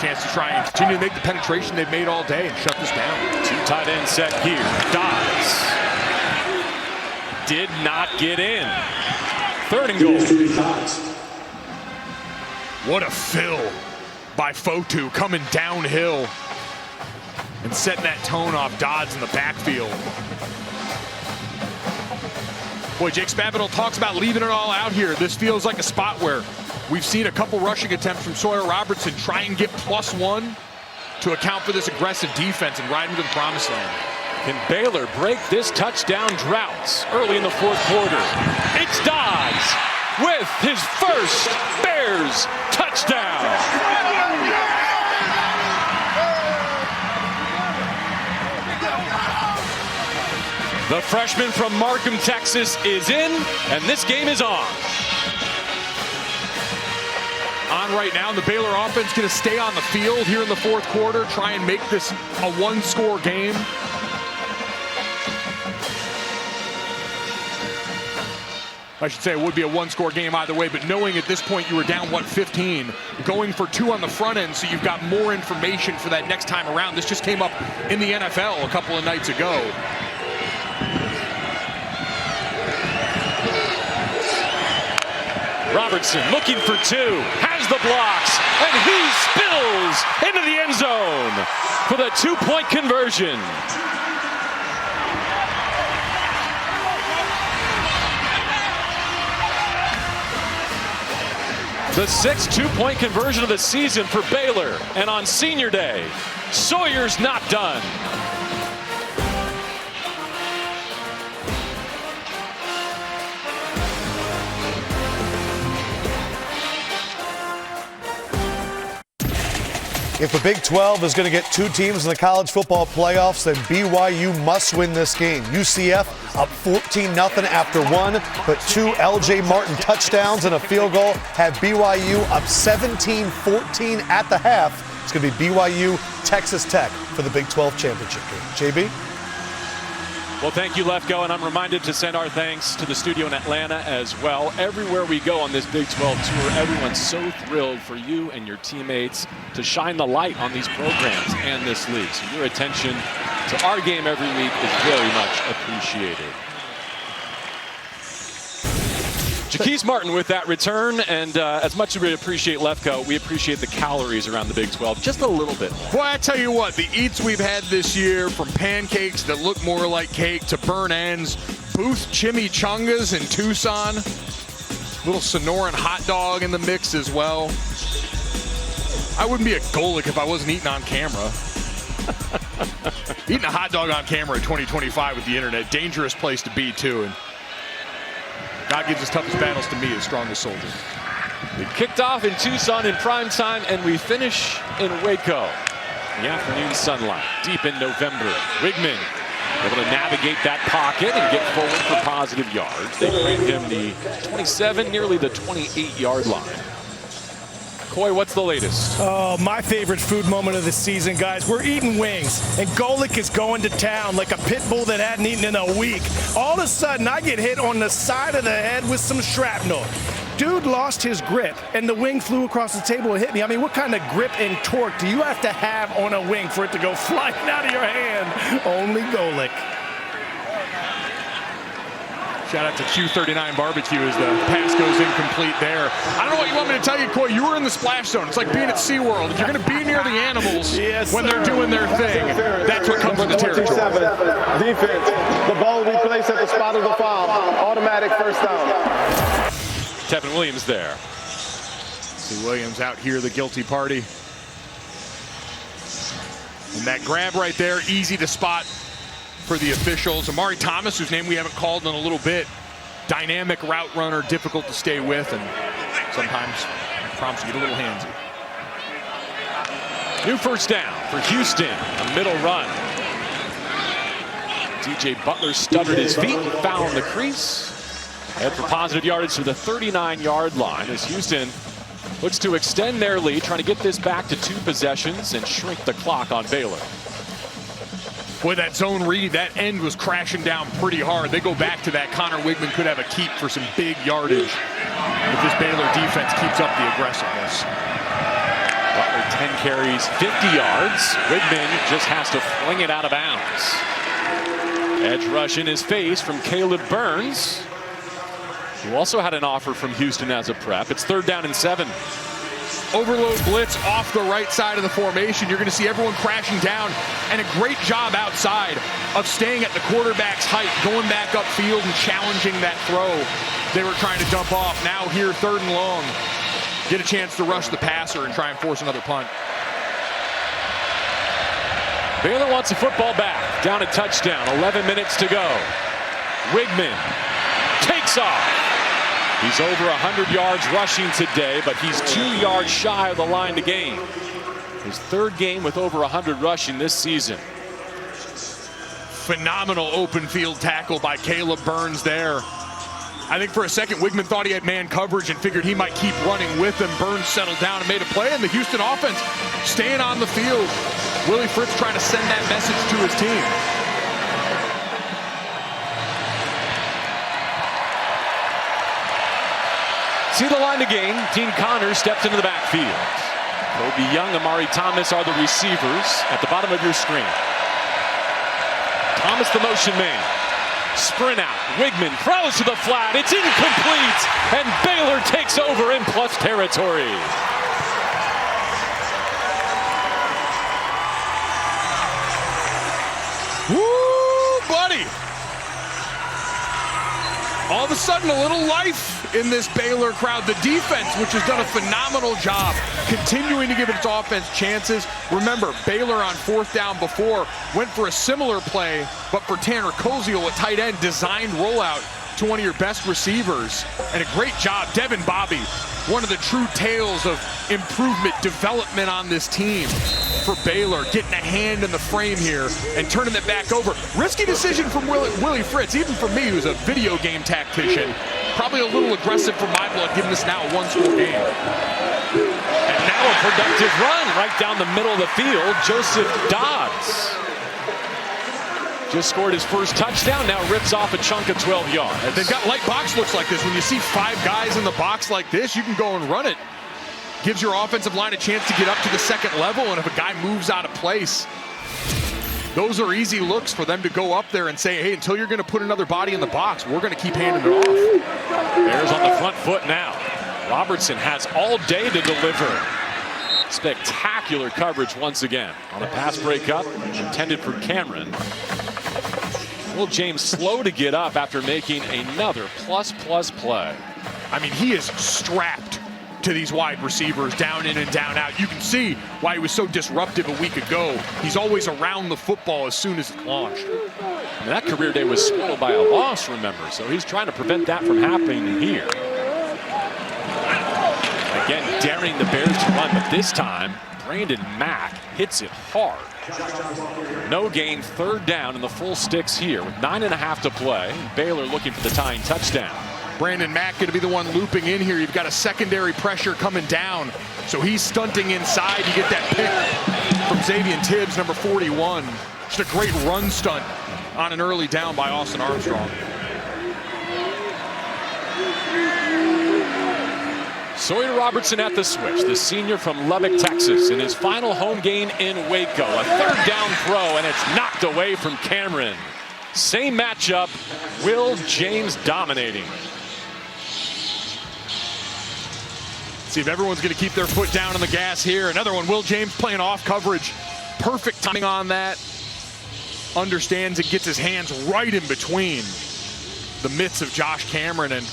Speaker 2: Chance to try and continue to make the penetration they've made all day and shut this down.
Speaker 1: 2 tight end set here. Dodds did not get in. 3rd and goal.
Speaker 2: What a fill by Fotu coming downhill and setting that tone off Dodds in the backfield. Boy, Jake Spavital talks about leaving it all out here. This feels like a spot where we've seen a couple rushing attempts from Sawyer Robertson try and get +1 to account for this aggressive defense and ride into the promised land.
Speaker 1: Can Baylor break this touchdown drought early in the 4th quarter? It's Dodds with his first Bears touchdown. The freshman from Markham, Texas is in, and this game is on.
Speaker 2: On right now, the Baylor offense going to stay on the field here in the 4th quarter, try and make this a 1-score game. I should say it would be a 1-score game either way, but knowing at this point you were down, 15, going for 2 on the front end, so you've got more information for that next time around. This just came up in the NFL a couple of nights ago.
Speaker 1: Robertson looking for 2, has the blocks, and he spills into the end zone for the 2-point conversion. The 6th 2-point conversion of the season for Baylor, and on senior day, Sawyer's not done.
Speaker 10: If the Big 12 is going to get 2 teams in the college football playoffs, then BYU must win this game. UCF up 14-0 after 1, but 2 LJ Martin touchdowns and a field goal have BYU up 17-14 at the half. It's going to be BYU Texas Tech for the Big 12 championship game. JB?
Speaker 1: Well, thank you, Lefko, and I'm reminded to send our thanks to the studio in Atlanta as well. Everywhere we go on this Big 12 tour, everyone's so thrilled for you and your teammates to shine the light on these programs and this league. So your attention to our game every week is very much appreciated. GWES Martin with that return, and as much as we appreciate Lefko, we appreciate the calories around the Big 12 just a little bit more.
Speaker 2: Boy, I tell you what, the eats we've had this year, from pancakes that look more like cake to burnt ends, Booth chimichangas in Tucson, little Sonoran hot dog in the mix as well. I wouldn't be a Golic if I wasn't eating on camera. Eating a hot dog on camera in 2025 with the internet, dangerous place to be too. And God gives his toughest battles to me, his strongest soldiers.
Speaker 1: We kicked off in Tucson in prime time, and we finish in Waco. The afternoon sunlight, deep in November. Wigman able to navigate that pocket and get forward for positive yards. They bring him the 27, nearly the 28-yard line. Coy, what's the latest?
Speaker 3: Oh, my favorite food moment of the season, guys. We're eating wings, and Golic is going to town like a pit bull that hadn't eaten in a week. All of a sudden, I get hit on the side of the head with some shrapnel. Dude lost his grip, and the wing flew across the table and hit me. I mean, what kind of grip and torque do you have to have on a wing for it to go flying out of your hand? Only Golic.
Speaker 2: Shout out to Q39 Barbecue as the pass goes incomplete there. I don't know what you want me to tell you, Coy. You were in the splash zone. It's like being at SeaWorld. If you're going to be near the animals when they're doing their thing, that's what comes with the territory.
Speaker 4: Defense. The ball will be placed at the spot of the foul. Automatic first down.
Speaker 1: Tevin Williams there.
Speaker 2: See Williams out here, the guilty party. And that grab right there, easy to spot for the officials. Amari Thomas, whose name we haven't called in a little bit, dynamic route runner, difficult to stay with, and sometimes prompts you to get a little handsy.
Speaker 1: New first down for Houston, a middle run. DJ Butler stuttered his feet and found the crease. Head for positive yardage to the 39-yard line as Houston looks to extend their lead, trying to get this back to 2 possessions and shrink the clock on Baylor.
Speaker 2: Boy, that zone read, that end was crashing down pretty hard. They go back to that. Connor Wigman could have a keep for some big yardage if this Baylor defense keeps up the aggressiveness.
Speaker 1: Butler 10 carries, 50 yards. Wigman just has to fling it out of bounds. Edge rush in his face from Caleb Burns, who also had an offer from Houston as a prep. It's 3rd down and 7.
Speaker 2: Overload blitz off the right side of the formation. You're going to see everyone crashing down, and a great job outside of staying at the quarterback's height, going back upfield and challenging that throw they were trying to dump off. Now here, 3rd and long. Get a chance to rush the passer and try and force another punt.
Speaker 1: Baylor wants the football back. Down a touchdown, 11 minutes to go. Wigman takes off. He's over 100 yards rushing today, but he's 2 yards shy of the line to gain. His 3rd game with over 100 rushing this season.
Speaker 2: Phenomenal open field tackle by Caleb Burns there. I think for a second, Wigman thought he had man coverage and figured he might keep running with him. Burns settled down and made a play, and the Houston offense staying on the field. Willie Fritz trying to send that message to his team.
Speaker 1: See the line to gain. Dean Connors steps into the backfield. Kobe Young, Amari Thomas are the receivers at the bottom of your screen. Thomas the motion man. Sprint out. Wigman throws to the flat. It's incomplete. And Baylor takes over in plus territory.
Speaker 2: Woo, buddy. All of a sudden, a little life in this Baylor crowd. The defense, which has done a phenomenal job continuing to give its offense chances. Remember, Baylor on 4th down before went for a similar play, but for Tanner Koziel at tight end, designed rollout to one of your best receivers. And a great job, Devin Bobby, one of the true tales of improvement, development on this team for Baylor, getting a hand in the frame here and turning it back over. Risky decision from Willie Fritz, even for me, who's a video game tactician. Probably a little aggressive for my blood, given this now a one-score game.
Speaker 1: And now a productive run right down the middle of the field. Joseph Dodds just scored his first touchdown, now rips off a chunk of 12 yards.
Speaker 2: And they've got light box looks like this. When you see 5 guys in the box like this, you can go and run it. Gives your offensive line a chance to get up to the second level, and if a guy moves out of place, those are easy looks for them to go up there and say, hey, until you're going to put another body in the box, we're going to keep handing it off.
Speaker 1: Bears on the front foot now. Robertson has all day to deliver. Spectacular coverage once again on a pass breakup intended for Cameron. Will James slow to get up after making another plus play.
Speaker 2: I mean, he is strapped to these wide receivers, down in and down out. You can see why he was so disruptive a week ago. He's always around the football as soon as it's launched.
Speaker 1: And that career day was spoiled by a loss, remember, so he's trying to prevent that from happening here. Again, daring the Bears to run, but this time, Brandon Mack hits it hard. No gain, third down, and the full sticks here with 9.5 to play. Baylor looking for the tying touchdown.
Speaker 2: Brandon Mack going to be the one looping in here. You've got a secondary pressure coming down, so he's stunting inside. You get that pick from Xavier Tibbs, number 41. Just a great run stunt on an early down by Austin Armstrong.
Speaker 1: Sawyer Robertson at the switch, the senior from Lubbock, Texas, in his final home game in Waco. A third down throw, and it's knocked away from Cameron. Same matchup, Will James dominating.
Speaker 2: See if everyone's going to keep their foot down on the gas here. Another one, Will James playing off coverage. Perfect timing on that. Understands and gets his hands right in between the mitts of Josh Cameron. And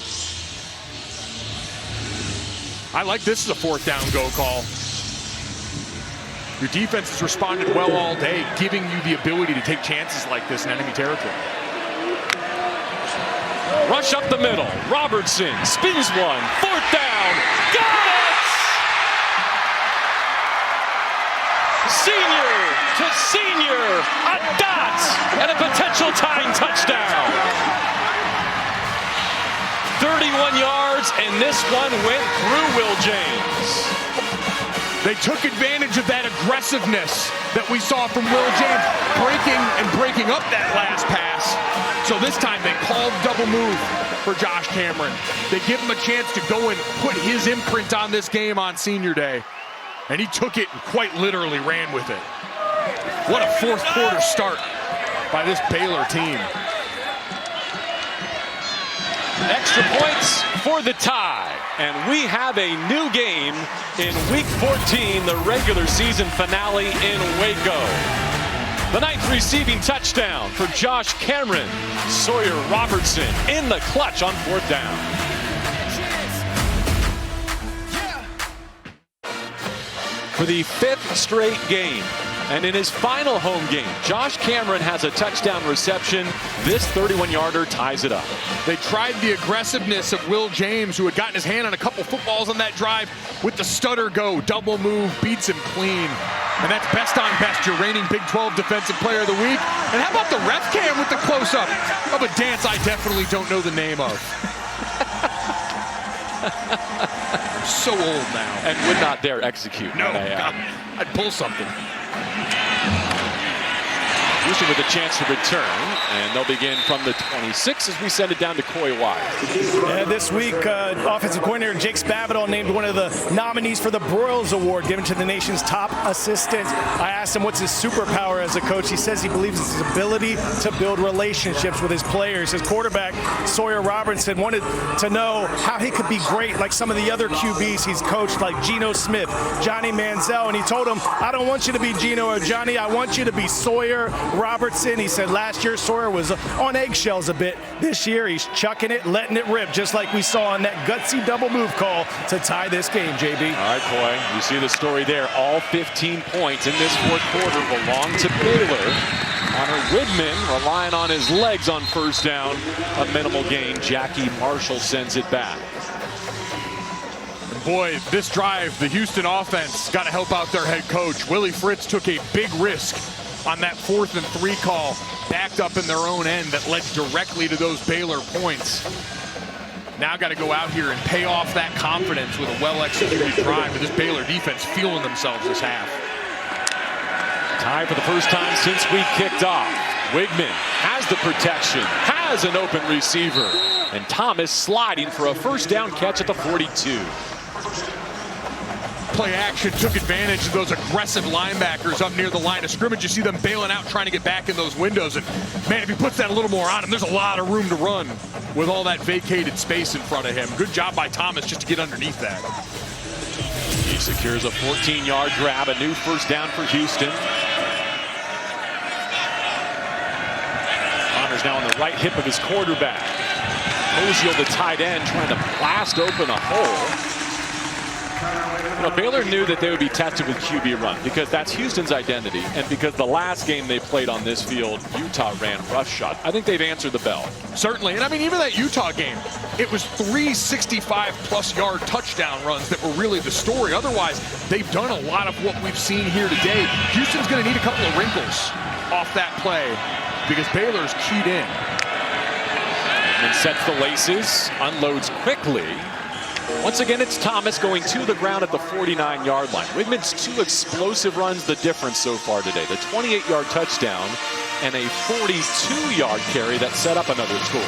Speaker 2: I like this as a fourth down go call. Your defense has responded well all day, giving you the ability to take chances like this in enemy territory.
Speaker 1: Rush up the middle. Robertson spins one. Fourth down. Got it! Senior to senior. A dot and a potential tying touchdown. 31 yards, and this one went through Will James.
Speaker 2: They took advantage of that aggressiveness that we saw from Will James, breaking up that last pass. So this time they called double move for Josh Cameron. They give him a chance to go and put his imprint on this game on senior day. And he took it and quite literally ran with it. What a fourth quarter start by this Baylor team.
Speaker 1: Extra points for the tie. And we have a new game in Week 14, the regular season finale in Waco. The 9th receiving touchdown for Josh Cameron. Sawyer Robertson in the clutch on fourth down. For the 5th straight game, and in his final home game, Josh Cameron has a touchdown reception. This 31-yarder ties it up.
Speaker 2: They tried the aggressiveness of Will James, who had gotten his hand on a couple footballs on that drive, with the stutter go, double move, beats him clean. And that's best on best, your reigning Big 12 Defensive Player of the Week. And how about the ref cam with the close-up of a dance I definitely don't know the name of. I'm so old now.
Speaker 1: And would not dare execute.
Speaker 2: No, God, I'd pull something.
Speaker 1: Houston with a chance to return, and they'll begin from the 26 as we send it down to Coy Wyatt.
Speaker 3: This week, offensive coordinator Jake Spavital named one of the nominees for the Broyles Award given to the nation's top assistant. I asked him what's his superpower as a coach. He says he believes it's his ability to build relationships with his players. His quarterback, Sawyer Robertson, wanted to know how he could be great like some of the other QBs he's coached, like Geno Smith, Johnny Manziel, and he told him, I don't want you to be Geno or Johnny, I want you to be Sawyer Robertson. He said last year Sawyer was on eggshells a bit. This year he's chucking it, letting it rip, just like we saw on that gutsy double move call to tie this game, JB.
Speaker 1: All right, Coy, you see the story there. All 15 points in this fourth quarter belong to Baylor. Connor Widman relying on his legs on first down. A minimal gain. Jackie Marshall sends it back.
Speaker 2: Boy, this drive, the Houston offense got to help out their head coach. Willie Fritz took a big risk on that 4th and 3 call, backed up in their own end that led directly to those Baylor points. Now got to go out here and pay off that confidence with a well-executed drive. But this Baylor defense feeling themselves this half.
Speaker 1: Tie for the first time since we kicked off. Wigman has the protection, has an open receiver, and Thomas sliding for a first down catch at the 42.
Speaker 2: Play action took advantage of those aggressive linebackers up near the line of scrimmage. You see them bailing out, trying to get back in those windows. And man, if he puts that a little more on him, there's a lot of room to run with all that vacated space in front of him. Good job by Thomas just to get underneath that.
Speaker 1: He secures a 14-yard grab, a new first down for Houston. Connor's now on the right hip of his quarterback. Oziel, the tight end, trying to blast open a hole. You know, Baylor knew that they would be tested with QB run because that's Houston's identity, and because the last game they played on this field, Utah ran roughshod. I think they've answered the bell.
Speaker 2: Certainly, and I mean, even that Utah game, it was 3 65-plus yard touchdown runs that were really the story. Otherwise, they've done a lot of what we've seen here today. Houston's going to need a couple of wrinkles off that play because Baylor's keyed in.
Speaker 1: And sets the laces, unloads quickly. Once again, it's Thomas going to the ground at the 49-yard line. Wigman's 2 explosive runs the difference so far today. The 28-yard touchdown and a 42-yard carry that set up another score.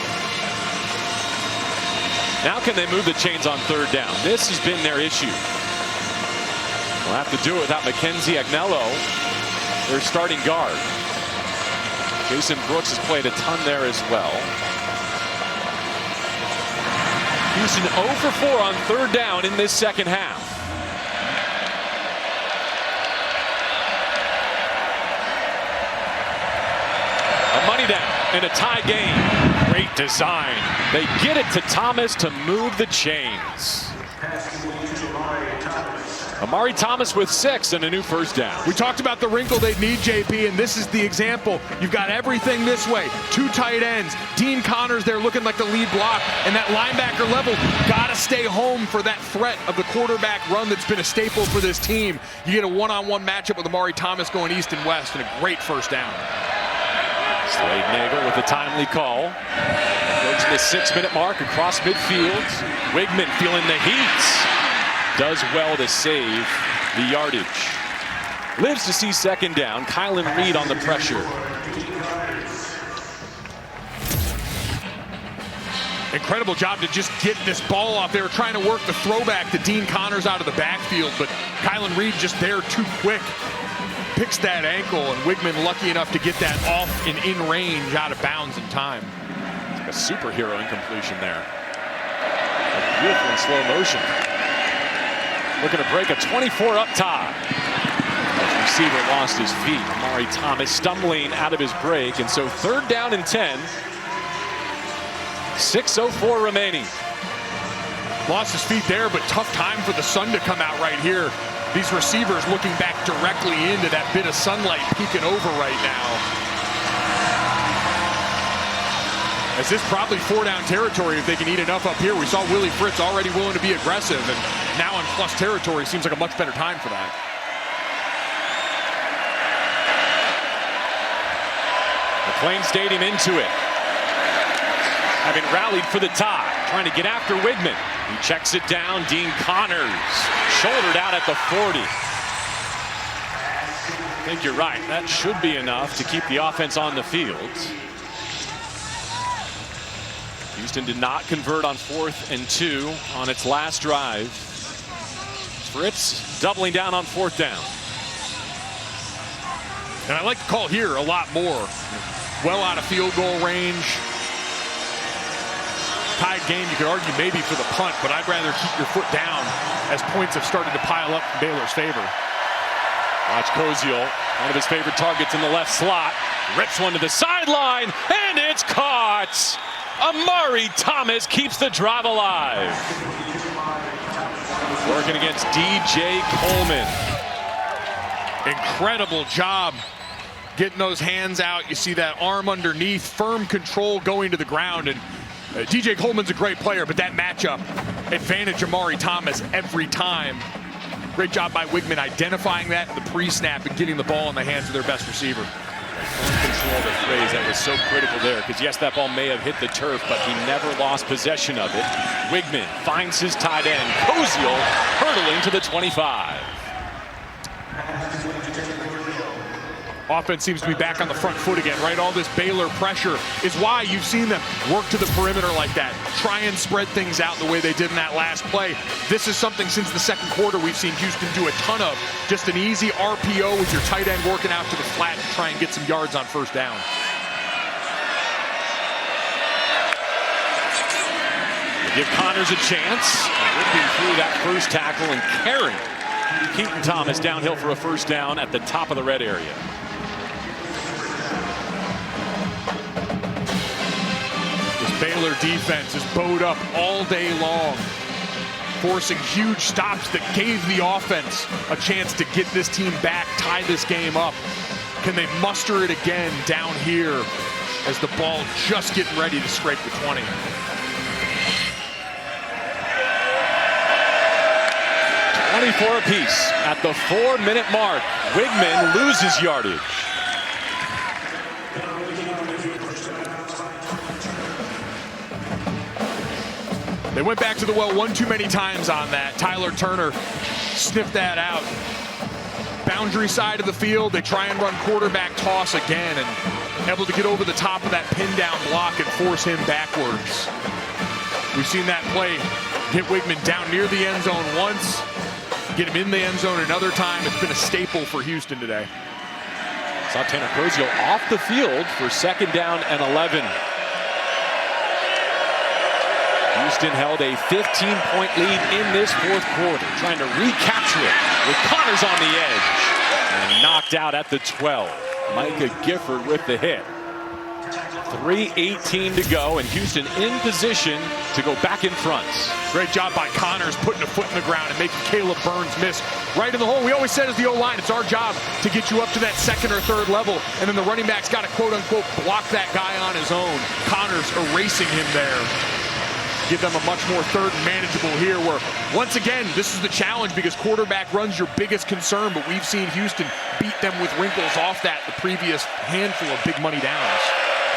Speaker 1: Now can they move the chains on third down? This has been their issue. We'll have to do it without Mackenzie Agnello, their starting guard. Jason Brooks has played a ton there as well. Houston 0 for 4 on third down in this second half. A money down and a tie game. Great design. They get it to Thomas to move the chains. Amari Thomas with 6 and a new first down.
Speaker 2: We talked about the wrinkle they'd need, JP, and this is the example. You've got everything this way. 2 tight ends. Dean Connors there looking like the lead block. And that linebacker level, got to stay home for that threat of the quarterback run that's been a staple for this team. You get a one-on-one matchup with Amari Thomas going east and west, and a great first down.
Speaker 1: Slade Nagel with a timely call. Goes to the 6-minute mark across midfield. Wigman feeling the heat. Does well to save the yardage. Lives to see second down. Kylan Reed on the pressure.
Speaker 2: Incredible job to just get this ball off. They were trying to work the throwback to Dean Connors out of the backfield, but Kylan Reed just there too quick. Picks that ankle, and Wigman lucky enough to get that off and in range out of bounds in time.
Speaker 1: It's like a superhero incompletion there. Beautiful in slow motion. Looking to break a 24 up top. The receiver lost his feet. Amari Thomas stumbling out of his break. And so third down and 10. 6:04 remaining.
Speaker 2: Lost his feet there, but tough time for the sun to come out right here. These receivers looking back directly into that bit of sunlight peeking over right now. As this probably 4-down territory if they can eat enough up here. We saw Willie Fritz already willing to be aggressive, and now in plus territory seems like a much better time for that.
Speaker 1: McLean Stadium into it. Having rallied for the tie, trying to get after Wigman. He checks it down. Dean Connors shouldered out at the 40. I think you're right. That should be enough to keep the offense on the field. Houston did not convert on 4th and 2 on its last drive. Fritz doubling down on 4th down.
Speaker 2: And I like the call here a lot more. Well out of field goal range. Tied game, you could argue maybe for the punt, but I'd rather keep your foot down as points have started to pile up in Baylor's favor.
Speaker 1: Watch Koziel, one of his favorite targets in the left slot. Rips one to the sideline, and it's caught! Amari Thomas keeps the drive alive. Working against DJ Coleman.
Speaker 2: Incredible job getting those hands out. You see that arm underneath, firm control going to the ground. And DJ Coleman's a great player, but that matchup, advantage Amari Thomas every time. Great job by Wigman identifying that in the pre-snap and getting the ball in the hands of their best receiver.
Speaker 1: Control, the phrase that was so critical there, because yes, that ball may have hit the turf, but he never lost possession of it. Wigman finds his tight end, Koziel, hurtling to the 25.
Speaker 2: Offense seems to be back on the front foot again, right? All this Baylor pressure is why you've seen them work to the perimeter like that. Try and spread things out the way they did in that last play. This is something since the second quarter we've seen Houston do a ton of. Just an easy RPO with your tight end working out to the flat to try and get some yards on first down.
Speaker 1: Give Connors a chance. Ripping through that first tackle and carrying Keaton Thomas downhill for a first down at the top of the red area.
Speaker 2: Baylor defense is bowed up all day long, forcing huge stops that gave the offense a chance to get this team back, tie this game up. Can they muster it again down here as the ball just getting ready to scrape the 20?
Speaker 1: .24 apiece at the 4-minute mark. Wigman loses yardage.
Speaker 2: They went back to the well one too many times on that. Tyler Turner sniffed that out. Boundary side of the field, they try and run quarterback toss again and able to get over the top of that pin down block and force him backwards. We've seen that play get Wigman down near the end zone once, get him in the end zone another time. It's been a staple for Houston today.
Speaker 1: Saw Tanner Koziel off the field for second down and 11. Houston held a 15-point lead in this fourth quarter, trying to recapture it with Connors on the edge and knocked out at the 12. Micah Gifford with the hit. 3:18 to go, and Houston in position to go back in front.
Speaker 2: Great job by Connors putting a foot in the ground and making Caleb Burns miss right in the hole. We always said as the O-line, it's our job to get you up to that second or third level, and then the running back's got to quote-unquote block that guy on his own. Connors erasing him there. Give them a much more third and manageable here, where once again this is the challenge because quarterback run's your biggest concern, but we've seen Houston beat them with wrinkles off that the previous handful of big money downs.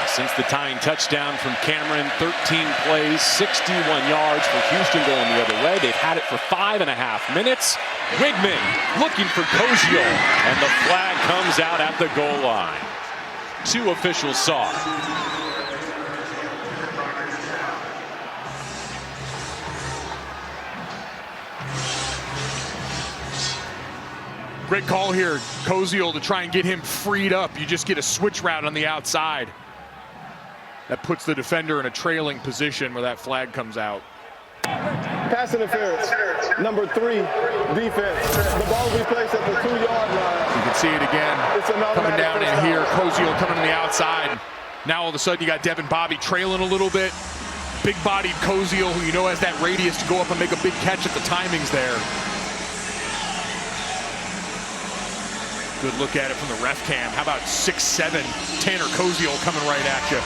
Speaker 1: Since the tying touchdown from Cameron, 13 plays, 61 yards for Houston going the other way. They've had it for 5.5 minutes. Wigman looking for Koziel, and the flag comes out at the goal line. Two officials saw it.
Speaker 2: Great call here, Koziel, to try and get him freed up. You just get a switch route on the outside. That puts the defender in a trailing position where that flag comes out.
Speaker 4: Pass interference, number 3, defense. The ball will be placed at the 2-yard line.
Speaker 2: You can see it again, coming down in here. Koziel coming to the outside. Now all of a sudden you got Devin Bobby trailing a little bit. Big-bodied Koziel, who you know has that radius to go up and make a big catch if the timing's there. Good look at it from the ref cam. How about 6'7" Tanner Koziel coming right at you.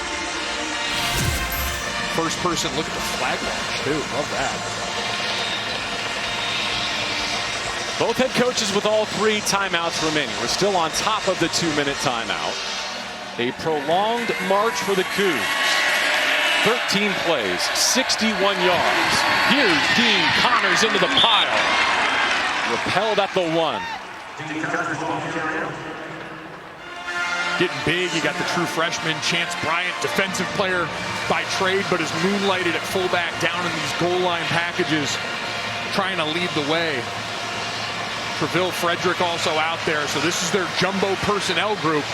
Speaker 2: First person look at the flag launch too. Love that.
Speaker 1: Both head coaches with all 3 timeouts remaining. We're still on top of the 2-minute timeout. A prolonged march for the Cougs. 13 plays, 61 yards. Here's Dean Connors into the pile. Repelled at the 1.
Speaker 2: Getting big, you got the true freshman Chance Bryant, defensive player by trade, but is moonlighted at fullback down in these goal line packages, trying to lead the way. Treville Frederick also out there, so this is their jumbo personnel group.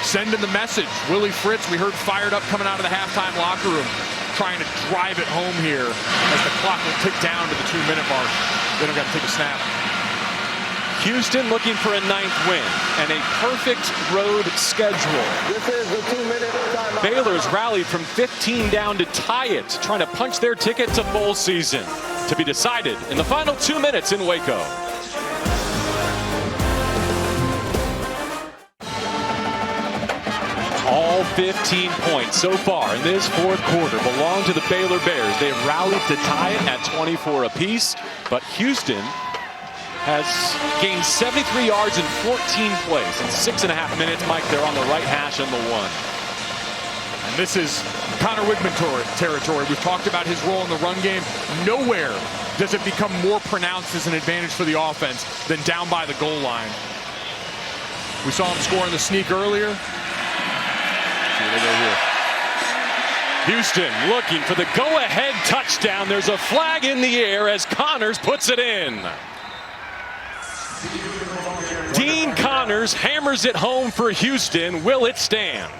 Speaker 2: Sending the message. Willie Fritz, we heard fired up coming out of the halftime locker room, trying to drive it home here as the clock will tick down to the 2-minute mark. They don't got to take a snap.
Speaker 1: Houston looking for a 9th win and a perfect road schedule.
Speaker 4: This is the 2-minute timeout.
Speaker 1: Baylor's rallied from 15 down to tie it, trying to punch their ticket to bowl season. To be decided in the final 2 minutes in Waco. 15 points so far in this fourth quarter belong to the Baylor Bears. They've rallied to tie it at 24 apiece, but Houston has gained 73 yards in 14 plays in 6.5 minutes. Mike, they're on the right hash on the one.
Speaker 2: And this is Connor Wigman territory. We've talked about his role in the run game. Nowhere does it become more pronounced as an advantage for the offense than down by the goal line. We saw him score in the sneak earlier.
Speaker 1: Here they go here. Houston looking for the go-ahead touchdown. There's a flag in the air as Connors puts it in. Dean Connors hammers it home for Houston. Will it stand?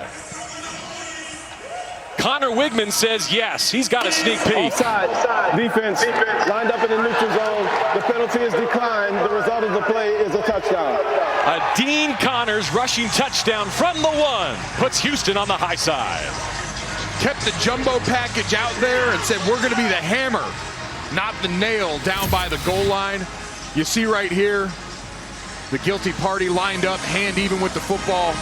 Speaker 1: Connor Wigman says yes. He's got a sneak peek.
Speaker 4: Offside. Defense lined up in the neutral zone. The penalty is declined. The result of the play is a touchdown.
Speaker 1: A Dean Connors rushing touchdown from the one puts Houston on the high side.
Speaker 2: Kept the jumbo package out there and said, we're going to be the hammer, not the nail down by the goal line. You see right here, the guilty party lined up, hand even with the football.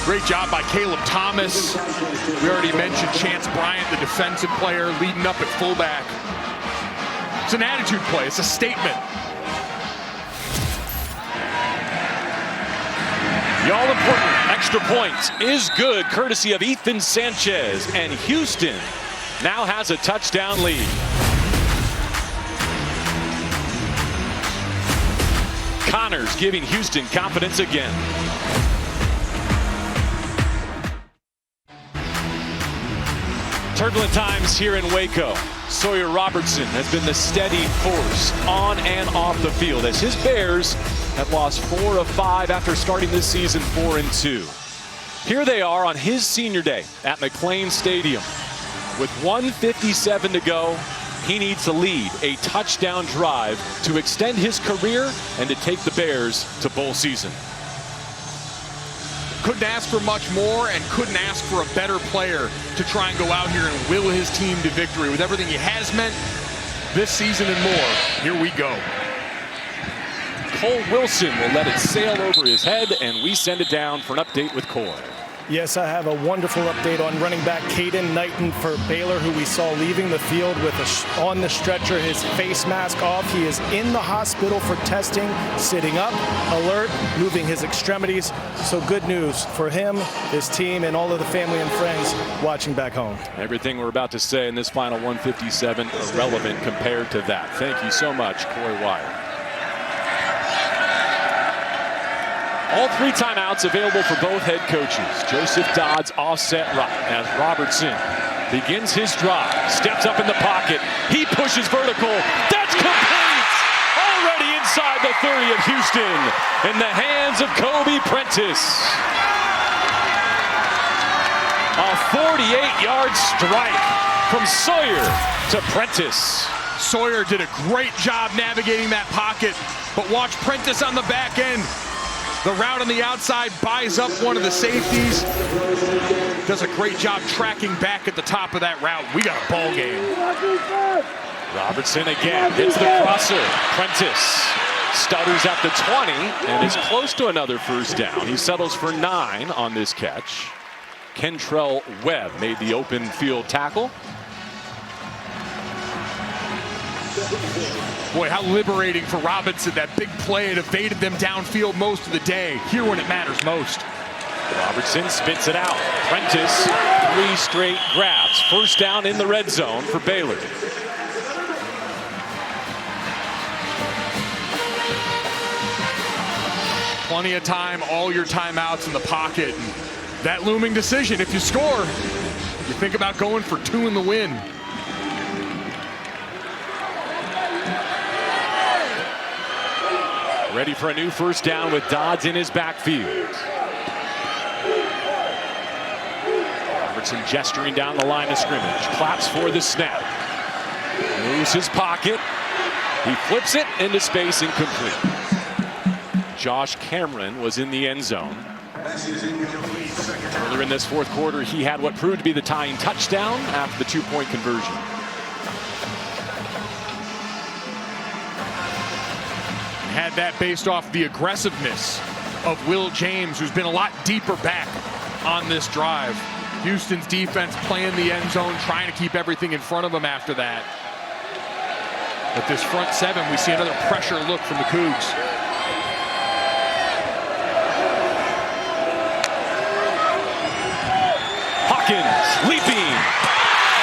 Speaker 2: Great job by Caleb Thomas. We already mentioned Chance Bryant, the defensive player, leading up at fullback. It's an attitude play. It's a statement.
Speaker 1: The all-important extra points is good, courtesy of Ethan Sanchez. And Houston now has a touchdown lead. Connors giving Houston confidence again. Turbulent times here in Waco. Sawyer Robertson has been the steady force on and off the field as his Bears have lost 4 of 5 after starting this season 4-2. Here they are on his senior day at McLean Stadium. With 1:57 to go, he needs to lead a touchdown drive to extend his career and to take the Bears to bowl season.
Speaker 2: Couldn't ask for much more and couldn't ask for a better player to try and go out here and will his team to victory. With everything he has meant this season and more, here we go.
Speaker 1: Cole Wilson will let it sail over his head, and we send it down for an update with Coy.
Speaker 3: Yes, I have a wonderful update on running back Caden Knighton for Baylor, who we saw leaving the field with on the stretcher, his face mask off. He is in the hospital for testing, sitting up, alert, moving his extremities. So good news for him, his team, and all of the family and friends watching back home.
Speaker 1: Everything we're about to say in this final 1:57 irrelevant compared to that. Thank you so much, Coy Wire. All 3 timeouts available for both head coaches. Joseph Dodd's offset right as Robertson begins his drive. Steps up in the pocket. He pushes vertical. That's complete! Already inside the 30 of Houston in the hands of Kobe Prentice. A 48-yard strike from Sawyer to Prentice.
Speaker 2: Sawyer did a great job navigating that pocket, but watch Prentice on the back end. The route on the outside buys up one of the safeties. Does a great job tracking back at the top of that route. We got a ball game.
Speaker 1: Robertson again hits the crosser. Prentice stutters at the 20 and is close to another first down. He settles for 9 on this catch. Kentrell Webb made the open field tackle.
Speaker 2: Boy, how liberating for Robinson. That big play, it evaded them downfield most of the day. Here when it matters most.
Speaker 1: Robertson spits it out. Prentice, 3 straight grabs. First down in the red zone for Baylor.
Speaker 2: Plenty of time, all your timeouts in the pocket. And that looming decision, if you score, you think about going for 2 in the win.
Speaker 1: Ready for a new first down with Dodds in his backfield. Robertson gesturing down the line of scrimmage. Claps for the snap. Moves his pocket. He flips it into space, incomplete. Josh Cameron was in the end zone. Earlier in this fourth quarter, he had what proved to be the tying touchdown after the 2-point conversion.
Speaker 2: Had that based off the aggressiveness of Will James, who's been a lot deeper back on this drive. Houston's defense playing the end zone, trying to keep everything in front of them after that. But this front seven, we see another pressure look from the Cougs.
Speaker 1: Hawkins leaping.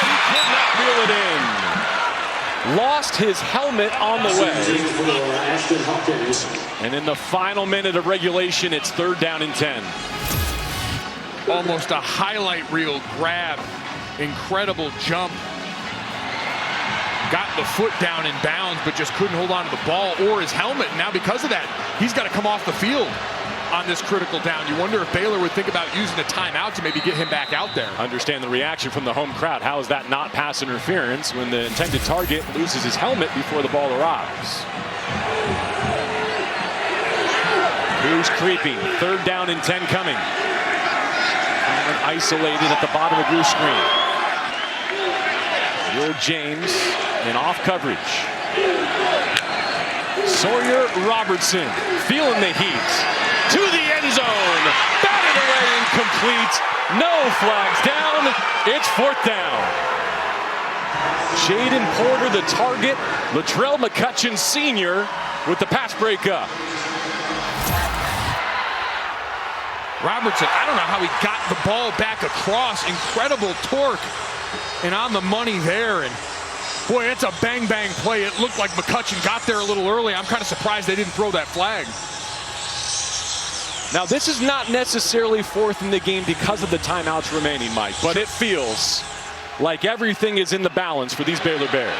Speaker 1: He could not reel it in. Lost his helmet on the way. And in the final minute of regulation, it's 3rd down and 10.
Speaker 2: Almost a highlight reel grab. Incredible jump. Got the foot down in bounds, but just couldn't hold on to the ball or his helmet. Now because of that, he's got to come off the field on this critical down. You wonder if Baylor would think about using a timeout to maybe get him back out there.
Speaker 1: Understand the reaction from the home crowd. How is that not pass interference when the intended target loses his helmet before the ball arrives? Who's creeping? 3rd down and 10 coming. And isolated at the bottom of your screen. Will James in off coverage. Sawyer Robertson feeling the heat. To the end zone. Batted away, incomplete. No flags down. It's 4th down. Jaden Porter the target. Latrell McCutcheon Sr. with the pass breakup.
Speaker 2: Robertson, I don't know how he got the ball back across. Incredible torque and on the money there. And boy, it's a bang-bang play. It looked like McCutcheon got there a little early. I'm kind of surprised they didn't throw that flag.
Speaker 1: Now, this is not necessarily 4th in the game because of the timeouts remaining, Mike, but it feels like everything is in the balance for these Baylor Bears.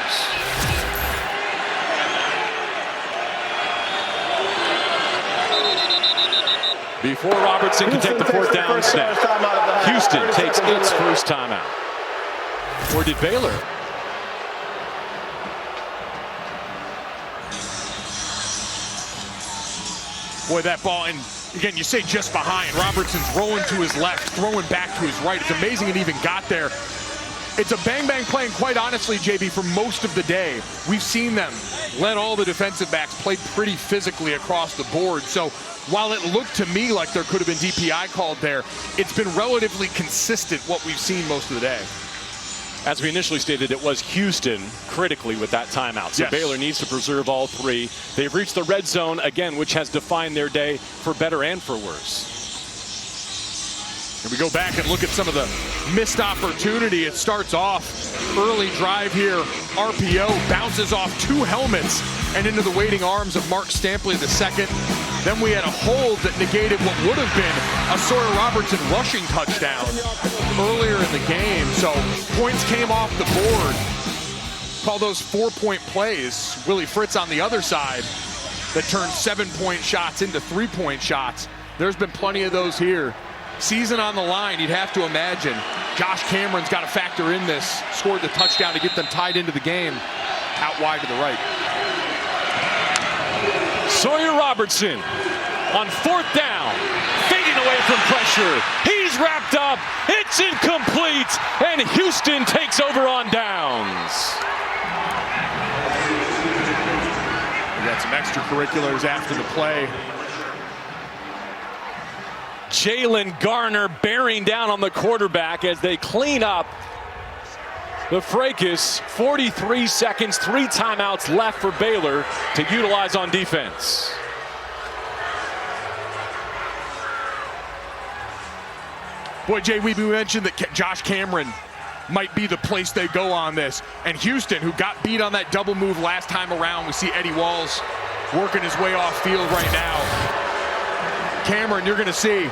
Speaker 1: Before Robertson can take the 4th down snap, Houston takes its first timeout. Or did Baylor?
Speaker 2: Boy, that ball, and again, you say just behind. Robertson's rolling to his left, throwing back to his right. It's amazing it even got there. It's a bang-bang play, and quite honestly, JB, for most of the day, we've seen them let all the defensive backs play pretty physically across the board. So while it looked to me like there could have been DPI called there, it's been relatively consistent what we've seen most of the day.
Speaker 1: As we initially stated, it was Houston critically with that timeout. So
Speaker 2: yes.
Speaker 1: Baylor needs to preserve all 3. They've reached the red zone again, which has defined their day for better and for worse.
Speaker 2: And we go back and look at some of the missed opportunity. It starts off early drive here. RPO bounces off 2 helmets and into the waiting arms of Mark Stampley II. Then we had a hold that negated what would have been a Sawyer Robertson rushing touchdown earlier in the game. So points came off the board. Call those 4-point plays. Willie Fritz on the other side that turned 7-point shots into 3-point shots. There's been plenty of those here. Season on the line, you'd have to imagine. Josh Cameron's got to factor in this. Scored the touchdown to get them tied into the game. Out wide to the right.
Speaker 1: Sawyer Robertson on 4th down. Fading away from pressure. He's wrapped up. It's incomplete. And Houston takes over on downs.
Speaker 2: We got some extracurriculars after the play.
Speaker 1: Jalen Garner bearing down on the quarterback as they clean up the fracas. 43 seconds, 3 timeouts left for Baylor to utilize on defense.
Speaker 2: Boy, Jay, we mentioned that Josh Cameron might be the place they go on this. And Houston, who got beat on that double move last time around, we see Eddie Walls working his way off field right now. Cameron, you're going to see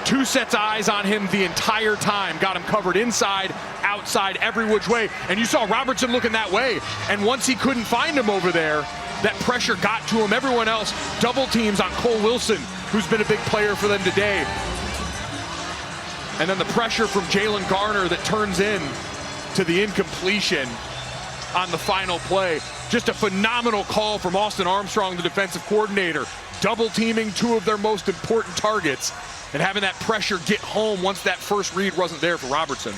Speaker 2: 2 sets of eyes on him the entire time. Got him covered inside, outside, every which way. And you saw Robertson looking that way. And once he couldn't find him over there, that pressure got to him. Everyone else double teams on Cole Wilson, who's been a big player for them today. And then the pressure from Jalen Garner that turns in to the incompletion on the final play. Just a phenomenal call from Austin Armstrong, the defensive coordinator. Double teaming 2 of their most important targets and having that pressure get home once that first read wasn't there for Robertson.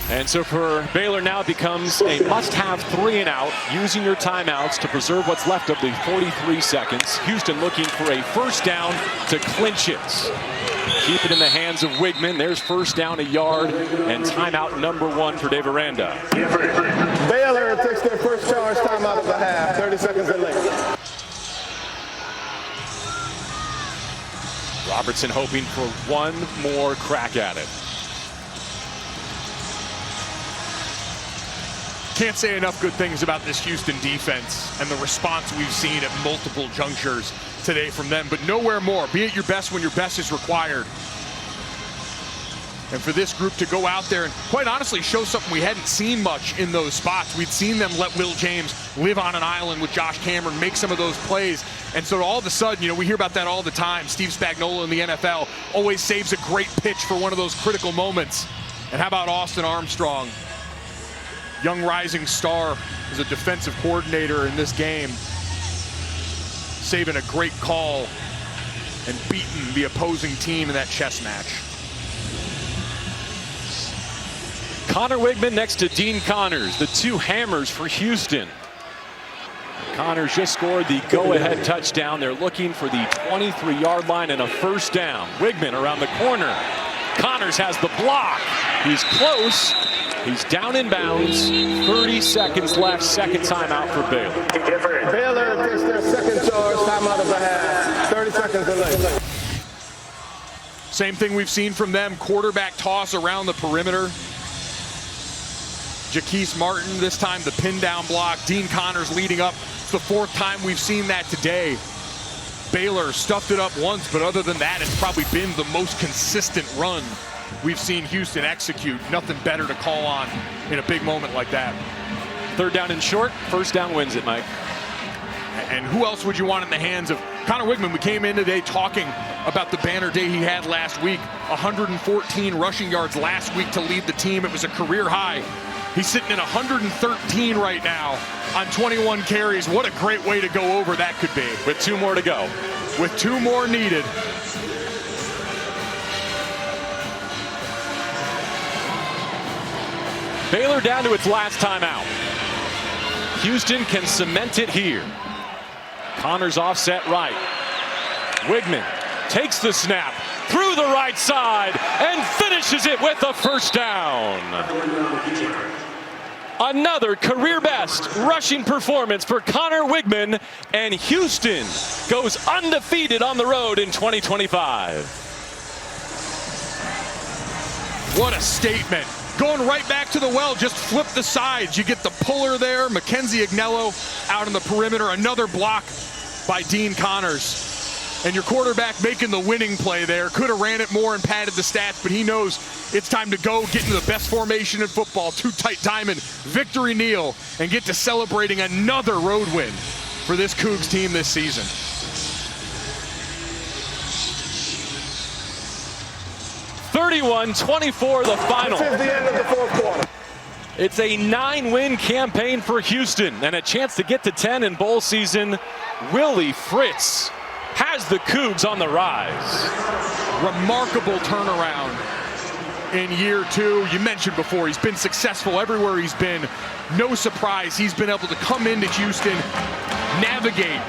Speaker 1: And so for Baylor now it becomes a must-have 3 and out, using your timeouts to preserve what's left of the 43 seconds. Houston looking for a first down to clinch it. keep it in the hands of Wigman. There's first down, a yard, and timeout number 1 for Dave Aranda.
Speaker 4: Baylor takes their first charge timeout of the half. 30 seconds in late.
Speaker 1: Robertson hoping for one more crack at it.
Speaker 2: Can't say enough good things about this Houston defense and the response we've seen at multiple junctures today from them, but nowhere more. Be at your best when your best is required. And for this group to go out there and quite honestly show something we hadn't seen much in those spots. We'd seen them let Will James live on an island with Josh Cameron, make some of those plays. And so all of a sudden, you know, we hear about that all the time. Steve Spagnuolo in the NFL always saves a great pitch for one of those critical moments. And how about Austin Armstrong? Young rising star as a defensive coordinator in this game, saving a great call and beating the opposing team in that chess match.
Speaker 1: Connor Wigman next to Dean Connors, the two hammers for Houston. Connors just scored the go-ahead touchdown. They're looking for the 23-yard line and a first down. Wigman around the corner. Connors has the block. He's close. He's down in bounds. 30 seconds left. Second timeout for Baylor.
Speaker 4: Baylor takes their second charge timeout of the half. 30 seconds in late.
Speaker 2: Same thing we've seen from them. Quarterback toss around the perimeter. Jaquise Martin, this time the pin down block. Dean Connors leading up. It's the 4th time we've seen that today. Baylor stuffed it up once, but other than that, it's probably been the most consistent run we've seen Houston execute. Nothing better to call on in a big moment like that.
Speaker 1: 3rd down and short. First down wins it, Mike.
Speaker 2: And who else would you want in the hands of Connor Wigman? We came in today talking about the banner day he had last week. 114 rushing yards last week to lead the team. It was a career high. He's sitting at 113 right now on 21 carries. What a great way to go over that could be.
Speaker 1: With 2 more to go.
Speaker 2: With 2 more needed.
Speaker 1: Baylor down to its last timeout. Houston can cement it here. Connors offset right. Wigman takes the snap through the right side and finishes it with a first down. Another career best rushing performance for Connor Wigman, and Houston goes undefeated on the road in 2025.
Speaker 2: What a statement. Going right back to the well, just flip the sides. You get the puller there, Mackenzie Agnello out on the perimeter. Another block by Dean Connors. And your quarterback making the winning play there. Could have ran it more and padded the stats, but he knows it's time to go, get into the best formation in football. 2 tight diamond, victory kneel, and get to celebrating another road win for this Cougs team this season.
Speaker 1: (31-24) the final.
Speaker 4: This is the end of the 4th quarter.
Speaker 1: It's a 9-win campaign for Houston and a chance to get to 10 in bowl season. Willie Fritz has the Cougs on the rise.
Speaker 2: Remarkable turnaround in year 2. You mentioned before, he's been successful everywhere he's been. No surprise, he's been able to come into Houston, navigate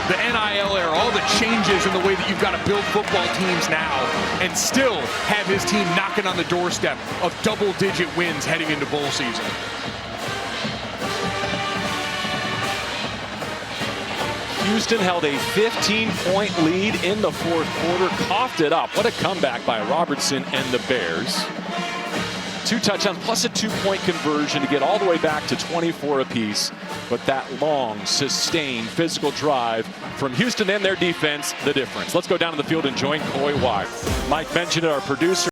Speaker 2: the NIL era, all the changes in the way that you've got to build football teams now, and still have his team knocking on the doorstep of double-digit wins heading into bowl season.
Speaker 1: Houston held a 15-point lead in the 4th quarter, coughed it up. What a comeback by Robertson and the Bears. 2 touchdowns plus a 2-point conversion to get all the way back to 24 apiece. But that long, sustained, physical drive from Houston and their defense, the difference. Let's go down to the field and join Coy Wire. Mike mentioned it, our producer.